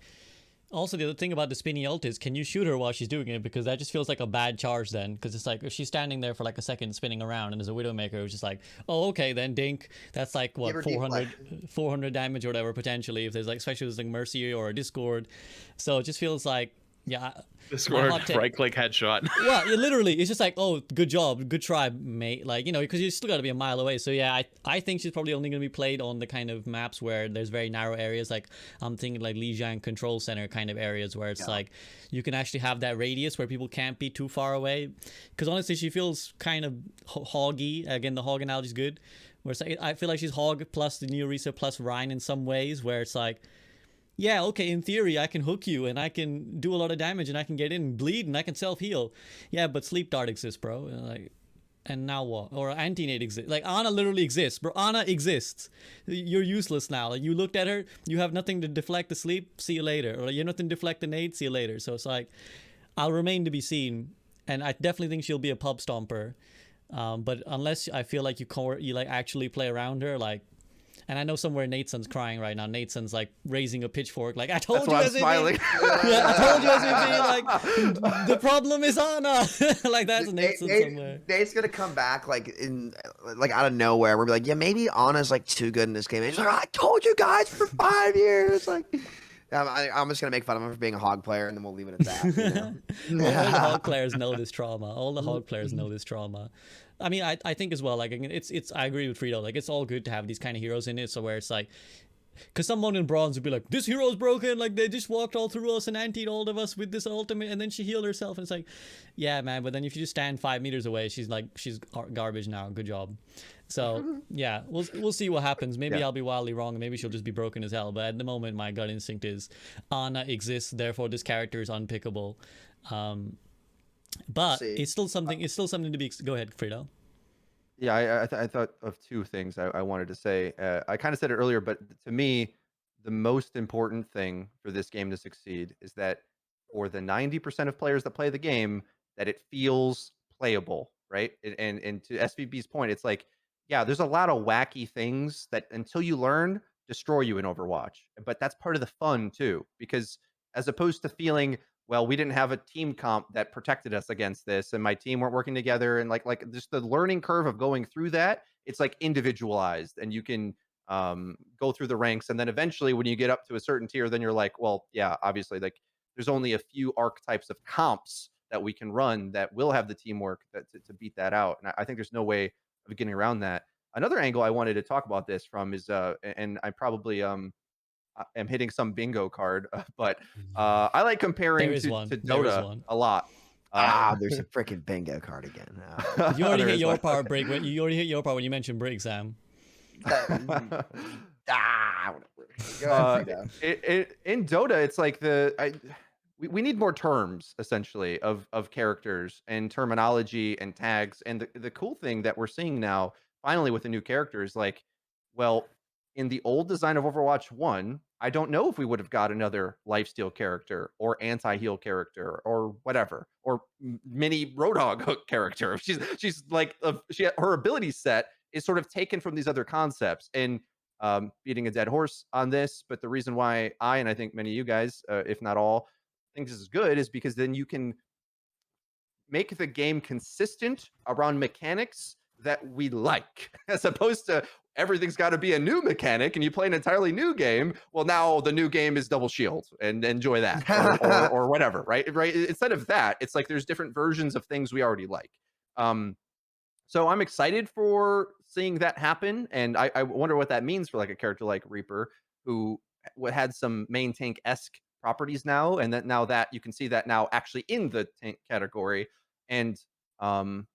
also the other thing about the spinny ult is, can you shoot her while she's doing it? Because that just feels like a bad charge then. Because it's like if she's standing there for like a second spinning around and there's a Widowmaker who's just like, oh okay then dink, that's like what, Give her 400 damage or whatever potentially, if there's like, especially if it's like Mercy or a Discord. So it just feels like, yeah, Discord hot take- right click headshot. well, yeah, literally, it's just like, oh, good job, good try, mate. Like, because you still got to be a mile away. So yeah, I think she's probably only going to be played on the kind of maps where there's very narrow areas. Like I'm thinking like Lijiang Control Center kind of areas where it's like you can actually have that radius where people can't be too far away. Because honestly, she feels kind of hoggy. Again, the hog analogy is good. Where it's like, I feel like she's hog plus the new Orisa plus Rhine in some ways, where it's like, yeah, okay, in theory, I can hook you and I can do a lot of damage and I can get in and bleed and I can self-heal. Yeah, but Sleep Dart exists, bro. Like, and now what? Or Anti-Nade exists. Like, Ana literally exists, bro. Ana exists. You're useless now. Like, you looked at her, you have nothing to deflect the sleep, see you later. Or you have nothing to deflect the nade, see you later. So it's like, I'll remain to be seen. And I definitely think she'll be a pub stomper. But unless I feel like you like actually play around her, like, and I know somewhere Nathan's crying right now. Nathan's like raising a pitchfork, like, I told That's you, why I'm SVP. smiling. Yeah, I told you, SVP. Like, the problem is Ana. Like, that's Nathan somewhere. Nate's gonna come back like out of nowhere. We'll be like, yeah, maybe Anna's like too good in this game. And he's like, I told you guys for 5 years. Like, I'm just gonna make fun of him for being a hog player, and then we'll leave it at that. All the hog players know this trauma. All the hog players know this trauma. I mean, I think as well, like, it's I agree with Freedo. Like, it's all good to have these kind of heroes in it. So where it's like, because someone in bronze would be like, this hero's broken. Like, they just walked all through us and antied all of us with this ultimate, and then she healed herself. And it's like, yeah, man. But then if you just stand 5 meters away, she's garbage now. Good job. So yeah, we'll see what happens. Maybe I'll be wildly wrong, and maybe she'll just be broken as hell. But at the moment, my gut instinct is Ana exists. Therefore, this character is unpickable. But it's still something. It's still something to be. Go ahead, Fredo. Yeah, I thought of 2 things I wanted to say. I kind of said it earlier, but to me, the most important thing for this game to succeed is that for the 90% of players that play the game, that it feels playable, right? And to SVB's point, it's like, yeah, there's a lot of wacky things that until you learn, destroy you in Overwatch. But that's part of the fun too, because as opposed to feeling, well, we didn't have a team comp that protected us against this, and my team weren't working together, and like just the learning curve of going through that, it's like individualized, and you can go through the ranks, and then eventually when you get up to a certain tier, then you're like, well, yeah, obviously, like there's only a few archetypes of comps that we can run that will have the teamwork to beat that out, and I think there's no way of getting around that. Another angle I wanted to talk about this from is, and I probably am hitting some bingo card, but I like comparing to Dota a lot. There's a freaking bingo card again. You already There hit is your one. part, Okay. Brig. You already hit your part when you mentioned Brig, Sam. Whatever. Go Uh, ahead, Freedo. in Dota, it's like we need more terms essentially of characters and terminology and tags. And the cool thing that we're seeing now, finally with the new characters, like, well, in the old design of Overwatch 1, I don't know if we would have got another lifesteal character or anti-heal character or whatever, or mini Roadhog hook character. She's like her ability set is sort of taken from these other concepts. And beating a dead horse on this, but the reason why I, and I think many of you guys, if not all, think this is good is because then you can make the game consistent around mechanics that we like, as opposed to everything's got to be a new mechanic and you play an entirely new game. Well, now the new game is double shield and enjoy that, or whatever, right? Right. Instead of that, it's like there's different versions of things we already like. So I'm excited for seeing that happen, and I wonder what that means for like a character like Reaper, who had some main tank-esque properties now, and that now that you can see that now actually in the tank category. And um,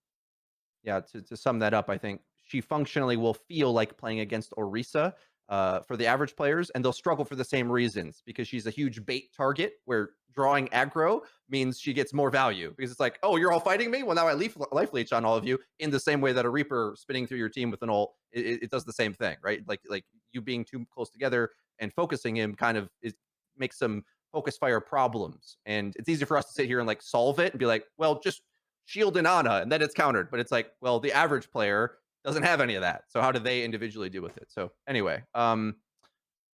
yeah, to sum that up, I think she functionally will feel like playing against Orisa for the average players, and they'll struggle for the same reasons because she's a huge bait target where drawing aggro means she gets more value because it's like, oh, you're all fighting me? Well, now I life leech on all of you in the same way that a Reaper spinning through your team with an ult, it does the same thing, right? Like you being too close together and focusing him kind of makes some focus fire problems. And it's easy for us to sit here and like solve it and be like, well, just shield and Ana, and then it's countered. But it's like, well, the average player doesn't have any of that. So how do they individually deal with it? So anyway, I'm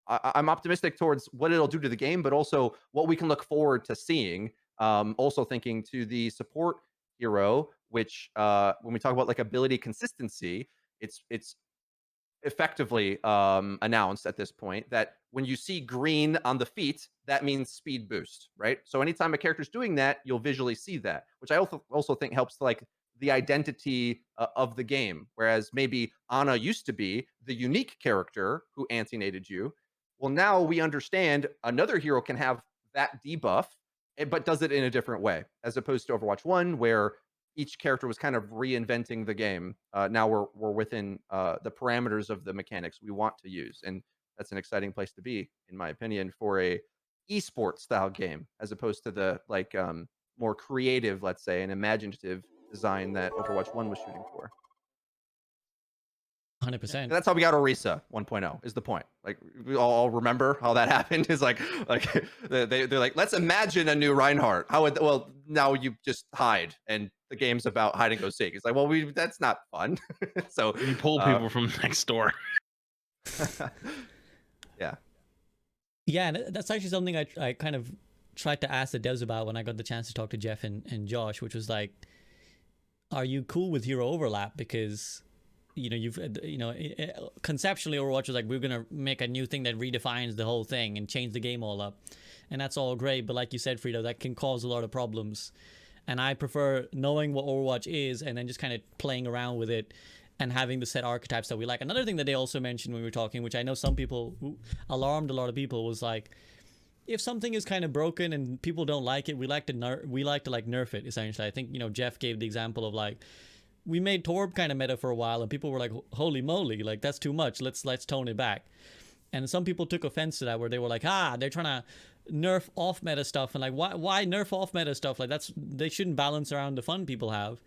optimistic towards what it'll do to the game, but also what we can look forward to seeing. Also thinking to the support hero, which when we talk about like ability consistency, it's effectively announced at this point that when you see green on the feet, that means speed boost, right? So anytime a character's doing that, you'll visually see that, which I also think helps like the identity of the game. Whereas maybe Ana used to be the unique character who anti-nated you. Well, now we understand another hero can have that debuff, but does it in a different way, as opposed to Overwatch 1, where each character was kind of reinventing the game. Now we're within the parameters of the mechanics we want to use, and that's an exciting place to be, in my opinion, for a esports style game, as opposed to the like more creative, let's say, and imaginative design that Overwatch 1 was shooting for. 100%. And that's how we got Orisa 1.0 is the point. Like we all remember how that happened. Is like they're like, let's imagine a new Reinhardt. How would, well, now you just hide and the game's about hide and go seek. It's like, well, that's not fun. So You pull people from next door. Yeah. Yeah, and that's actually something I kind of tried to ask the devs about when I got the chance to talk to Jeff and Josh, which was like, are you cool with hero overlap? Because conceptually Overwatch was like, we're gonna make a new thing that redefines the whole thing and change the game all up, and that's all great, but like you said, Freedo, that can cause a lot of problems. And I prefer knowing what Overwatch is and then just kind of playing around with it and having the set archetypes that we like. Another thing that they also mentioned when we were talking, which I know some people who alarmed a lot of people, was like, if something is kind of broken and people don't like it, we like to nerf it, essentially. I think Jeff gave the example of like, we made Torb kind of meta for a while and people were like, holy moly, like that's too much, let's tone it back. And some people took offense to that, where they were like, they're trying to nerf off meta stuff, and like, why nerf off meta stuff? Like they shouldn't balance around the fun people have.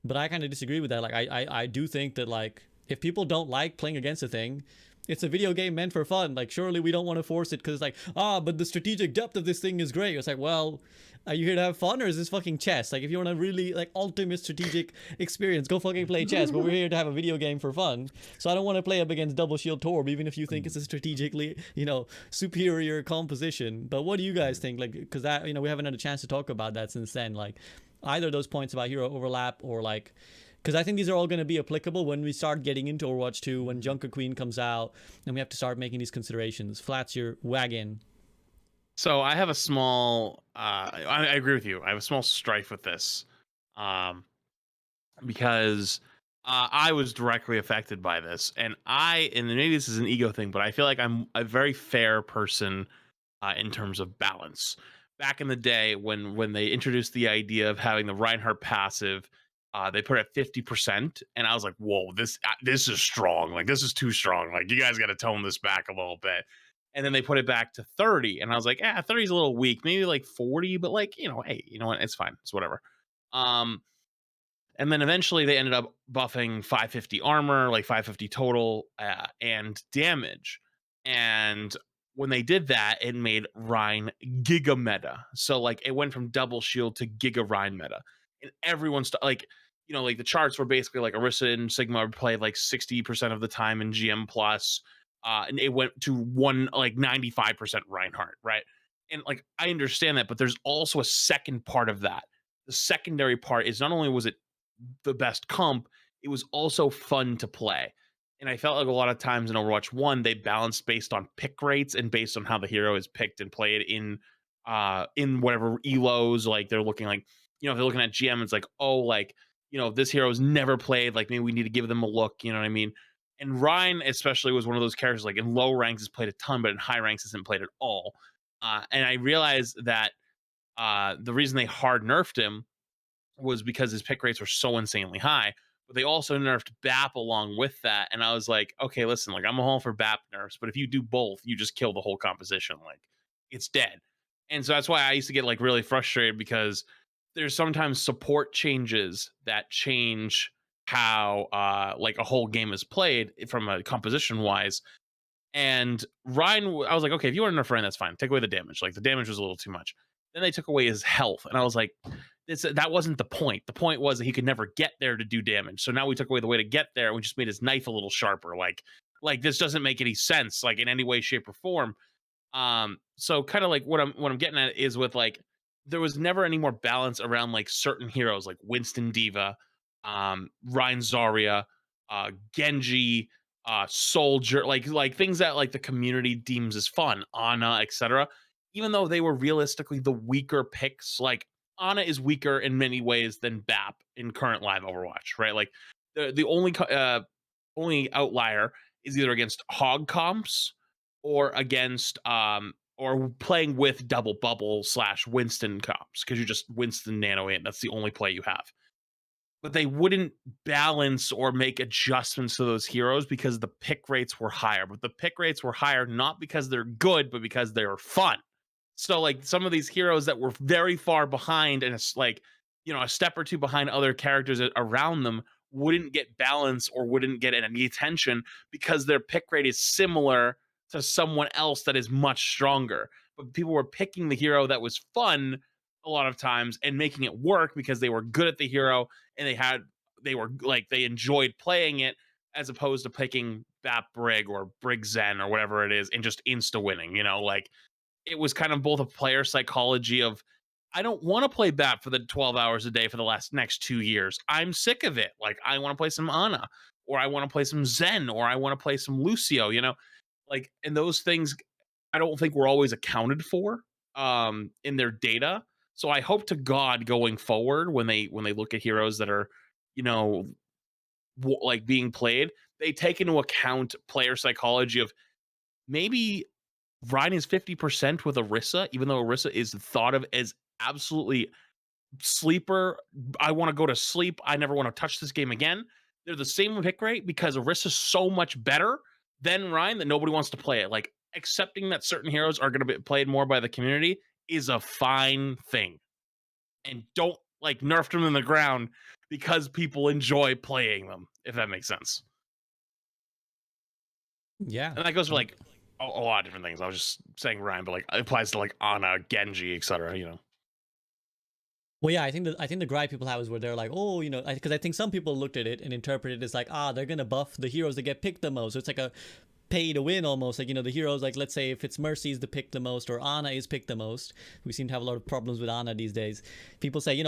But I kind of disagree with that. Like I do think that like, if people don't like playing against a thing, it's a video game meant for fun. Like, surely we don't want to force it because it's like, but the strategic depth of this thing is great. It's like, well, are you here to have fun, or is this fucking chess? Like, if you want a really like ultimate strategic experience, go fucking play chess. But we're here to have a video game for fun. So I don't want to play up against Double Shield Torb, even if you think it's a strategically, superior composition. But what do you guys think? Like, because that, we haven't had a chance to talk about that since then. Like, either of those points about hero overlap, or like, because I think these are all going to be applicable when we start getting into Overwatch 2, when Junker Queen comes out, and we have to start making these considerations. Flats your wagon. So I have a small, I agree with you. I have a small strife with this, because I was directly affected by this, and maybe this is an ego thing, but I feel like I'm a very fair person in terms of balance. back in the day when they introduced the idea of having the Reinhardt passive, they put it at 50%, and I was like, "Whoa, this is strong. Like this is too strong. Like you guys got to tone this back a little bit." And then they put it back to 30, and I was like, 30 is a little weak. Maybe like 40, but like hey, you know what? It's fine. It's whatever. Um, and then eventually they ended up buffing 550 armor, like 550 total, and damage. And when they did that, it made Rhine giga meta. So like it went from double shield to giga Rhine meta. And everyone's like, like the charts were basically like Orisa and Sigma played like 60% of the time in GM plus. And it went to 95% Reinhardt, right? And like I understand that, but there's also a second part of that. The secondary part is not only was it the best comp, it was also fun to play. And I felt like a lot of times in Overwatch 1, they balanced based on pick rates and based on how the hero is picked and played in whatever elos. Like they're looking like, if they're looking at GM, it's like, oh, like, this hero's never played, like maybe we need to give them a look, you know what I mean? And Ryan especially was one of those characters, like in low ranks has played a ton, but in high ranks hasn't played at all. And I realized that the reason they hard nerfed him was because his pick rates were so insanely high, but they also nerfed BAP along with that. And I was like, okay, listen, like I'm a all for BAP nerfs, but if you do both, you just kill the whole composition. Like it's dead. And so that's why I used to get like really frustrated, because there's sometimes support changes that change how like a whole game is played from a composition wise. And Ryan, I was like, okay, if you want to nerf Ryan, that's fine. Take away the damage. Like the damage was a little too much. Then they took away his health, and I was like, that wasn't the point. The point was that he could never get there to do damage. So now we took away the way to get there, and we just made his knife a little sharper. Like this doesn't make any sense, like in any way, shape, or form. So kind of like what I'm getting at is with like there was never any more balance around like certain heroes like Winston Diva, Ryan Zarya, Genji, Soldier, like things that like the community deems as fun, Ana, etc. Even though they were realistically the weaker picks, like Ana is weaker in many ways than BAP in current live Overwatch, right? Like the only outlier is either against hog comps or against or playing with double bubble / Winston comps, because you're just Winston nano in. That's the only play you have. But they wouldn't balance or make adjustments to those heroes because the pick rates were higher. But the pick rates were higher not because they're good, but because they were fun. So like some of these heroes that were very far behind and it's like, a step or two behind other characters around them wouldn't get balance or wouldn't get any attention because their pick rate is similar to someone else that is much stronger. But people were picking the hero that was fun a lot of times and making it work because they were good at the hero and they enjoyed playing it, as opposed to picking Bap Brig or Brig Zen or whatever it is and just insta winning, like it was kind of both a player psychology of, I don't want to play BAP for the 12 hours a day for the next 2 years. I'm sick of it. Like I want to play some Ana, or I want to play some Zen, or I want to play some Lucio, like, and those things I don't think were always accounted for in their data. So I hope to God going forward when they look at heroes that are, like being played, they take into account player psychology of maybe Ryan is 50% with Orisa, even though Orisa is thought of as absolutely sleeper. I want to go to sleep. I never want to touch this game again. They're the same pick rate because Orisa's so much better than Ryan that nobody wants to play it. Like accepting that certain heroes are going to be played more by the community is a fine thing. And don't like nerf them in the ground because people enjoy playing them, if that makes sense. Yeah. And that goes for like a lot of different things. I was just saying Ryan, but like it applies to like Ana, Genji, etc. Well, yeah, I think the gripe people have is where they're like, oh, because I think some people looked at it and interpreted it as like, they're gonna buff the heroes that get picked the most. So it's like a pay to win almost. Like, the heroes, like let's say if it's Mercy is the pick the most or Ana is picked the most. We seem to have a lot of problems with Ana these days. People say,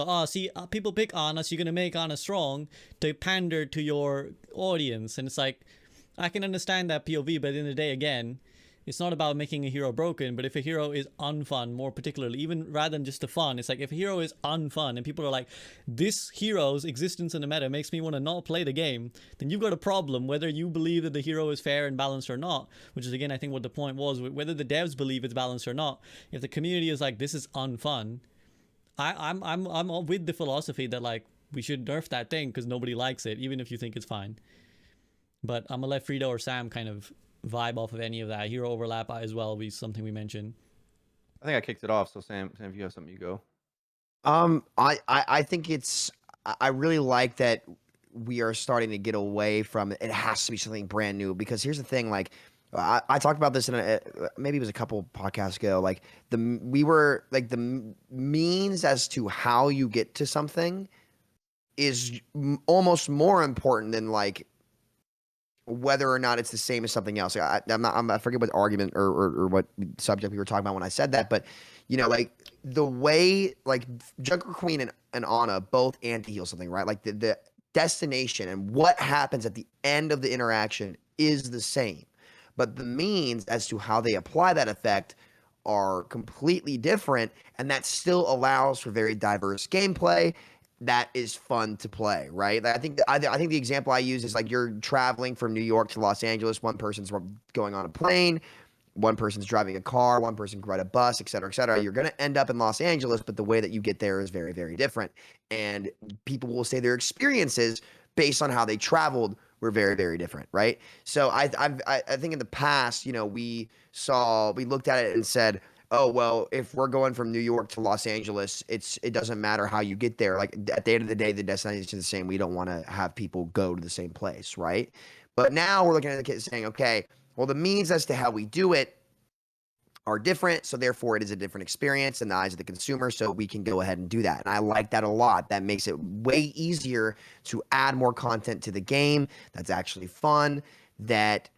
people pick Ana, so you're gonna make Ana strong to pander to your audience, and it's like, I can understand that POV, but at the end of the day, again, it's not about making a hero broken, but if a hero is unfun, more particularly, even rather than just the fun, it's like if a hero is unfun and people are like, this hero's existence in the meta makes me want to not play the game, then you've got a problem whether you believe that the hero is fair and balanced or not, which is again I think what the point was, whether the devs believe it's balanced or not. If the community is like, this is unfun, I'm with the philosophy that like we should nerf that thing because nobody likes it, even if you think it's fine. But I'm gonna let Freedo or Sam kind of vibe off of any of that. Hero overlap as well be something we mentioned. I think I kicked it off. So Sam, if you have something, you go. I think I really like that we are starting to get away from it. It has to be something brand new, because here's the thing, like I talked about this in maybe it was a couple podcasts ago. Like the means as to how you get to something is almost more important than like whether or not it's the same as something else. I forget what argument or what subject we were talking about when I said that, but you know, like the way like Junker Queen and Ana both anti-heal something, right? Like the destination and what happens at the end of the interaction is the same, but the means as to how they apply that effect are completely different, and that still allows for very diverse gameplay that is fun to play, right? Like, I think the example I use is like you're traveling from New York to Los Angeles. One person's going on a plane, one person's driving a car, one person can ride a bus, et cetera, et cetera. You're going to end up in Los Angeles, but the way that you get there is very, very different. And people will say their experiences based on how they traveled were very, very different, right? So I think in the past, you know, we looked at it and said, oh, well, if we're going from New York to Los Angeles, it doesn't matter how you get there. Like at the end of the day, the destination is the same. We don't want to have people go to the same place, right? But now we're looking at it saying, okay, well, the means as to how we do it are different, so therefore it is a different experience in the eyes of the consumer, so we can go ahead and do that. And I like that a lot. That makes it way easier to add more content to the game that's actually fun, that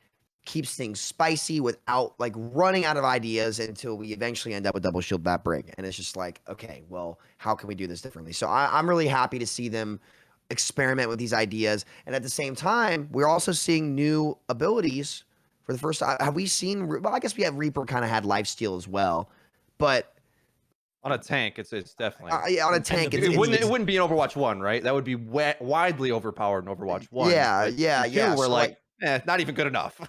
keeps things spicy without like running out of ideas until we eventually end up with Double Shield Bat Brig. And it's just like, okay, well, how can we do this differently? So I'm really happy to see them experiment with these ideas. And at the same time, we're also seeing new abilities for the first time. Have we seen, well, I guess we have Reaper kind of had lifesteal as well, but On a tank, it's definitely yeah, on a tank. it wouldn't be in Overwatch 1, right? That would be widely overpowered in Overwatch 1. Yeah, but yeah, in 2, yeah. we're So, like, not even good enough.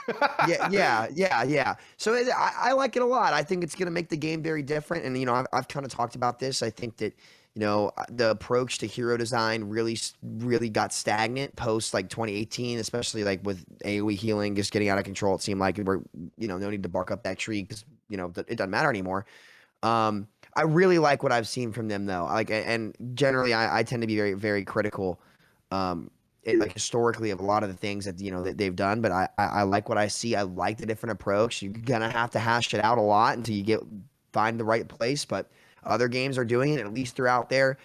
yeah. So I like it a lot. I think it's going to make the game very different. And, you know, I've kind of talked about this. I think that, you know, the approach to hero design really got stagnant post like 2018, especially like with AoE healing just getting out of control. It seemed like we're, you know, no need to bark up that tree because, you know, it doesn't matter anymore. I really like what I've seen from them though. Like, and generally I tend to be very, very critical, like historically of a lot of the things that, you know, that they've done, but I like what I see. I like the different approach. You're gonna have to hash it out a lot until you find the right place, but other games are doing it, at least they're out there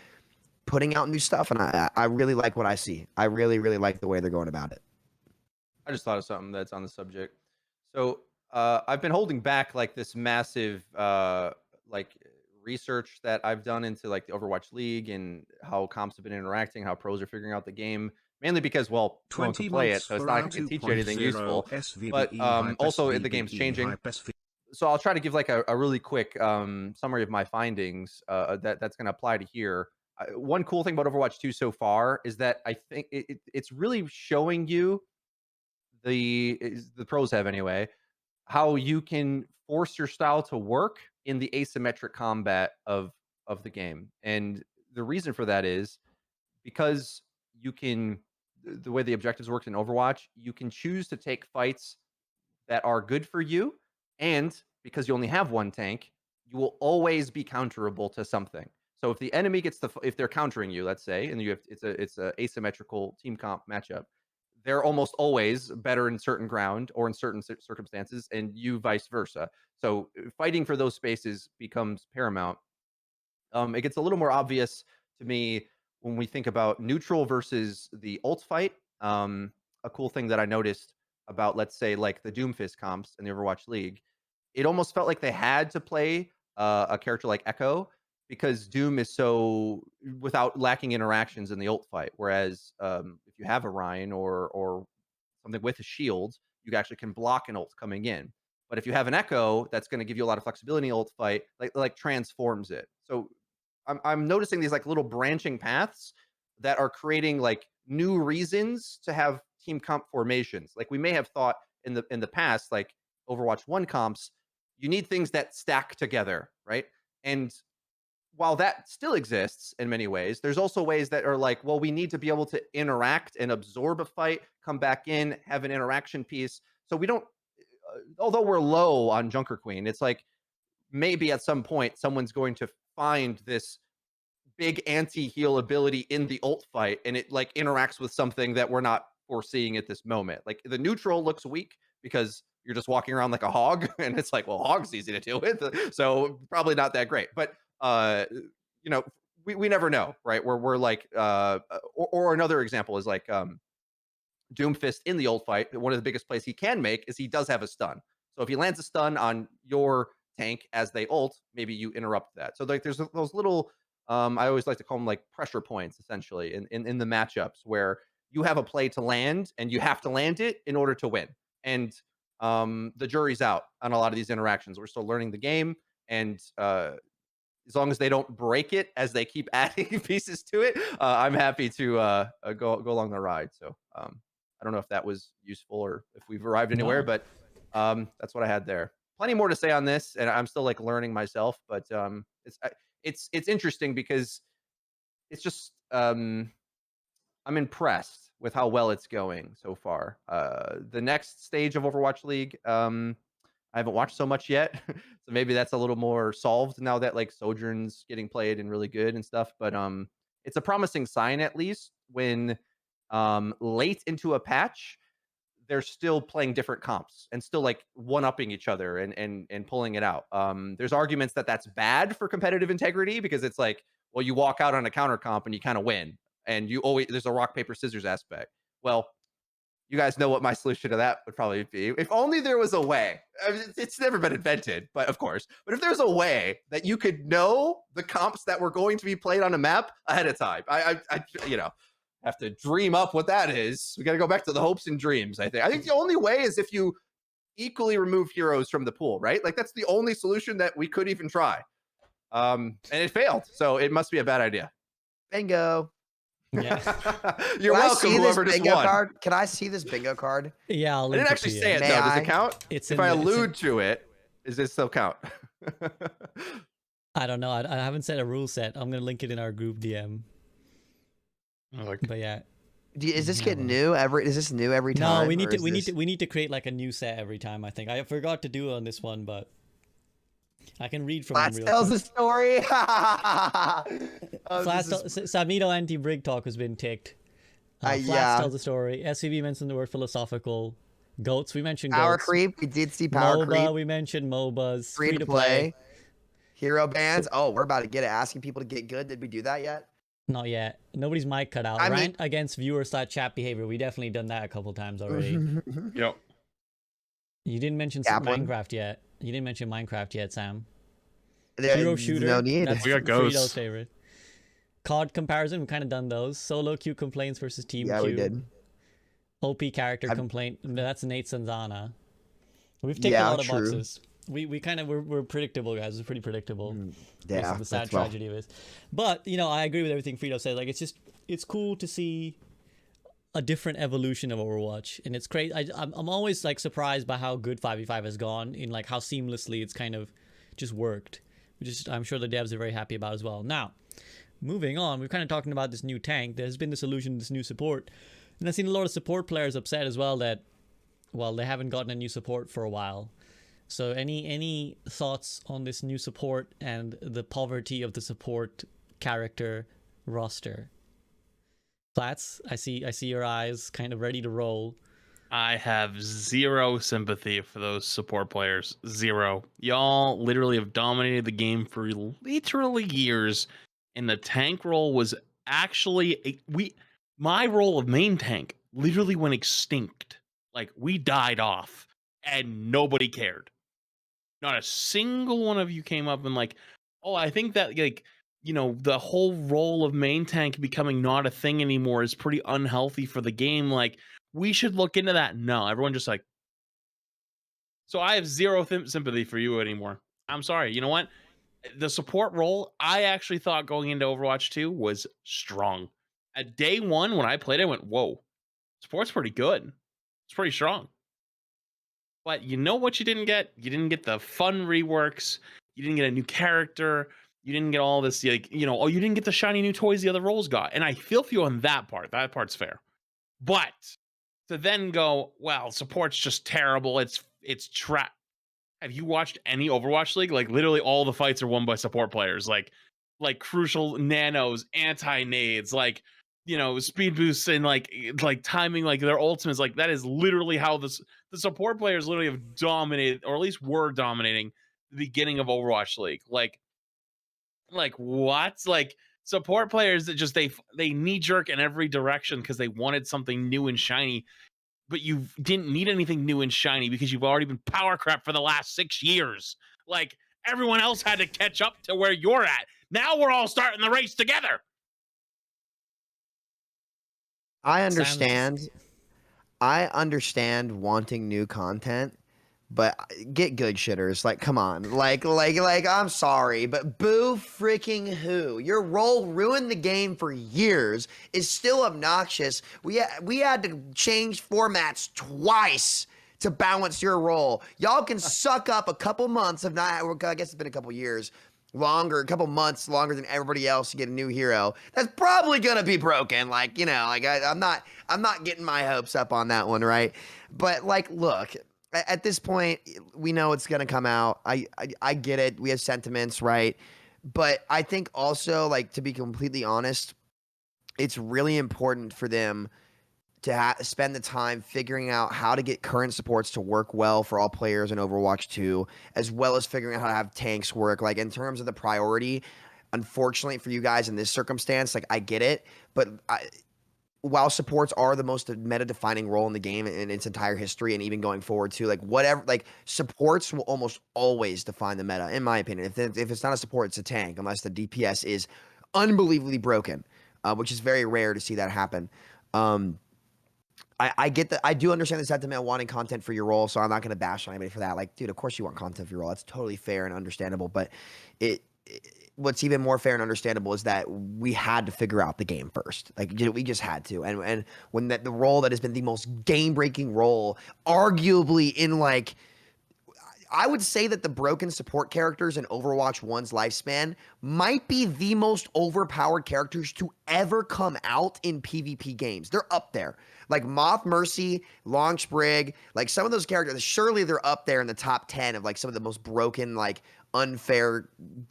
putting out new stuff, and I really like what I see. I really, really like the way they're going about it. I just thought of something that's on the subject. So I've been holding back like this massive like research that I've done into like the Overwatch League and how comps have been interacting, how pros are figuring out the game. Mainly because, well, no one can play it, so it's not going to teach you anything useful. But also the game's changing. So I'll try to give like a really quick summary of my findings that's going to apply to here. One cool thing about Overwatch 2 so far is that I think it's really showing you the pros have anyway, how you can force your style to work in the asymmetric combat of the game. And the reason for that is because you can, the way the objectives work in Overwatch, you can choose to take fights that are good for you, and because you only have one tank, you will always be counterable to something. So if the enemy gets if they're countering you, let's say, and you have it's a asymmetrical team comp matchup, they're almost always better in certain ground or in certain circumstances, and you vice versa. So fighting for those spaces becomes paramount. It gets a little more obvious to me when we think about neutral versus the ult fight. A cool thing that I noticed about, let's say, like the Doomfist comps in the Overwatch League, it almost felt like they had to play a character like Echo because Doom is so without lacking interactions in the ult fight. Whereas if you have a Ryan or something with a shield, you actually can block an ult coming in. But if you have an Echo, that's going to give you a lot of flexibility in the ult fight, like transforms it. So I'm noticing these like little branching paths that are creating like new reasons to have team comp formations. Like we may have thought in the past, like Overwatch 1 comps, you need things that stack together, right? And while that still exists in many ways, there's also ways that are like, well, we need to be able to interact and absorb a fight, come back in, have an interaction piece. So we don't, although we're low on Junker Queen, it's like maybe at some point someone's going to find this big anti-heal ability in the ult fight, and it like interacts with something that we're not foreseeing at this moment. Like the neutral looks weak because you're just walking around like a hog, and it's like, well, hog's easy to deal with, so probably not that great. But you know, we never know, right? We're like, or another example is like Doomfist in the ult fight. One of the biggest plays he can make is he does have a stun. So if he lands a stun on your tank as they ult, maybe you interrupt that. So like there's those little I always like to call them like pressure points essentially in the matchups where you have a play to land and you have to land it in order to win. And the jury's out on a lot of these interactions. We're still learning the game, and as long as they don't break it as they keep adding pieces to it, I'm happy to go along the ride. So I don't know if that was useful or if we've arrived anywhere, No. but that's what I had there. Plenty more to say on this, and I'm still like learning myself. But it's interesting because it's just I'm impressed with how well it's going so far. The next stage of Overwatch League, I haven't watched so much yet, so maybe that's a little more solved now that like Sojourn's getting played and really good and stuff. But it's a promising sign at least when late into a patch they're still playing different comps and still like one-upping each other and pulling it out. There's arguments that that's bad for competitive integrity because it's like, well, you walk out on a counter comp and you kind of win, and you always there's a rock paper scissors aspect. Well, you guys know what my solution to that would probably be. If only there was a way. I mean, it's never been invented, but of course. But if there's a way that you could know the comps that were going to be played on a map ahead of time, I you know, have to dream up what that is. We got to go back to the hopes and dreams. I think the only way is if you equally remove heroes from the pool, right? Like that's the only solution that we could even try. And it failed, so it must be a bad idea. Bingo. Yeah. You're Can I welcome, see whoever this just bingo won. card? Can I see this bingo card? Yeah, I'll I link didn't it actually to say you. it May though. Does I? it count? It's If in I the- it's in- allude to it, does this still count? I don't know. I haven't set a rule set. I'm gonna link it in our group DM. But yeah. Is this get Yeah. new every? Is this new every time? No, we need or to is we need this- to we need to create like a new set every time. I think I forgot to do it on this one, but I can read from them Flats real tells quick. the story. Oh, Flash this is- Samito anti-brig talk has been ticked. Flats yeah. tells the story. SVB mentioned the word philosophical. Goats, we mentioned Power goats. creep. We did see power MOBA, creep. we mentioned MOBAs. Free to play. Hero bands. Oh, we're about to get it. Asking people to get good. Did we do that yet? Not yet. Nobody's mic cut out. I mean- Rant against viewer/chat behavior. We definitely done that a couple times already. Yep. You didn't mention Kaplan. Minecraft yet. You didn't mention Minecraft yet, Sam. There- Hero shooter. No need. That's We got Freedo's ghosts. favorite. COD comparison. We kind of done those. Solo queue complaints versus team Yeah, queue. we did. OP character I've- complaint. That's Nate Sanzana. We've taken Yeah, a lot of true. boxes. We kind of we're predictable, guys. We're pretty predictable. This Yeah, is the sad that's well. tragedy of it. But you know, I agree with everything Freedo said. Like, it's cool to see a different evolution of Overwatch, and it's crazy. I'm always like surprised by how good 5v5 has gone, in like how seamlessly it's kind of just worked, which is I'm sure the devs are very happy about as well. Now, moving on, we're kind of talking about this new tank. There's been this illusion, this new support, and I've seen a lot of support players upset as well that, well, they haven't gotten a new support for a while. So any thoughts on this new support and the poverty of the support character roster? Flats, I see your eyes kind of ready to roll. I have zero sympathy for those support players. Zero. Y'all literally have dominated the game for literally years, and the tank role was actually my role of main tank literally went extinct. Like, we died off, and nobody cared. Not a single one of you came up and like, oh, I think that, like, you know, the whole role of main tank becoming not a thing anymore is pretty unhealthy for the game. Like, we should look into that. No, everyone just like, So I have zero sympathy for you anymore. I'm sorry. You know what? The support role, I actually thought going into Overwatch 2 was strong. At day one, when I played, I went, whoa, support's pretty good. It's pretty strong. But you know what you didn't get? You didn't get the fun reworks. You didn't get a new character. You didn't get all this, like, you didn't get the shiny new toys the other roles got. And I feel for you on that part. That part's fair. But to then go, well, support's just terrible. It's trap. Have you watched any Overwatch League? Like, literally all the fights are won by support players. Like crucial nanos, anti-nades, speed boosts and like timing, like their ultimates. Like, that is literally how the support players literally have dominated, or at least were dominating the beginning of Overwatch League. Like what? Like, support players that just they knee jerk in every direction because they wanted something new and shiny, but you didn't need anything new and shiny because you've already been power crap for the last 6 years. Like, everyone else had to catch up to where you're at. Now we're all starting the race together. I understand wanting new content, but get good, shitters. Like, come on. Like, I'm sorry, but boo freaking who? Your role ruined the game for years, is still obnoxious. We had to change formats twice to balance your role. Y'all can suck up a couple months of not, I guess it's been a couple years longer, a couple months longer than everybody else to get a new hero. That's probably gonna be broken. Like, I'm not getting my hopes up on that one, right? But like, look, at this point, we know it's gonna come out. I get it. We have sentiments, right? But I think also, like, to be completely honest, it's really important for them to spend the time figuring out how to get current supports to work well for all players in Overwatch 2, as well as figuring out how to have tanks work. Like, in terms of the priority, unfortunately for you guys in this circumstance, like, I get it, but while supports are the most meta-defining role in the game in its entire history, and even going forward too, like, whatever, like, supports will almost always define the meta, in my opinion. If it's not a support, it's a tank, unless the DPS is unbelievably broken, which is very rare to see that happen. I get that. I do understand the sentiment of wanting content for your role, so I'm not going to bash on anybody for that. Like, dude, of course you want content for your role. That's totally fair and understandable. But what's even more fair and understandable is that we had to figure out the game first. Like, we just had to. And when the role that has been the most game-breaking role, arguably in, like, I would say that the broken support characters in Overwatch 1's lifespan might be the most overpowered characters to ever come out in PvP games. They're up there. Like Moth Mercy, Long Sprig, like some of those characters, surely they're up there in the top 10 of like some of the most broken, like unfair,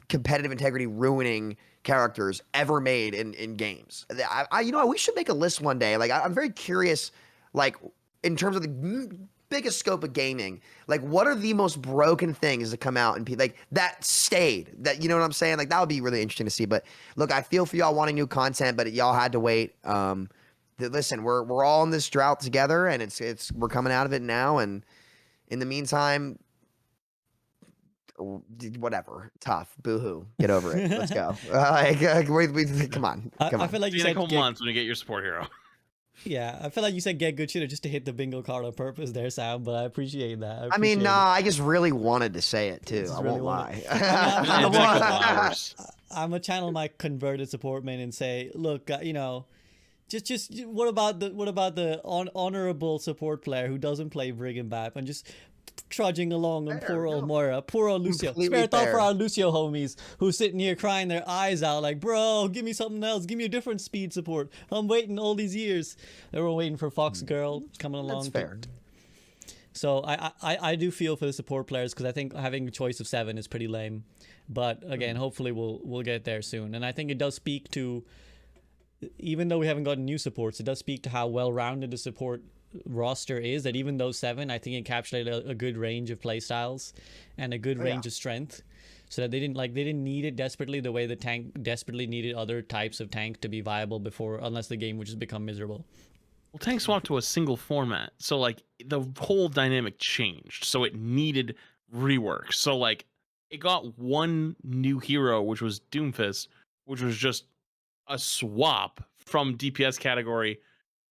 competitive integrity ruining characters ever made in games. We should make a list one day. Like, I'm very curious, like, in terms of the biggest scope of gaming, like, what are the most broken things that come out and like that stayed, that, you know what I'm saying? Like, that would be really interesting to see. But look, I feel for y'all wanting new content, but y'all had to wait. Listen, we're all in this drought together, and we're coming out of it now. And in the meantime, whatever, tough, boohoo, get over it. Let's go. Come on. I feel like you in a said couple months when you get your support hero. Yeah, I feel like you said get good shooter just to hit the bingo card on purpose there, Sam, but I appreciate that. I mean, I just really wanted to say it too. I won't lie. I'm gonna channel my converted support man and say, look, just what about the honorable support player who doesn't play Brigand Bap and just trudging along on poor old Moira, poor old Lucio. Spare thought for our Lucio homies who's sitting here crying their eyes out like, bro, give me something else. Give me a different speed support. I'm waiting all these years. They were waiting for Fox Girl coming along. That's fair. So I do feel for the support players, because I think having a choice of 7 is pretty lame. But again, hopefully we'll get there soon. And I think it does speak to, even though we haven't gotten new supports, it does speak to how well-rounded the support roster is, that even those 7, I think, encapsulate a good range of playstyles and a good range of strength, so that they didn't need it desperately the way the tank desperately needed other types of tank to be viable before, unless the game would just become miserable. Well, tank swapped to a single format, so like the whole dynamic changed, so it needed rework. So like it got one new hero, which was Doomfist, which was just a swap from DPS category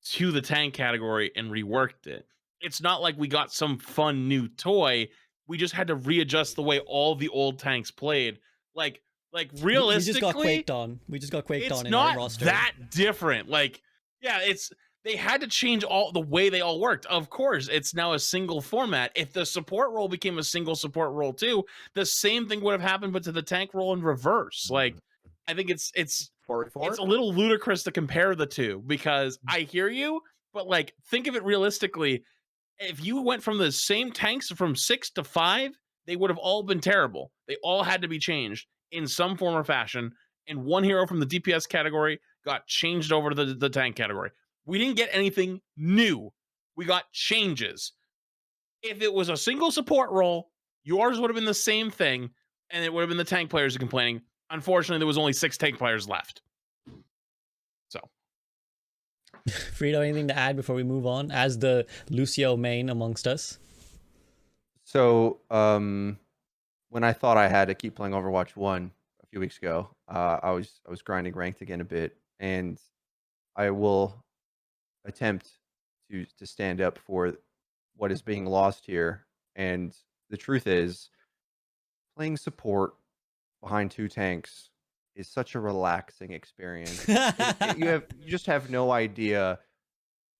to the tank category and reworked it. it's not like we got some fun new toy. We just had to readjust the way all the old tanks played. Like realistically, we just got quaked on. We just got quaked on it's in our not roster. that different. Like, yeah, they had to change all the way they all worked. Of course, it's now a single format. If the support role became a single support role too, the same thing would have happened, but to the tank role in reverse. Like, I think it's a little ludicrous to compare the two, because I hear you, but like, think of it realistically. If you went from the same tanks from 6 to 5, they would have all been terrible. They all had to be changed in some form or fashion. And one hero from the DPS category got changed over to the tank category. We didn't get anything new. We got changes. If it was a single support role, yours would have been the same thing, and it would have been the tank players complaining. Unfortunately, there was only 6 tank players left. So, Freedo, anything to add before we move on, as the Lucio main amongst us? So, when I thought I had to keep playing Overwatch 1 a few weeks ago, I was grinding ranked again a bit, and I will attempt to stand up for what is being lost here. And the truth is, playing support behind 2 tanks is such a relaxing experience. You just have no idea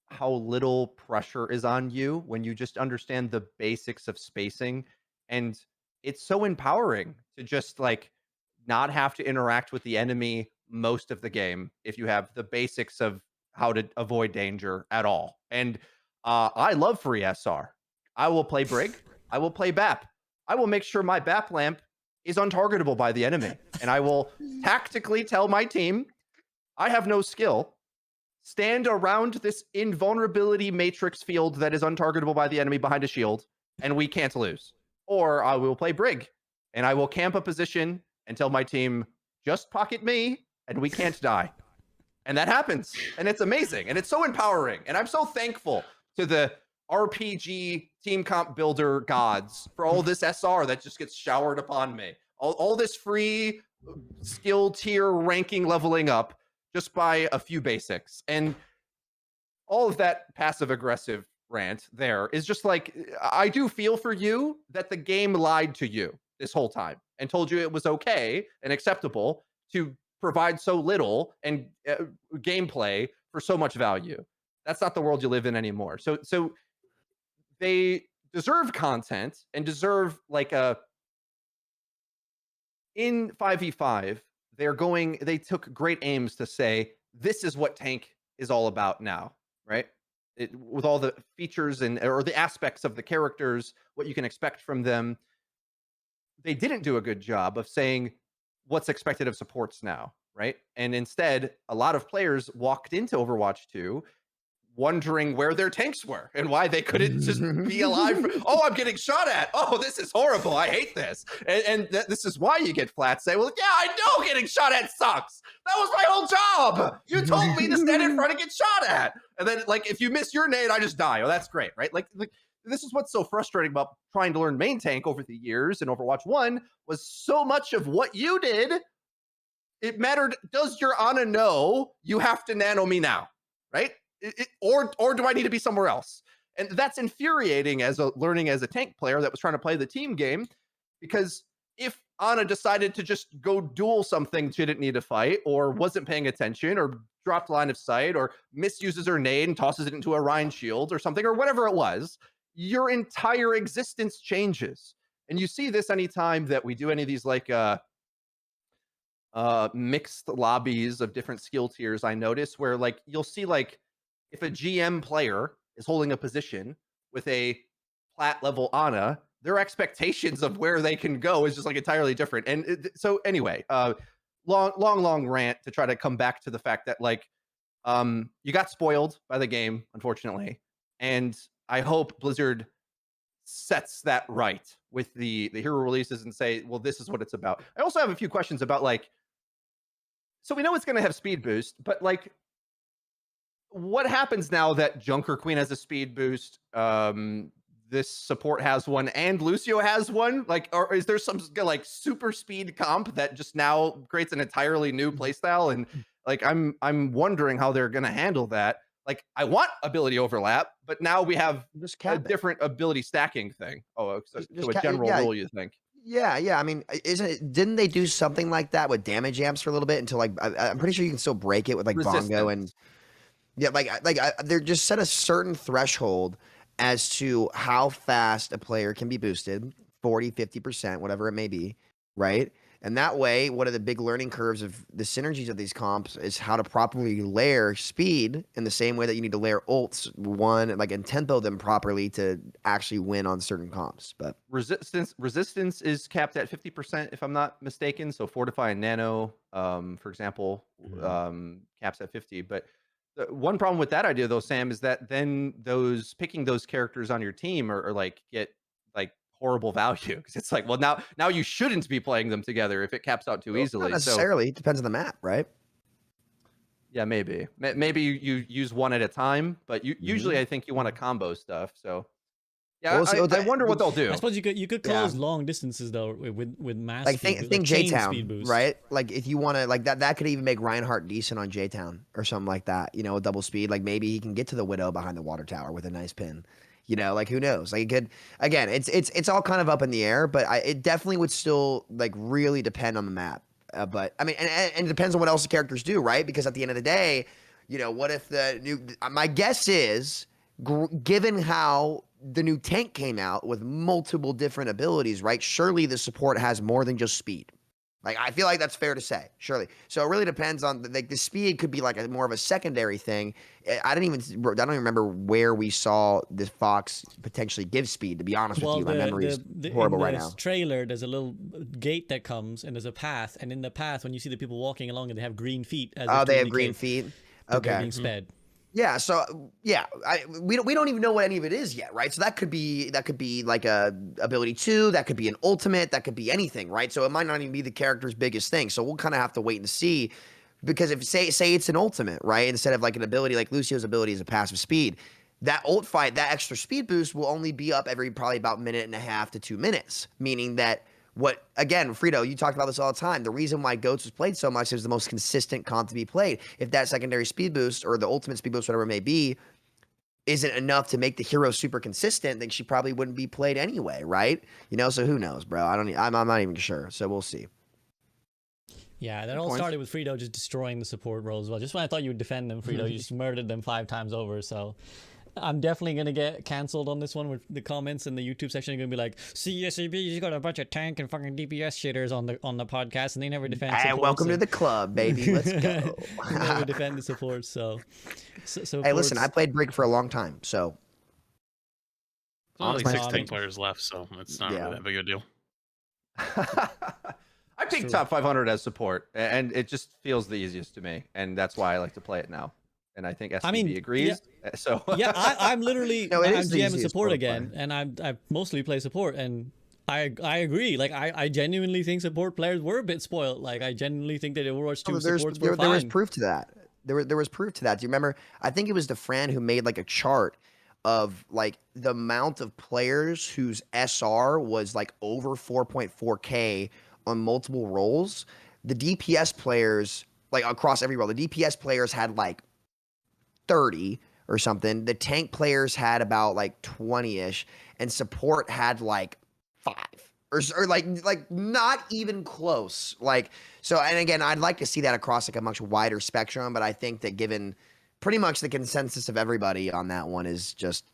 how little pressure is on you when you just understand the basics of spacing, and it's so empowering to just like not have to interact with the enemy most of the game if you have the basics of how to avoid danger at all. And I love free SR. I will play Brig. I will play BAP. I will make sure my BAP lamp is untargetable by the enemy, and I will tactically tell my team, I have no skill. Stand around this invulnerability matrix field that is untargetable by the enemy behind a shield, and we can't lose. Or I will play Brig, and I will camp a position and tell my team, just pocket me, and we can't die. And that happens, and it's amazing, and it's so empowering. And I'm so thankful to the RPG team comp builder gods for all this SR that just gets showered upon me. All this free skill tier ranking leveling up just by a few basics. And all of that passive aggressive rant there is just like, I do feel for you that the game lied to you this whole time and told you it was okay and acceptable to provide so little and gameplay for so much value. That's not the world you live in anymore. So they deserve content and deserve like in 5v5, they took great aims to say, this is what tank is all about now, right? With all the features or the aspects of the characters, what you can expect from them. They didn't do a good job of saying what's expected of supports now, right? And instead, a lot of players walked into Overwatch 2 wondering where their tanks were and why they couldn't just be alive. Oh, I'm getting shot at. Oh, this is horrible. I hate this. And this is why you get flat say, well, yeah, I know getting shot at sucks. That was my whole job. You told me to stand in front and get shot at. And then, like, if you miss your nade, I just die. Oh, that's great, right? Like this is what's so frustrating about trying to learn main tank over the years in Overwatch 1 was so much of what you did. It mattered. Does your Ana know you have to nano me now, right? Or do I need to be somewhere else? And that's infuriating as learning as a tank player that was trying to play the team game, because if Ana decided to just go duel something she didn't need to fight, or wasn't paying attention, or dropped line of sight, or misuses her nade and tosses it into a Rhine shield or something, or whatever it was, your entire existence changes. And you see this anytime that we do any of these like mixed lobbies of different skill tiers. I notice where like you'll see like if a GM player is holding a position with a plat level Ana, their expectations of where they can go is just like entirely different. And so anyway, long rant to try to come back to the fact that like you got spoiled by the game, unfortunately, and I hope Blizzard sets that right with the hero releases and say, well, this is what it's about. I also have a few questions about like, so we know it's going to have speed boost, but like, what happens now that Junker Queen has a speed boost? This support has one and Lucio has one. Like, or is there some like super speed comp that just now creates an entirely new playstyle? And like, I'm wondering how they're gonna handle that. like I want ability overlap, but now we have Just a cap it. different ability stacking thing. Oh, so, Just so a general yeah. rule, you think? Yeah. I mean, didn't they do something like that with damage amps for a little bit until like I'm pretty sure you can still break it with like bongo and Resistance. yeah, they're just set a certain threshold as to how fast a player can be boosted, 40, 50%, whatever it may be, right? And that way, one of the big learning curves of the synergies of these comps is how to properly layer speed in the same way that you need to layer ults and tempo them properly to actually win on certain comps. But Resistance is capped at 50%, if I'm not mistaken. So Fortify and Nano, for example, caps at 50. But the one problem with that idea, though, Sam, is that then picking those characters on your team are like get like horrible value, because it's like, well, now you shouldn't be playing them together if it caps out too not easily. So necessarily. It depends on the map, right? yeah, maybe you use one at a time, but usually I think you want to combo stuff. So yeah, Well, see, I wonder what they'll I do. suppose you could close long distances though with mass like speed, think like J chain speed Town, boost. right? Like if you want to like that could even make Reinhardt decent on J Town or something like that. You know, a double speed. Like maybe he can get to the Widow behind the water tower with a nice pin. You know, like who knows? Like it could. Again, it's all kind of up in the air, but it definitely would still like really depend on the map. But I mean, and it depends on what else the characters do, right? Because at the end of the day, you know, what if the new? My guess is, given how the new tank came out with multiple different abilities, right? Surely the support has more than just speed. Like I feel like that's fair to say, surely. So it really depends on the speed could be like more of a secondary thing. I don't even remember where we saw this Fox potentially give speed. To be honest with Well, you, my memory is in horrible right this now. trailer, there's a little gate that comes, and there's a path, and in the path, when you see the people walking along, and they have green feet, as Oh, if to they have green indicate feet. that they're Okay. being sped. Yeah, so yeah, we don't even know what any of it is yet, right? So that could be like a ability 2, that could be an ultimate, that could be anything, right? So it might not even be the character's biggest thing. So we'll kind of have to wait and see, because if say it's an ultimate, right, instead of like an ability like Lucio's ability is a passive speed, that ult fight, that extra speed boost will only be up every probably about minute and a half to 2 minutes, meaning that again, Freedo, you talked about this all the time. The reason why GOATS was played so much is the most consistent comp to be played. If that secondary speed boost or the ultimate speed boost, whatever it may be, isn't enough to make the hero super consistent, then she probably wouldn't be played anyway, right? You know, so who knows, bro? I'm not even sure. So we'll see. Yeah, that Good all points. started with Freedo just destroying the support roles as well. Just when I thought you would defend them, Freedo, you just murdered them 5 times over. So I'm definitely going to get cancelled on this one, with the comments in the YouTube section are going to be like, CSAB, you got a bunch of tank and fucking DPS shitters on the podcast, and they never defend support. And welcome to the club, baby. Let's go. They never defend the support, so Hey, listen, I played Brig for a long time, so There's only Honestly, 6 I tank mean- players left, so it's not Yeah. really that big a deal. I picked True. top 500 as support, and it just feels the easiest to me, and that's why I like to play it now. And I think SBB agrees. So yeah, I'm literally No, it I'm is the GM easiest support role to again, play. and I mostly play support, and I agree. Like I genuinely think support players were a bit spoiled. Like I genuinely think that Overwatch 2 supports were there was fine. proof to that. There was proof to that. Do you remember? I think it was DeFran who made like a chart of like the amount of players whose SR was like over 4.4K on multiple roles. The DPS players, like across every role, the DPS players had like 30 or something. The tank players had about like 20-ish, and support had like 5 or like not even close. Like so, and again, I'd like to see that across like a much wider spectrum, but I think that given pretty much the consensus of everybody on that one is just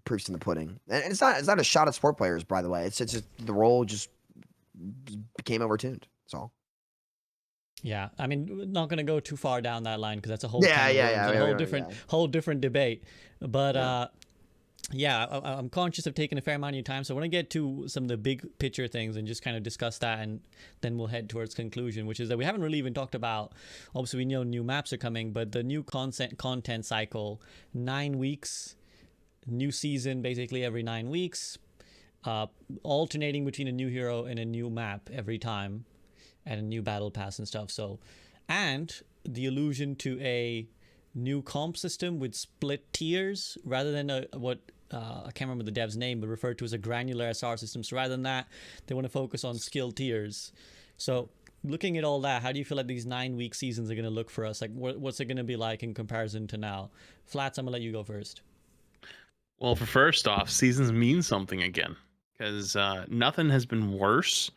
proofs in the pudding. And it's not a shot at sport players, by the way. It's just the role just became overtuned. That's all. Yeah, I mean, we're not gonna go too far down that line because that's a whole Yeah, can of yeah, worms, yeah, a yeah, whole yeah, different yeah. whole different debate. But yeah, I'm conscious of taking a fair amount of your time, so I want to get to some of the big picture things and just kind of discuss that, and then we'll head towards conclusion, which is that we haven't really even talked about. Obviously, we know new maps are coming, but the new content cycle, 9 weeks, new season basically every 9 weeks, alternating between a new hero and a new map every time, and a new battle pass and stuff. So, and the allusion to a new comp system with split tiers rather than what I can't remember the dev's name, but referred to as a granular SR system. So rather than that, they want to focus on skill tiers. So looking at all that, how do you feel like these 9-week seasons are going to look for us? Like, what's it going to be like in comparison to now? Flats, I'm going to let you go first. Well, for first off, seasons mean something again, because nothing has been worse,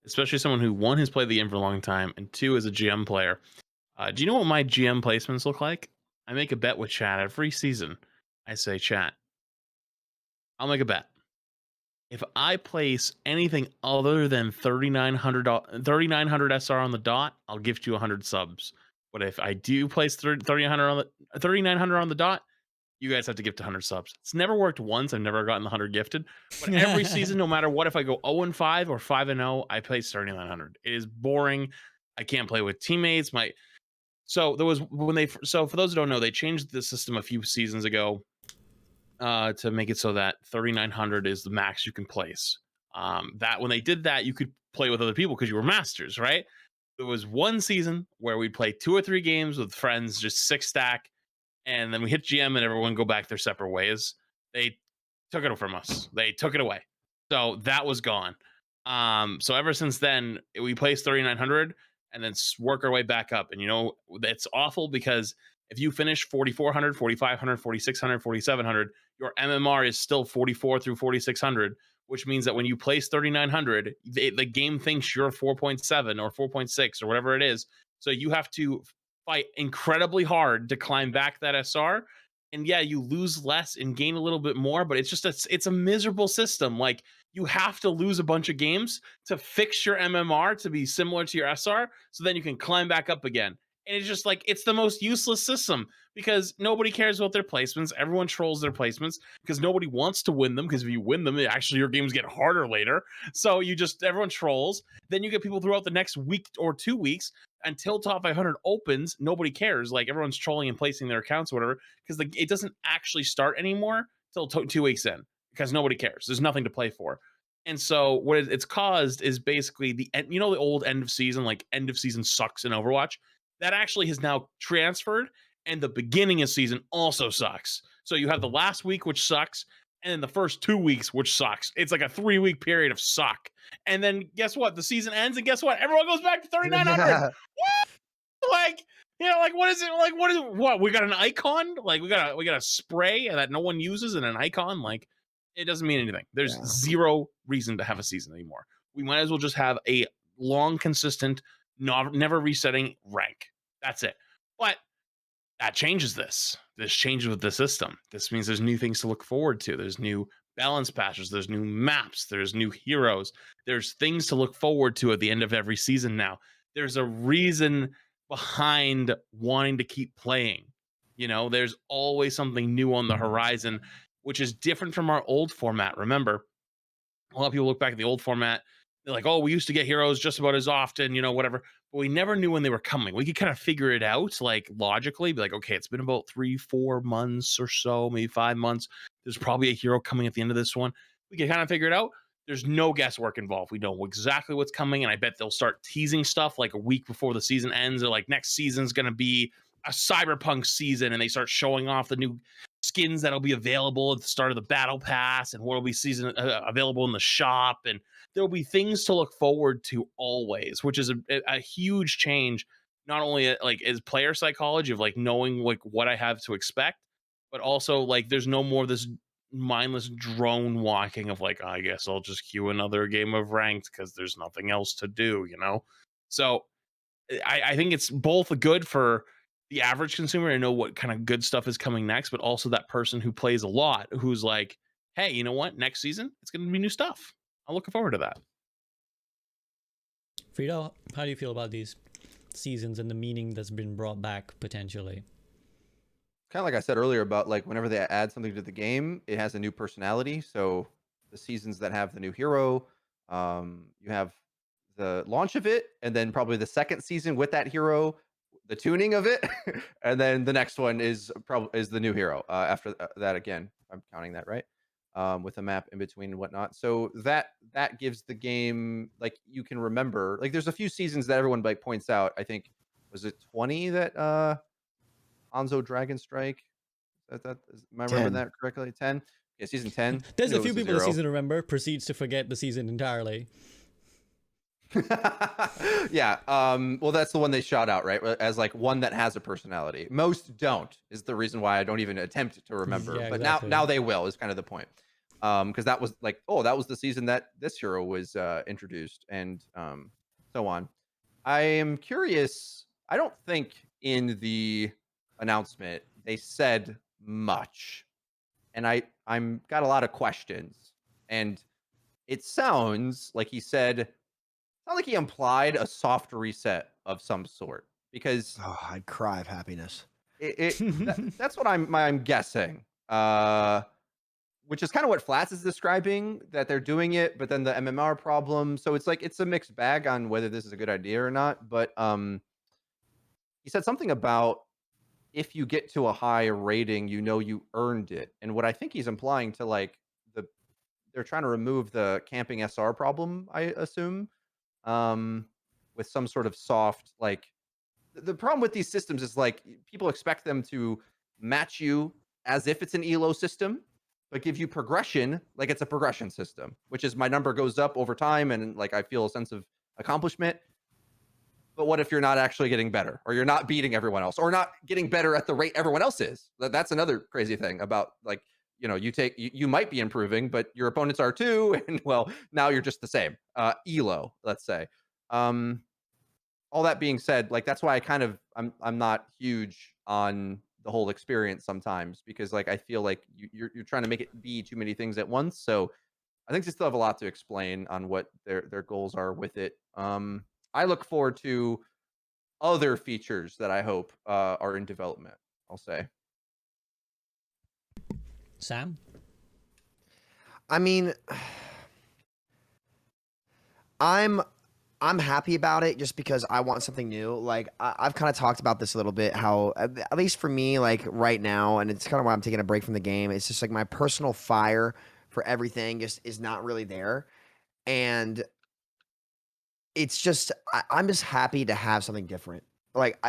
especially someone who, one, has played the game for a long time, and two, is a GM player. Do you know what my GM placements look like? I make a bet with chat every season. I say, chat, I'll make a bet. If I place anything other than 3,900 SR on the dot, I'll gift you 100 subs. But if I do place 3,900 on the dot, you guys have to gift 100 subs. It's never worked once. I've never gotten the 100 gifted. But every season, no matter what, if I go 0-5 or 5-0, I place 3,900. It is boring. I can't play with teammates. So for those who don't know, they changed the system a few seasons ago to make it so that 3,900 is the max you can place. That when they did that, you could play with other people because you were masters, right? There was one season where we'd play 2 or 3 games with friends, just 6 stack, and then we hit GM and everyone go back their separate ways. They took it from us. They took it away. So that was gone. So ever since then, we placed 3,900 and then work our way back up. And you know, it's awful because if you finish 4,400, 4,500, 4,600, 4,700, your MMR is still 44 through 4,600, which means that when you place 3,900, the game thinks you're 4.7 or 4.6 or whatever it is. So you have to fight incredibly hard to climb back that SR. And yeah, you lose less and gain a little bit more, but it's a miserable system. Like, you have to lose a bunch of games to fix your MMR to be similar to your SR, so then you can climb back up again. And it's just like, it's the most useless system because nobody cares about their placements. Everyone trolls their placements because nobody wants to win them, because if you win them, actually your games get harder later. So everyone trolls. Then you get people throughout the next week or 2 weeks until top 500 opens. Nobody cares. Like, everyone's trolling and placing their accounts or whatever, because it doesn't actually start anymore till 2 weeks in, because nobody cares. There's nothing to play for. And so what it's caused is basically the old end of season, like end of season sucks in Overwatch. That actually has now transferred, and the beginning of season also sucks. So you have the last week, which sucks, and then the first 2 weeks, which sucks. It's like a 3-week period of suck. And then guess what? The season ends, and guess what? Everyone goes back to 3,900. Like, what is it? Like, what? We got an icon? Like, we got a spray that no one uses and an icon? Like, it doesn't mean anything. There's zero reason to have a season anymore. We might as well just have a long, consistent, never resetting rank. That's it. But that changes this. This changes with the system. This means there's new things to look forward to. There's new balance patches. There's new maps. There's new heroes. There's things to look forward to at the end of every season now. There's a reason behind wanting to keep playing. There's always something new on the horizon, which is different from our old format. Remember, a lot of people look back at the old format. They're like, oh, we used to get heroes just about as often, whatever. But we never knew when they were coming. We could kind of figure it out, like, logically. Be like, okay, it's been about 3-4 months or so, maybe 5 months. There's probably a hero coming at the end of this one. We can kind of figure it out. There's no guesswork involved. We know exactly what's coming, and I bet they'll start teasing stuff like a week before the season ends. They're like, next season's going to be a cyberpunk season, and they start showing off the new skins that'll be available at the start of the battle pass, and what'll be available in the shop, and there'll be things to look forward to always, which is a huge change, not only like as player psychology of like knowing like what I have to expect, but also like there's no more this mindless drone walking of like, I guess I'll just queue another game of ranked because there's nothing else to do, So I think it's both good for the average consumer to know what kind of good stuff is coming next, but also that person who plays a lot who's like, hey, you know what? Next season, it's going to be new stuff. I'm looking forward to that. Freedo, how do you feel about these seasons and the meaning that's been brought back potentially? Kind of like I said earlier about like whenever they add something to the game, it has a new personality. So the seasons that have the new hero, you have the launch of it, and then probably the second season with that hero, the tuning of it, and then the next one is the new hero after that again. I'm counting that right, with a map in between and whatnot. So that gives the game, like, you can remember. Like, there's a few seasons that everyone like points out. I think, was it 20 that Hanzo Dragon Strike? Am I remembering that correctly? 10. Yeah, season 10. There's I knew a it few was people this 0. season remember, proceeds to forget the season entirely. Yeah. Well, that's the one they shot out, right? As like one that has a personality. Most don't, is the reason why I don't even attempt to remember. Yeah, But exactly. now they will, is kind of the point. Because that was like, oh, that was the season that this hero was introduced, and so on. I am curious. I don't think in the announcement they said much, and I'm got a lot of questions. And it sounds like he said, not like he implied a soft reset of some sort, because Oh, I'd cry of happiness. that's what I'm guessing. Which is kind of what Flats is describing, that they're doing it, but then the MMR problem. So it's like it's a mixed bag on whether this is a good idea or not. But he said something about if you get to a high rating, you know you earned it. And what I think he's implying to like the they're trying to remove the camping SR problem, I assume, with some sort of soft like the problem with these systems is like people expect them to match you as if it's an elo system, but give you progression like it's a progression system, which is my number goes up over time and like I feel a sense of accomplishment. But what if you're not actually getting better, or you're not beating everyone else, or not getting better at the rate everyone else is? That's another crazy thing about like, you might be improving, but your opponents are too, and well, now you're just the same. Elo, let's say. All that being said, like that's why I'm not huge on the whole experience sometimes, because like I feel like you're trying to make it be too many things at once. So I think they still have a lot to explain on what their goals are with it. I look forward to other features that I hope are in development, I'll say. Sam? I mean, I'm happy about it just because I want something new. Like I've kind of talked about this a little bit, how at least for me, like right now, and it's kind of why I'm taking a break from the game. It's just like my personal fire for everything just is not really there, and it's just I'm just happy to have something different. Like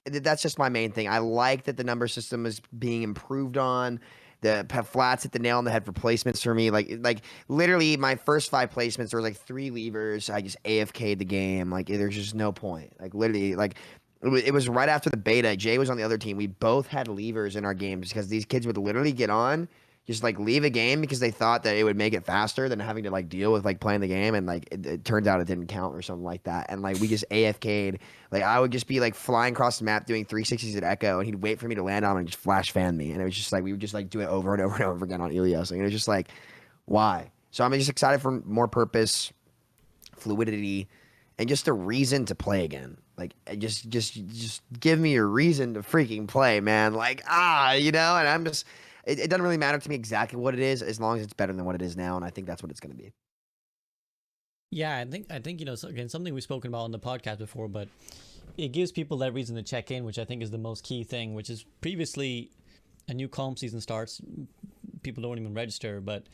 that's just my main thing. I like that the number system is being improved on. The Flats hit the nail on the head for placements for me. Like literally my first 5 placements, there was like 3 levers. I just AFK'd the game. Like there's just no point. Like literally, like it was right after the beta. Jay was on the other team. We both had levers in our games because these kids would literally get on, just like leave a game because they thought that it would make it faster than having to like deal with like playing the game, and like it turns out it didn't count or something like that. And like we just AFK'd. Like I would just be like flying across the map doing 360s at Echo, and he'd wait for me to land on him and just flash fan me. And it was just like we would just like do it over and over and over again on Ilios. And it was just like, why? So I'm just excited for more purpose, fluidity, and just a reason to play again. Like just give me a reason to freaking play, man. Like and I'm just it doesn't really matter to me exactly what it is as long as it's better than what it is now, and I think that's what it's going to be. Yeah, I think so again, something we've spoken about on the podcast before, but it gives people that reason to check in, which I think is the most key thing, which is previously a new comp season starts, people don't even register, but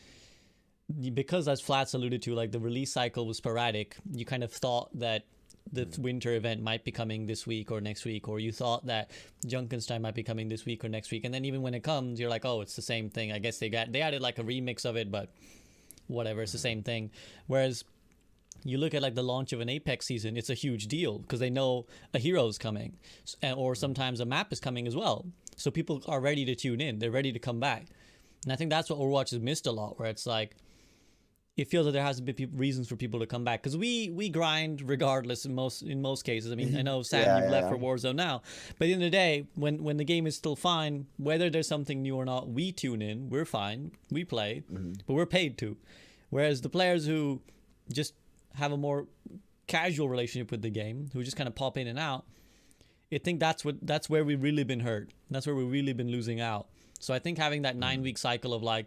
because as Flats alluded to, like the release cycle was sporadic, you kind of thought that the winter event might be coming this week or next week, or you thought that Junkenstein might be coming this week or next week, and then even when it comes, you're like, oh, it's the same thing. I guess they added like a remix of it, but whatever, it's the same thing. Whereas you look at like the launch of an Apex season, it's a huge deal because they know a hero's coming, or sometimes a map is coming as well. So people are ready to tune in, they're ready to come back. And I think that's what Overwatch has missed a lot, where it's like it feels that there has to be reasons for people to come back, because we grind regardless in most cases. I mean, I know Sam, you've left for Warzone now, but at the end of the day, when the game is still fine, whether there's something new or not, we tune in, we're fine, we play, but we're paid to. Whereas the players who just have a more casual relationship with the game, who just kind of pop in and out, I think that's where we've really been hurt. That's where we've really been losing out. So I think having that 9-week cycle of like,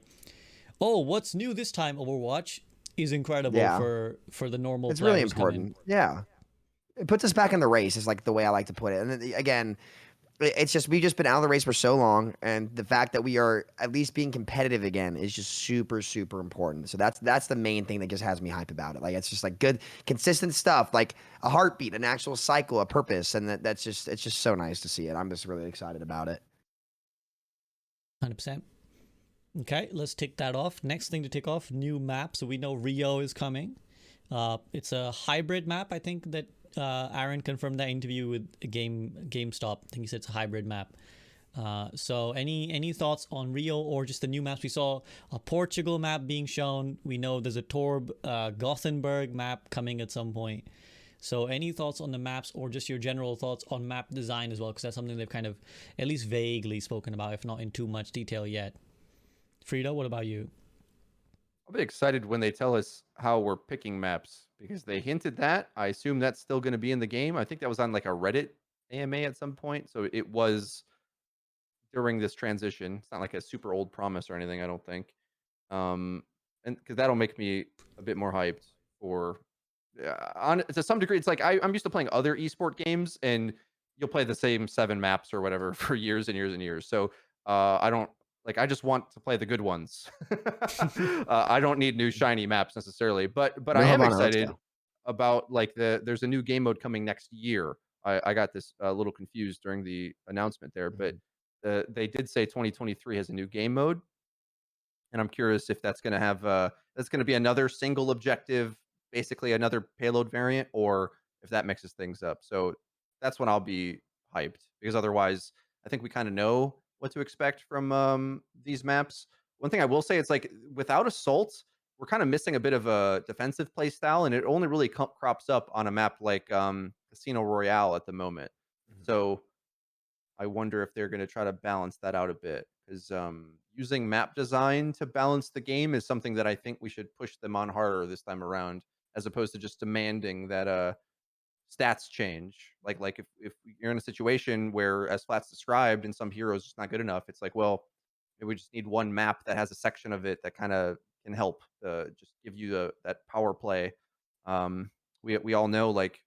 oh, what's new this time, Overwatch, is incredible for the normal It's players really important. Yeah. It puts us back in the race is like the way I like to put it. And then, again, it's just we've just been out of the race for so long, and the fact that we are at least being competitive again is just super, super important. So that's the main thing that just has me hype about it. Like it's just like good, consistent stuff, like a heartbeat, an actual cycle, a purpose, and it's just so nice to see it. I'm just really excited about it. 100%. Okay, let's tick that off. Next thing to tick off, new map. So we know Rio is coming. It's a hybrid map. I think that Aaron confirmed that interview with GameStop. I think he said it's a hybrid map. So any thoughts on Rio or just the new maps? We saw a Portugal map being shown. We know there's a Torb Gothenburg map coming at some point. So any thoughts on the maps or just your general thoughts on map design as well? Because that's something they've kind of at least vaguely spoken about, if not in too much detail yet. Freedo, what about you? I'll be excited when they tell us how we're picking maps because they hinted that. I assume that's still going to be in the game. I think that was on like a Reddit AMA at some point. So it was during this transition. It's not like a super old promise or anything, I don't think. And because that'll make me a bit more hyped for to some degree. It's like I'm used to playing other esport games and you'll play the same 7 maps or whatever for years and years and years. So I don't like, I just want to play the good ones. I don't need new shiny maps necessarily, but No I am Havana, let's excited go. about like there's a new game mode coming next year. I got this a little confused during the announcement there, but they did say 2023 has a new game mode, and I'm curious if that's going to have that's going to be another single objective, basically another payload variant, or if that mixes things up. So that's when I'll be hyped because otherwise, I think we kind of know what to expect from these maps. One thing I will say, it's like without assault, we're kind of missing a bit of a defensive play style, and it only really crops up on a map like Casino Royale at the moment. So I wonder if they're going to try to balance that out a bit because using map design to balance the game is something that I think we should push them on harder this time around, as opposed to just demanding that stats change. Like if you're in a situation where, as Flats described, and some heroes just not good enough, it's like, well, maybe we just need one map that has a section of it that kind of can help just give you that power play. We all know like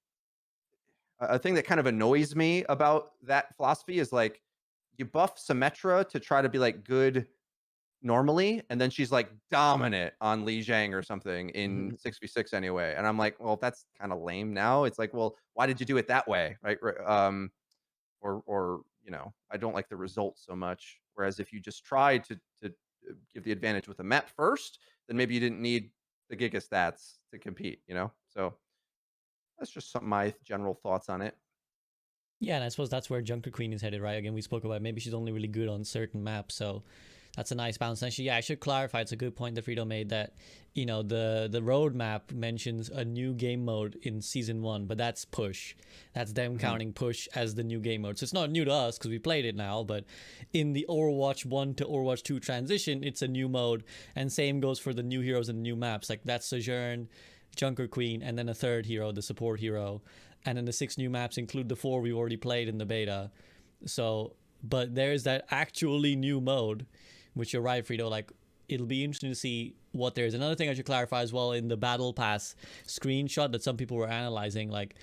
a thing that kind of annoys me about that philosophy is like you buff Symmetra to try to be like good normally, and then she's like dominant on Li Zhang or something in 6v6 anyway. And I'm like, well, that's kind of lame now. It's like, well, why did you do it that way? Right. Or I don't like the result so much. Whereas if you just try to give the advantage with a map first, then maybe you didn't need the Giga stats to compete, So that's just some of my general thoughts on it. Yeah, and I suppose that's where Junker Queen is headed, right? Again, we spoke about maybe she's only really good on certain maps, so that's a nice balance. Actually, yeah, I should clarify. It's a good point that Freedo made that the roadmap mentions a new game mode in season 1, but that's push. That's them counting push as the new game mode. So it's not new to us because we played it now, but in the Overwatch 1 to Overwatch 2 transition, it's a new mode, and same goes for the new heroes and new maps. Like that's Sojourn, Junker Queen, and then a third hero, the support hero. And then the 6 new maps include the 4 we already played in the beta. So, but there's that actually new mode, which you're right, Freedo. Like, it'll be interesting to see what there is. Another thing I should clarify as well, in the Battle Pass screenshot that some people were analyzing, like,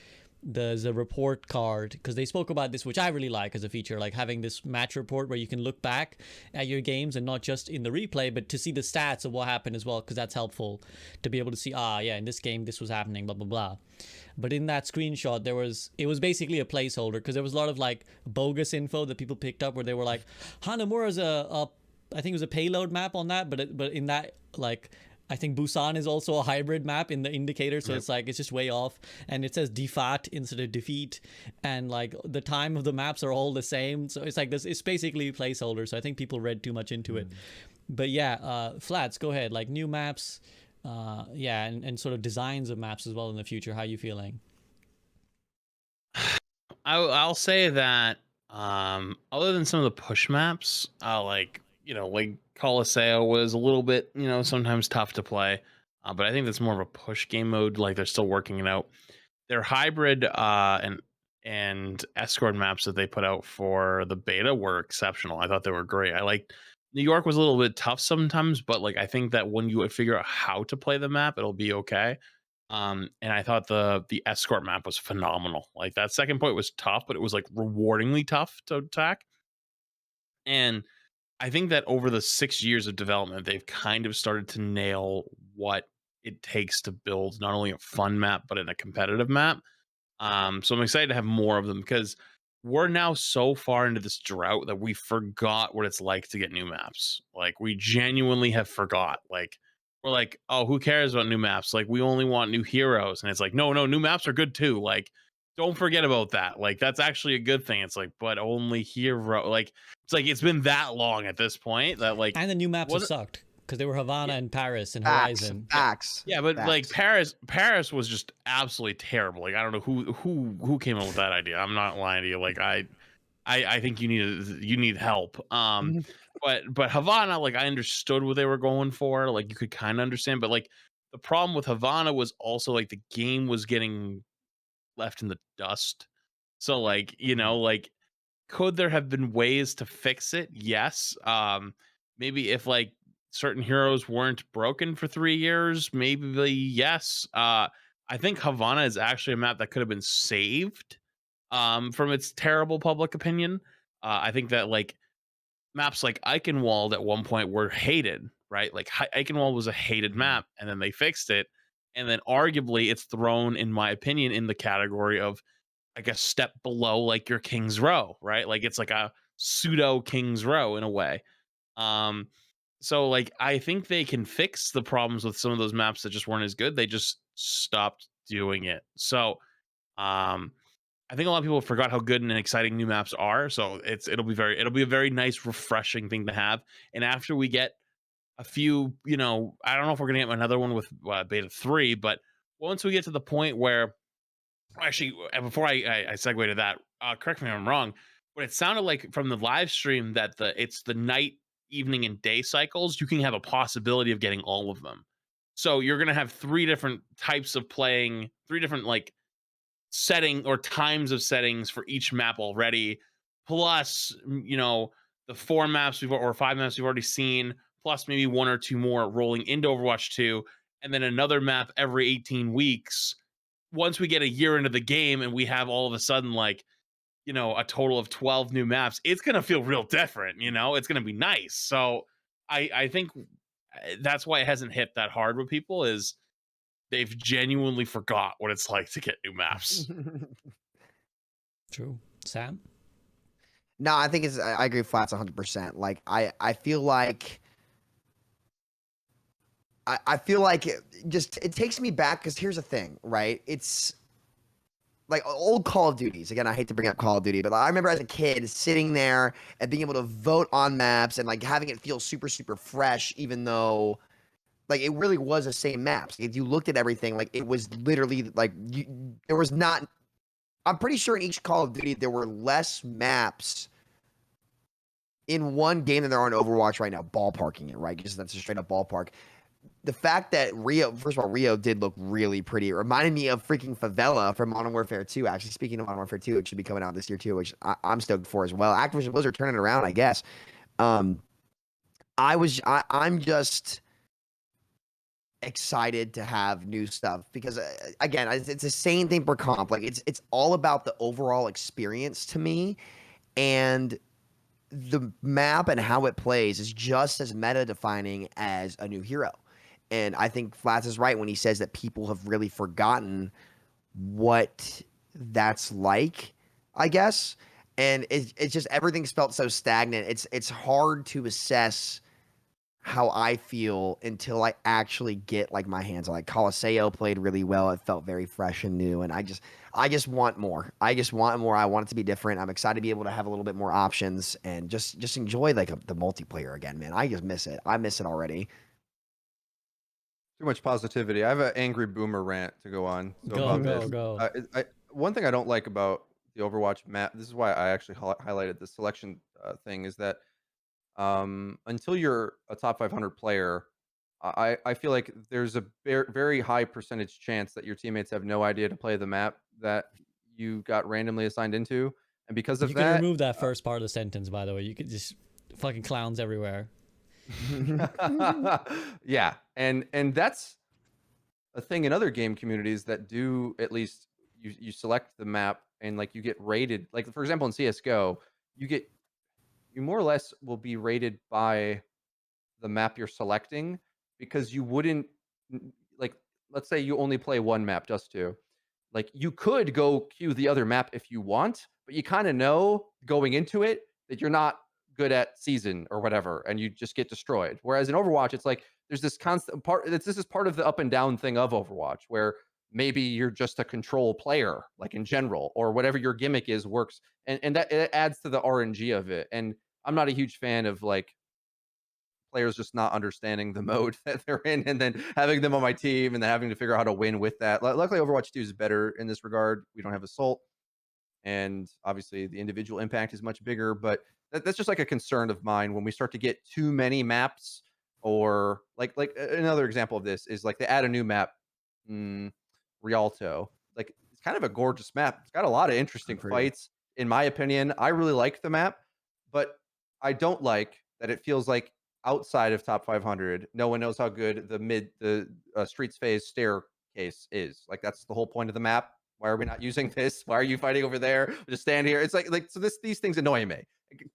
there's a report card, because they spoke about this, which I really like as a feature, like having this match report where you can look back at your games and not just in the replay, but to see the stats of what happened as well, because that's helpful to be able to see, yeah, in this game this was happening, blah blah blah. But in that screenshot, it was basically a placeholder, because there was a lot of like bogus info that people picked up where they were like, Hanamura's I think it was a payload map on that, but in that, like, I think Busan is also a hybrid map in the indicator, so it's like it's just way off, and it says defat instead of defeat, and like the time of the maps are all the same, so it's like this. It's basically a placeholder. So I think people read too much into it. But yeah, Flats, go ahead. Like new maps, and sort of designs of maps as well in the future. How are you feeling? I'll say that other than some of the push maps, like Colosseo was a little bit sometimes tough to play, but I think that's more of a push game mode. Like they're still working it out. Their hybrid and escort maps that they put out for the beta were exceptional. I thought they were great. I liked New York was a little bit tough sometimes, but like I think that when you figure out how to play the map, it'll be okay. And I thought the escort map was phenomenal. Like that second point was tough, but it was like rewardingly tough to attack. And I think that over the 6 years of development, they've kind of started to nail what it takes to build not only a fun map, but in a competitive map. So I'm excited to have more of them, because we're now so far into this drought that we forgot what it's like to get new maps. Like we genuinely have forgot. Like we're like, oh, who cares about new maps? Like, we only want new heroes. And it's like, no, new maps are good too. Like, don't forget about that. Like, that's actually a good thing. It's like, but only hero. Like, it's like it's been that long at this point that like And the new maps have wasn't sucked because they were Havana yeah, and Paris and Facts, Horizon. facts. yeah, but like facts. Paris was just absolutely terrible. Like, I don't know who came up with that idea. I'm not lying to you. Like, I think you need help. But Havana, like I understood what they were going for. Like you could kind of understand, but like the problem with Havana was also like the game was getting left in the dust. So like, like could there have been ways to fix it? Yes. Maybe if like certain heroes weren't broken for 3 years, maybe yes. I think Havana is actually a map that could have been saved from its terrible public opinion. I think that like maps like Eichenwald at one point were hated, right? Like Eichenwald was a hated map, and then they fixed it, and then arguably it's thrown, in my opinion, in the category of I guess step below like your King's Row, right? Like it's like a pseudo King's Row in a way. Um, so like I think they can fix the problems with some of those maps that just weren't as good. They just stopped doing it. So um I think a lot of people forgot how good and exciting new maps are. So it'll be a very nice, refreshing thing to have. And after we get a few, I don't know if we're gonna get another one with beta 3, but once we get to the point where actually before I segue to that, correct me if I'm wrong, but it sounded like from the live stream that it's the night, evening, and day cycles, you can have a possibility of getting all of them. So you're gonna have three different types of playing, three different like setting or times of settings for each map already, plus the 4 maps or 5 maps we've already seen, plus maybe 1 or 2 more rolling into Overwatch 2, and then another map every 18 weeks. Once we get a year into the game and we have all of a sudden like a total of 12 new maps, it's gonna feel real different. It's gonna be nice. So I think that's why it hasn't hit that hard with people, is they've genuinely forgot what it's like to get new maps. True. Sam? No, I think I agree flats 100%. Like I feel like I feel like it takes me back because here's the thing, right? It's like old Call of Duties. Again, I hate to bring up Call of Duty, but I remember as a kid sitting there and being able to vote on maps and like having it feel super, super fresh, even though like it really was the same maps. If you looked at everything, like it was literally like there was not. I'm pretty sure in each Call of Duty there were less maps in one game than there are in Overwatch right now. Ballparking it, right? Because that's a straight up ballpark. The fact that Rio, first of all, Rio did look really pretty. It reminded me of freaking Favela from Modern Warfare 2. Actually, speaking of Modern Warfare 2, it should be coming out this year too, which I'm stoked for as well. Activision Blizzard turning it around, I guess. I'm just excited to have new stuff because again, it's the same thing for comp. Like it's all about the overall experience to me, and the map and how it plays is just as meta defining as a new hero. And I think Flats is right when he says that people have really forgotten what that's like, I guess. And it's just everything's felt so stagnant. It's hard to assess how I feel until I actually get like my hands on. Like Colosseo played really well. It felt very fresh and new, and I just want more. I just want more. I want it to be different. I'm excited to be able to have a little bit more options and just enjoy like the multiplayer again, man. I just miss it. I miss it already. Too much positivity. I have an angry boomer rant to go on. So Go, about go, this. go. One thing I don't like about the Overwatch map, this is why I actually highlighted the selection thing, is that until you're a top 500 player, I feel like there's a very high percentage chance that your teammates have no idea to play the map that you got randomly assigned into, and because of You can that, remove that first part of the sentence, by the way. You could just fucking clowns everywhere. yeah, and that's a thing in other game communities that do at least you select the map and like you get rated. Like for example, in CS:GO, you more or less will be rated by the map you're selecting because you wouldn't like let's say you only play one map, just two. Like you could go queue the other map if you want, but you kind of know going into it that you're not good at season or whatever, and you just get destroyed. Whereas in Overwatch, it's like there's this constant part. This is part of the up and down thing of Overwatch, where maybe you're just a control player, like in general, or whatever your gimmick is works, and that it adds to the RNG of it. And I'm not a huge fan of like players just not understanding the mode that they're in, and then having them on my team, and then having to figure out how to win with that. Luckily, Overwatch 2 is better in this regard. We don't have Assault, and obviously the individual impact is much bigger. But that's just like a concern of mine when we start to get too many maps, or like another example of this is like they add a new map, Rialto. Like it's kind of a gorgeous map. It's got a lot of interesting fights, in my opinion. I really like the map, but I don't like that it feels like outside of top 500, no one knows how good the streets phase staircase is. Like that's the whole point of the map. Why are we not using this? Why are you fighting over there? Just stand here. It's like so these things annoy me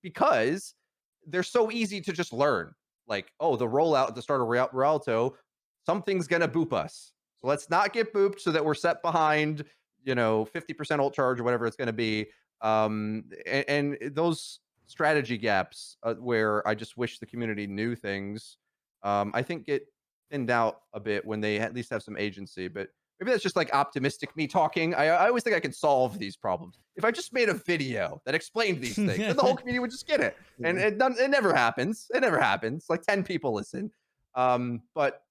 because they're so easy to just learn. Like, oh, the rollout at the start of Rialto, something's gonna boop us. So let's not get booped so that we're set behind, 50% ult charge or whatever it's gonna be. And those strategy gaps where I just wish the community knew things, I think get thinned out a bit when they at least have some agency. But maybe that's just like optimistic me talking. I always think I can solve these problems if I just made a video that explained these things, then the whole community would just get it. And it never happens. It never happens. Like 10 people listen. But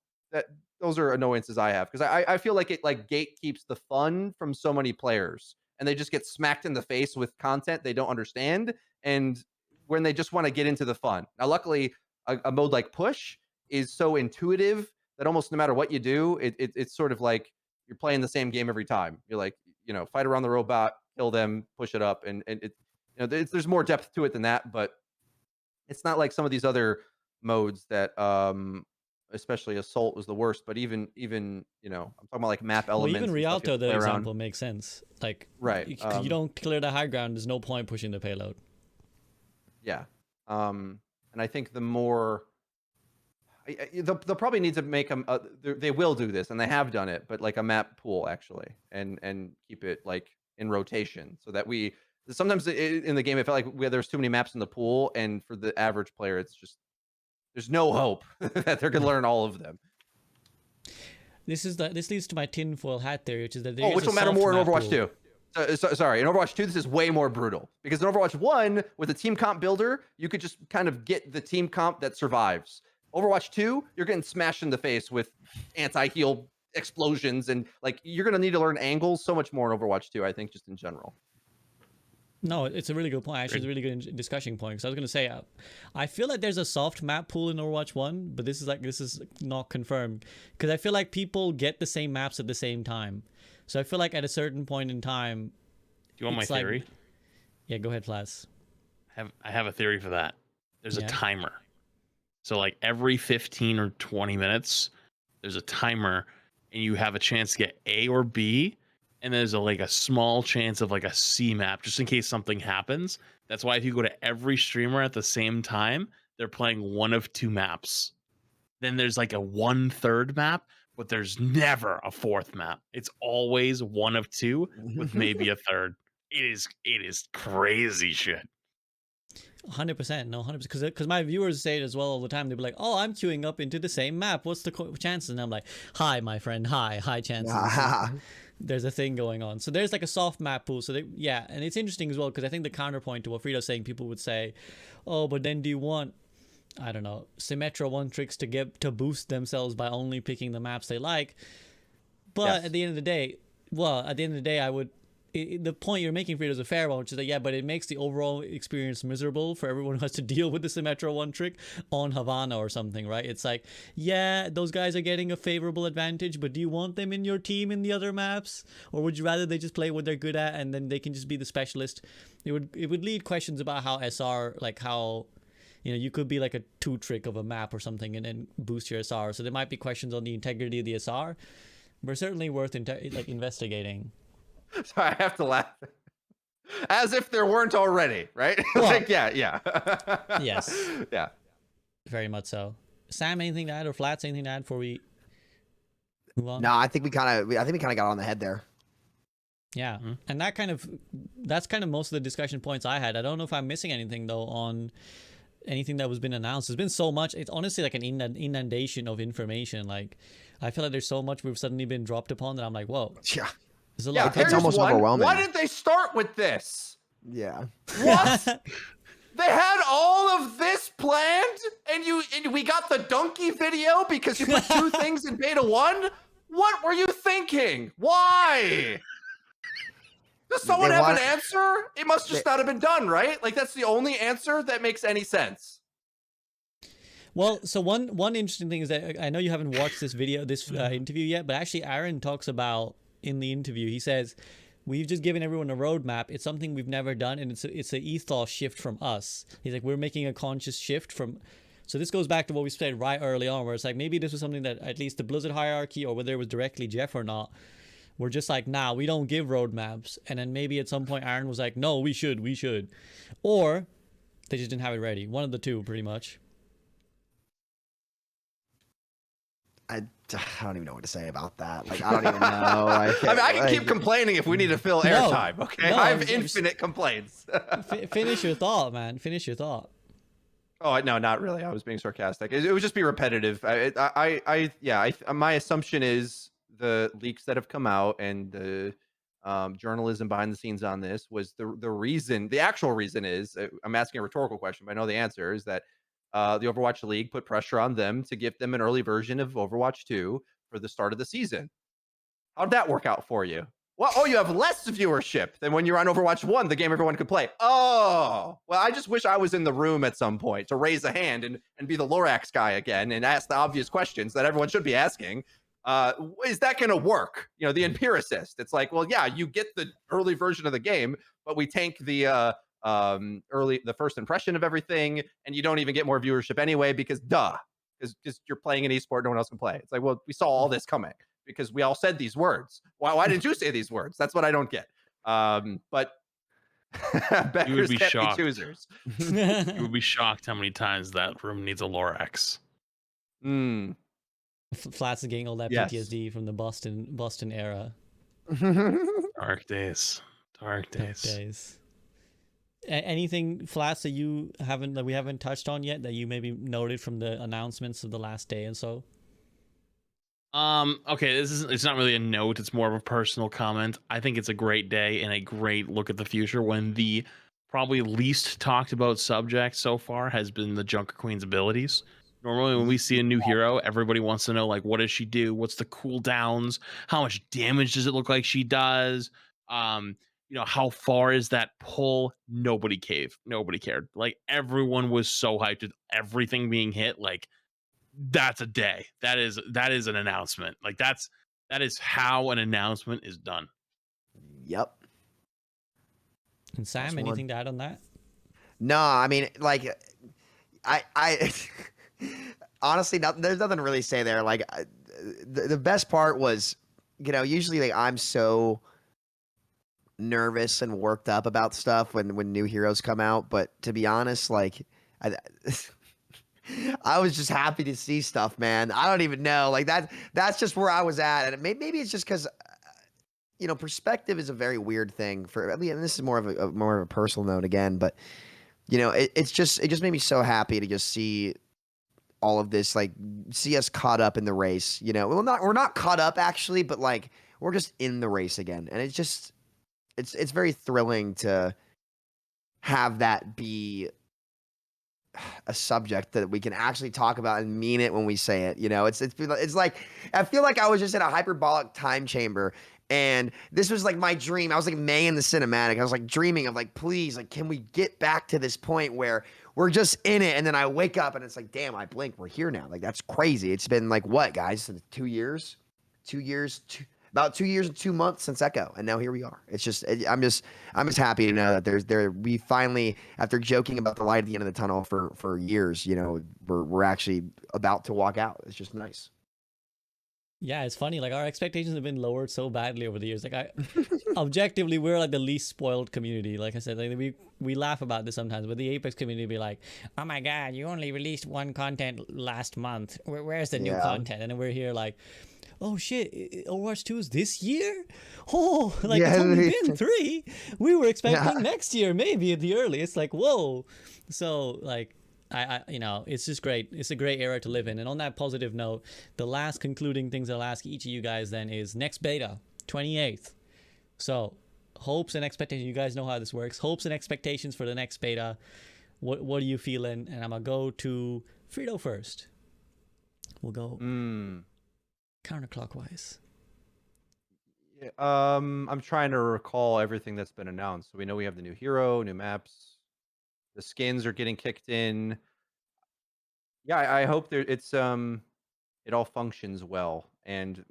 those are annoyances I have, because I feel like it like gatekeeps the fun from so many players, and they just get smacked in the face with content they don't understand, and when they just want to get into the fun. Now, luckily, a mode like Push is so intuitive that almost no matter what you do, it's sort of like you're playing the same game every time. You're like, fight around the robot, kill them, push it up, and there's more depth to it than that, but it's not like some of these other modes that especially Assault was the worst, but even I'm talking about like map elements. Well, even Rialto, the example makes sense. Like, right, you don't clear the high ground, there's no point pushing the payload. Yeah, and I think the more they'll probably need to make them. They will do this, and they have done it, but like a map pool actually, and keep it like in rotation, so that we sometimes in the game it felt like there's too many maps in the pool, and for the average player, it's just there's no hope that they're gonna learn all of them. This leads to my tinfoil hat theory, which is that which will matter more in Overwatch 2. Sorry, in Overwatch 2, this is way more brutal, because in Overwatch 1, with the team comp builder, you could just kind of get the team comp that survives. Overwatch 2, you're getting smashed in the face with anti-heal explosions, and like you're gonna need to learn angles so much more in Overwatch 2, I think, just in general. No, it's a really good point. Actually, it's a really good discussion point. Because I was going to say, I feel like there's a soft map pool in Overwatch 1, but this is not confirmed. Because I feel like people get the same maps at the same time. So I feel like at a certain point in time... Do you want my theory? Yeah, go ahead, Flas. I have a theory for that. There's a timer. So like every 15 or 20 minutes, there's a timer, and you have a chance to get A or B, and there's a small chance of like a C map, just in case something happens. That's why if you go to every streamer at the same time, they're playing one of two maps. Then there's like a 1/3 map, but there's never a fourth map. It's always one of two with maybe a third. It is crazy shit. 100%, no, 100%. Because my viewers say it as well all the time. They'll be like, "Oh, I'm queuing up into the same map. What's the chances?" And I'm like, "Hi, my friend. High chances." There's a thing going on. So there's like a soft map pool. So and it's interesting as well, because I think the counterpoint to what Freedo's saying, people would say, "Oh, but then do you want, I don't know, Symmetra one tricks to boost themselves by only picking the maps they like?" But at the end of the day, I would. The point you're making, Freedo, is a fair one, which is that, but it makes the overall experience miserable for everyone who has to deal with the Symmetra one trick on Havana or something, right? It's like, those guys are getting a favorable advantage, but do you want them in your team in the other maps? Or would you rather they just play what they're good at and then they can just be the specialist? It would lead questions about how SR, like how... you could be like a 2-trick of a map or something and then boost your SR. So there might be questions on the integrity of the SR, but certainly worth investigating. Sorry, I have to laugh. As if there weren't already, right? Well, yes. Yeah. Very much so. Sam, anything to add, or Flats, anything to add before we move on? No, I think we kind of got on the head there. Yeah, and that's kind of most of the discussion points I had. I don't know if I'm missing anything though on anything that was been announced. There's been so much. It's honestly like an inundation of information. Like, I feel like there's so much we've suddenly been dropped upon that I'm like, whoa. Yeah. There's a Yeah, lot. it's almost overwhelming. Why did they start with this? Yeah. What? They had all of this planned, and we got the donkey video because you put 2 things in beta 1? What were you thinking? Why? Does someone have an answer? It must just not have been done, right? Like, that's the only answer that makes any sense. Well, so one interesting thing is that I know you haven't watched this interview yet, but actually Aaron talks about in the interview, he says, we've just given everyone a roadmap. It's something we've never done, and it's an ethos shift from us. He's like, we're making a conscious shift from. So this goes back to what we said right early on, where it's like maybe this was something that at least the Blizzard hierarchy, or whether it was directly Jeff or not, we're just like, nah, we don't give roadmaps. And then maybe at some point Aaron was like, no, we should. Or they just didn't have it ready. One of the two, pretty much. I don't even know what to say about that. Like, I don't even know. I can keep complaining if we need to fill airtime, okay? I have infinite complaints. Finish your thought, man. Finish your thought. Oh, no, not really. I was being sarcastic. It would just be repetitive. My assumption is the leaks that have come out and the journalism behind the scenes on this was the reason. The actual reason is, I'm asking a rhetorical question, but I know the answer is that the Overwatch League put pressure on them to give them an early version of Overwatch 2 for the start of the season. How'd that work out for you? Well, oh, you have less viewership than when you're on Overwatch 1, the game everyone could play. Oh, well, I just wish I was in the room at some point to raise a hand and be the Lorax guy again and ask the obvious questions that everyone should be asking. Is that going to work? You know, the empiricist. It's like, well, yeah, you get the early version of the game, but we tank the first impression of everything, and you don't even get more viewership anyway because you're playing an esport no one else can play. It's like, well, we saw all this coming because we all said these words. Why didn't you say these words? That's what I don't get. But you would be shocked. Choosers. You would be shocked how many times that room needs a Lorax. Flats is getting all that PTSD from the Boston era. Dark days. Anything, Flats, that we haven't touched on yet that you maybe noted from the announcements of the last day and so? Okay, it's not really a note, it's more of a personal comment. I think it's a great day and a great look at the future when the probably least talked about subject so far has been the Junker Queen's abilities. Normally when we see a new hero, everybody wants to know, like, what does she do? What's the cooldowns? How much damage does it look like she does? How far is that pull? Nobody cared. Like, everyone was so hyped with everything being hit. Like, that's a day. That is an announcement. Like, that is how an announcement is done. Yep. And Sam, anything to add on that? No, I mean, like, I honestly, there's nothing to really say there. Like, the best part was, usually, like, I'm so nervous and worked up about stuff when new heroes come out, but to be honest, like, I was just happy to see stuff, man. I don't even know, like, that's just where I was at, and maybe it's just because perspective is a very weird thing for. I mean, this is more of a personal note again, but it just made me so happy to just see all of this, like, see us caught up in the race. We're not caught up actually, but like we're just in the race again, and it's very thrilling to have that be a subject that we can actually talk about and mean it when we say it. It's like I feel like I was just in a hyperbolic time chamber, and this was like my dream. I was like May in the cinematic. I was like dreaming of, like, please, like, can we get back to this point where we're just in it? And then I wake up and it's like, damn, I blinked. We're here now. Like, that's crazy. It's been like, what, guys? 2 years? About 2 years and 2 months since Echo, and now here we are. It's just, I'm just happy to know that we finally, after joking about the light at the end of the tunnel for years, we're actually about to walk out. It's just nice. Yeah, it's funny. Like, our expectations have been lowered so badly over the years. Like, objectively, we're like the least spoiled community. Like I said, like, we laugh about this sometimes, but the Apex community be like, "Oh my God, you only released one content last month. Where's the new content?" And then we're here like, oh shit, Overwatch 2 is this year? Oh, like, it's only been 3. We were expecting next year, maybe at the earliest. Like, whoa. So, like, it's just great. It's a great era to live in. And on that positive note, the last concluding things I'll ask each of you guys then is next beta, 28th. So hopes and expectations. You guys know how this works. Hopes and expectations for the next beta. What are you feeling? And I'm gonna go to Freedo first. We'll go counterclockwise. Yeah, I'm trying to recall everything that's been announced. So we know we have the new hero, new maps, the skins are getting kicked in. Yeah, I hope it all functions well. And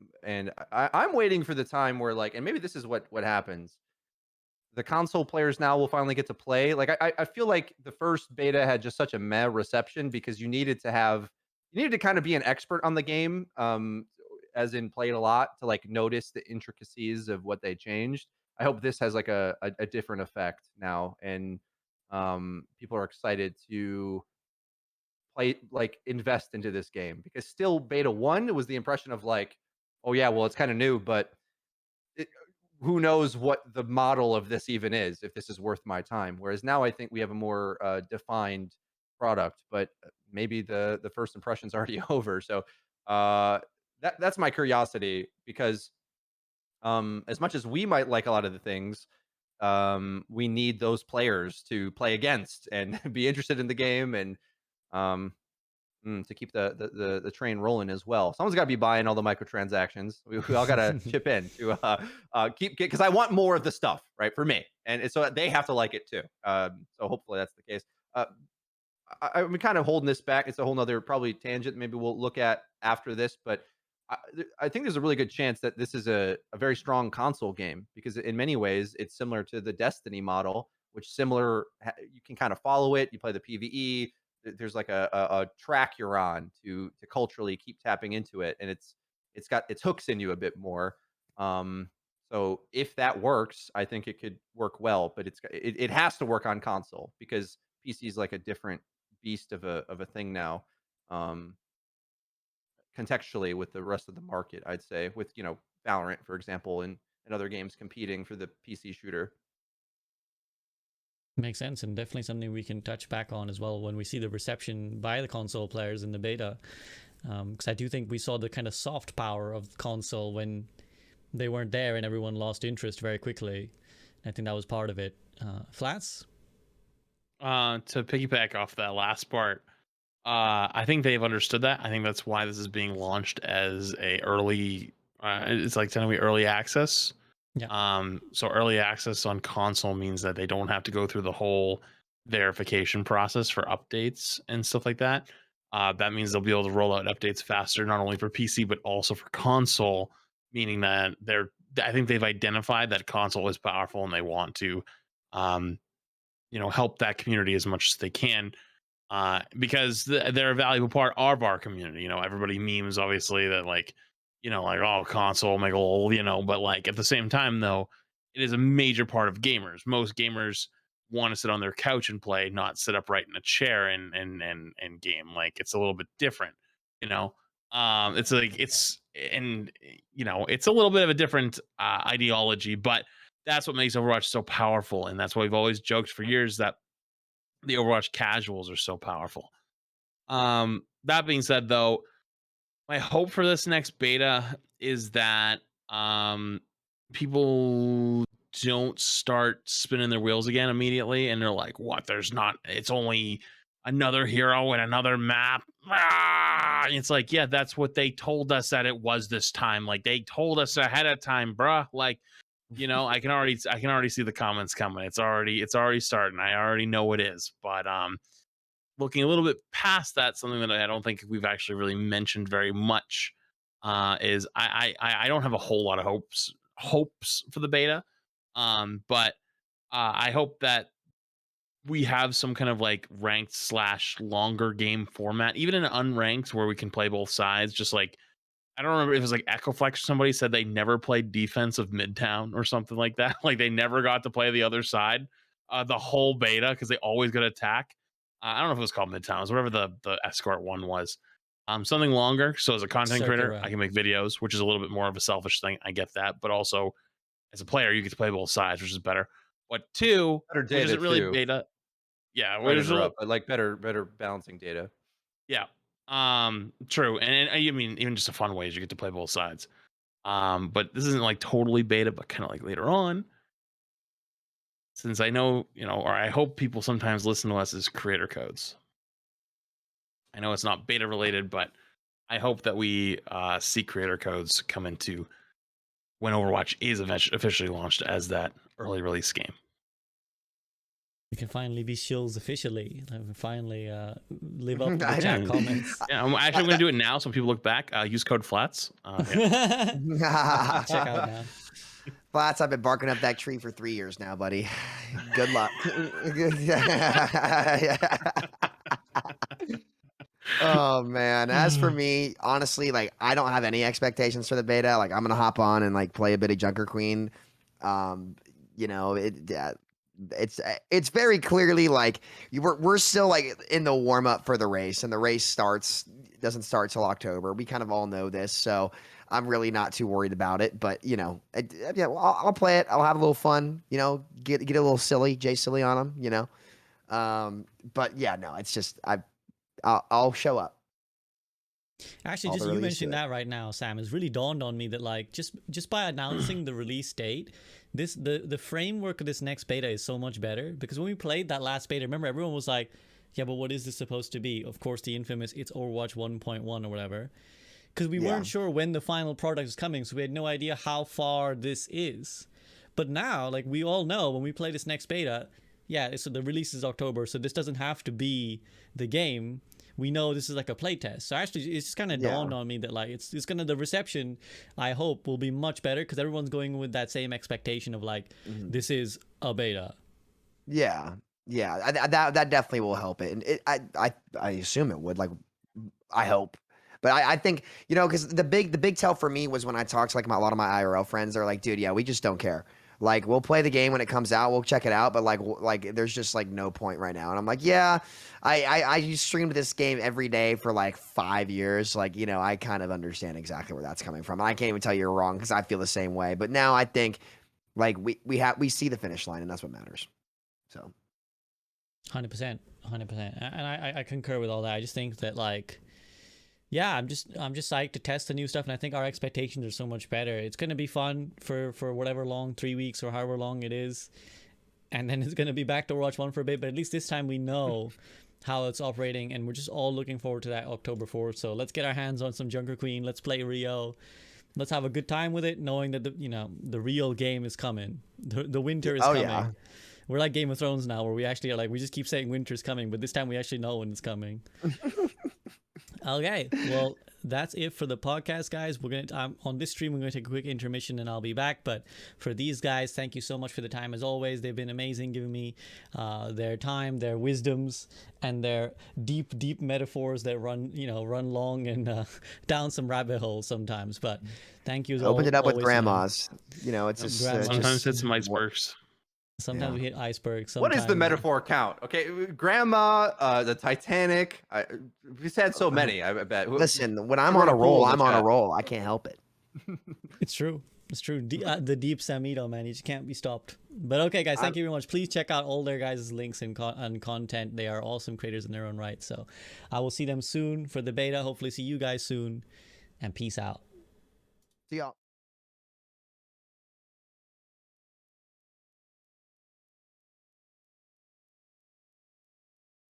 I'm waiting for the time where like, and maybe this is what happens. The console players now will finally get to play. Like I feel like the first beta had just such a meh reception because you needed to kind of be an expert on the game, as in played a lot to like notice the intricacies of what they changed. I hope this has like a different effect now, and people are excited to play, like invest into this game, because still beta 1 was the impression of like, oh yeah, well it's kind of new, but it, who knows what the model of this even is, if this is worth my time. Whereas now I think we have a more defined product, but maybe the first impression's already over. So that's my curiosity, because as much as we might like a lot of the things, we need those players to play against and be interested in the game, and um, to keep the train rolling as well. Someone's got to be buying all the microtransactions. We all got to chip in to keep, because I want more of the stuff, right, for me, and so they have to like it too. So hopefully that's the case. I'm kind of holding this back. It's a whole nother probably tangent. Maybe we'll look at after this, but I think there's a really good chance that this is a very strong console game, because in many ways it's similar to the Destiny model, which you can kind of follow it. You play the PvE. There's like a track you're on to culturally keep tapping into it, and it's got its hooks in you a bit more. So if that works, I think it could work well, but it has to work on console, because PC is like a different beast of a thing now. Contextually with the rest of the market, I'd say, with Valorant, for example, and other games competing for the PC shooter. Makes sense, and definitely something we can touch back on as well when we see the reception by the console players in the beta. Because I do think we saw the kind of soft power of console when they weren't there and everyone lost interest very quickly. I think that was part of it. Flats? To piggyback off that last part, I think they've understood that. I think that's why this is being launched as a early. It's like technically early access. Yeah. So early access on console means that they don't have to go through the whole verification process for updates and stuff like that. That means they'll be able to roll out updates faster, not only for PC but also for console. Meaning that I think they've identified that console is powerful and they want to, help that community as much as they can. Because they're a valuable part of our community. Everybody memes obviously that like, like, oh, console make lol, but like at the same time though, it is a major part of gamers. Most gamers want to sit on their couch and play, not sit upright in a chair and game. Like it's a little bit different, it's like it's a little bit of a different ideology, but that's what makes Overwatch so powerful, and that's why we've always joked for years that the Overwatch casuals are so powerful. That being said, though, my hope for this next beta is that people don't start spinning their wheels again immediately, and they're like, "What? It's only another hero and another map." And it's like, yeah, that's what they told us that it was this time. Like they told us ahead of time, bruh. Like, I can already see the comments coming. It's already starting. I already know it is. But looking a little bit past that, something that I don't think we've actually really mentioned very much is I don't have a whole lot of hopes for the beta. But I hope that we have some kind of like ranked / longer game format, even in unranked, where we can play both sides. Just like, I don't remember if it was like Echoflex or somebody said they never played defense of Midtown or something like that. Like they never got to play the other side the whole beta because they always got to attack. I don't know if it was called Midtown, it was whatever the escort one was. Something longer. So as a content creator, I can make videos, which is a little bit more of a selfish thing. I get that, but also as a player, you get to play both sides, which is better. But two, Better which data isn't really too. beta. Yeah, Right there's a interrupt, but like better balancing data. yeah. True, and I mean, even just a fun way is you get to play both sides. But this isn't like totally beta, but kind of like later on. Since I know, or I hope people sometimes listen to us as creator codes. I know it's not beta related, but I hope that we see creator codes come into when Overwatch is officially launched as that early release game. We can finally be shills officially. And finally live up to the I chat know. comments. Yeah, I'm going to do it now. So when people look back, use code FLATS. Yeah. Check out now. Flats, I've been barking up that tree for 3 years now, buddy. Good luck. Oh man. As for me, honestly, like I don't have any expectations for the beta. Like I'm gonna hop on and like play a bit of Junker Queen. Um, it's very clearly like we're still like in the warm up for the race, and the race doesn't start till October. We kind of all know this, so I'm really not too worried about it. But yeah, well, I'll play it. I'll have a little fun. Get a little silly, Jay silly on them. But yeah, no, it's just I'll show up. Actually, All just the you release mentioned date. that right now, Sam, it's really dawned on me that like just by announcing the release date, the framework of this next beta is so much better, because when we played that last beta, remember everyone was like, yeah, but what is this supposed to be? Of course, the infamous it's Overwatch 1.1 or whatever, because we weren't sure when the final product is coming, so we had no idea how far this is. But now, like we all know, when we play this next beta, yeah, so the release is October, so this doesn't have to be the game. We know this is like a playtest. So actually, it's just kind of dawned on me that like it's gonna, the reception, I hope, will be much better, because everyone's going with that same expectation of like this is a beta. Yeah, that definitely will help it, and I assume it would. Like, I hope, but I think because the big tell for me was when I talked to like a lot of my IRL friends. They're like, dude, yeah, we just don't care. Like, we'll play the game when it comes out. We'll check it out, but like there's just like no point right now. And I'm like, yeah, I streamed this game every day for like 5 years. Like, I kind of understand exactly where that's coming from. And I can't even tell you're wrong, because I feel the same way. But now I think like we see the finish line, and that's what matters. So. 100%, 100%, and I concur with all that. I just think that like, yeah, I'm just psyched to test the new stuff, and I think our expectations are so much better. It's gonna be fun for whatever long, 3 weeks or however long it is, and then it's gonna be back to Overwatch 1 for a bit. But at least this time we know how it's operating, and we're just all looking forward to that October 4th. So let's get our hands on some Junker Queen. Let's play Rio. Let's have a good time with it, knowing that the real game is coming. The winter is coming. Yeah. We're like Game of Thrones now, where we actually are like, we just keep saying winter's coming, but this time we actually know when it's coming. Okay, well, that's it for the podcast, guys. We're gonna on this stream, we're gonna take a quick intermission, and I'll be back. But for these guys, thank you so much for the time as always. They've been amazing, giving me their time, their wisdoms, and their deep metaphors that run long and down some rabbit holes sometimes. But thank you as Opened it up with always, grandmas. It's just Grandmas. Sometimes it's some icebergs. Sometimes we hit icebergs. What is the metaphor count? Okay, grandma, the Titanic. We've had so many. I bet. Listen, when I'm We're on a gonna roll, pull the I'm on a chat. roll. I can't help it. It's true. It's true. The deep Samito, man. You just can't be stopped. But okay, guys, thank you very much. Please check out all their guys' links and content. They are awesome creators in their own right. So I will see them soon for the beta. Hopefully see you guys soon. And peace out. See y'all.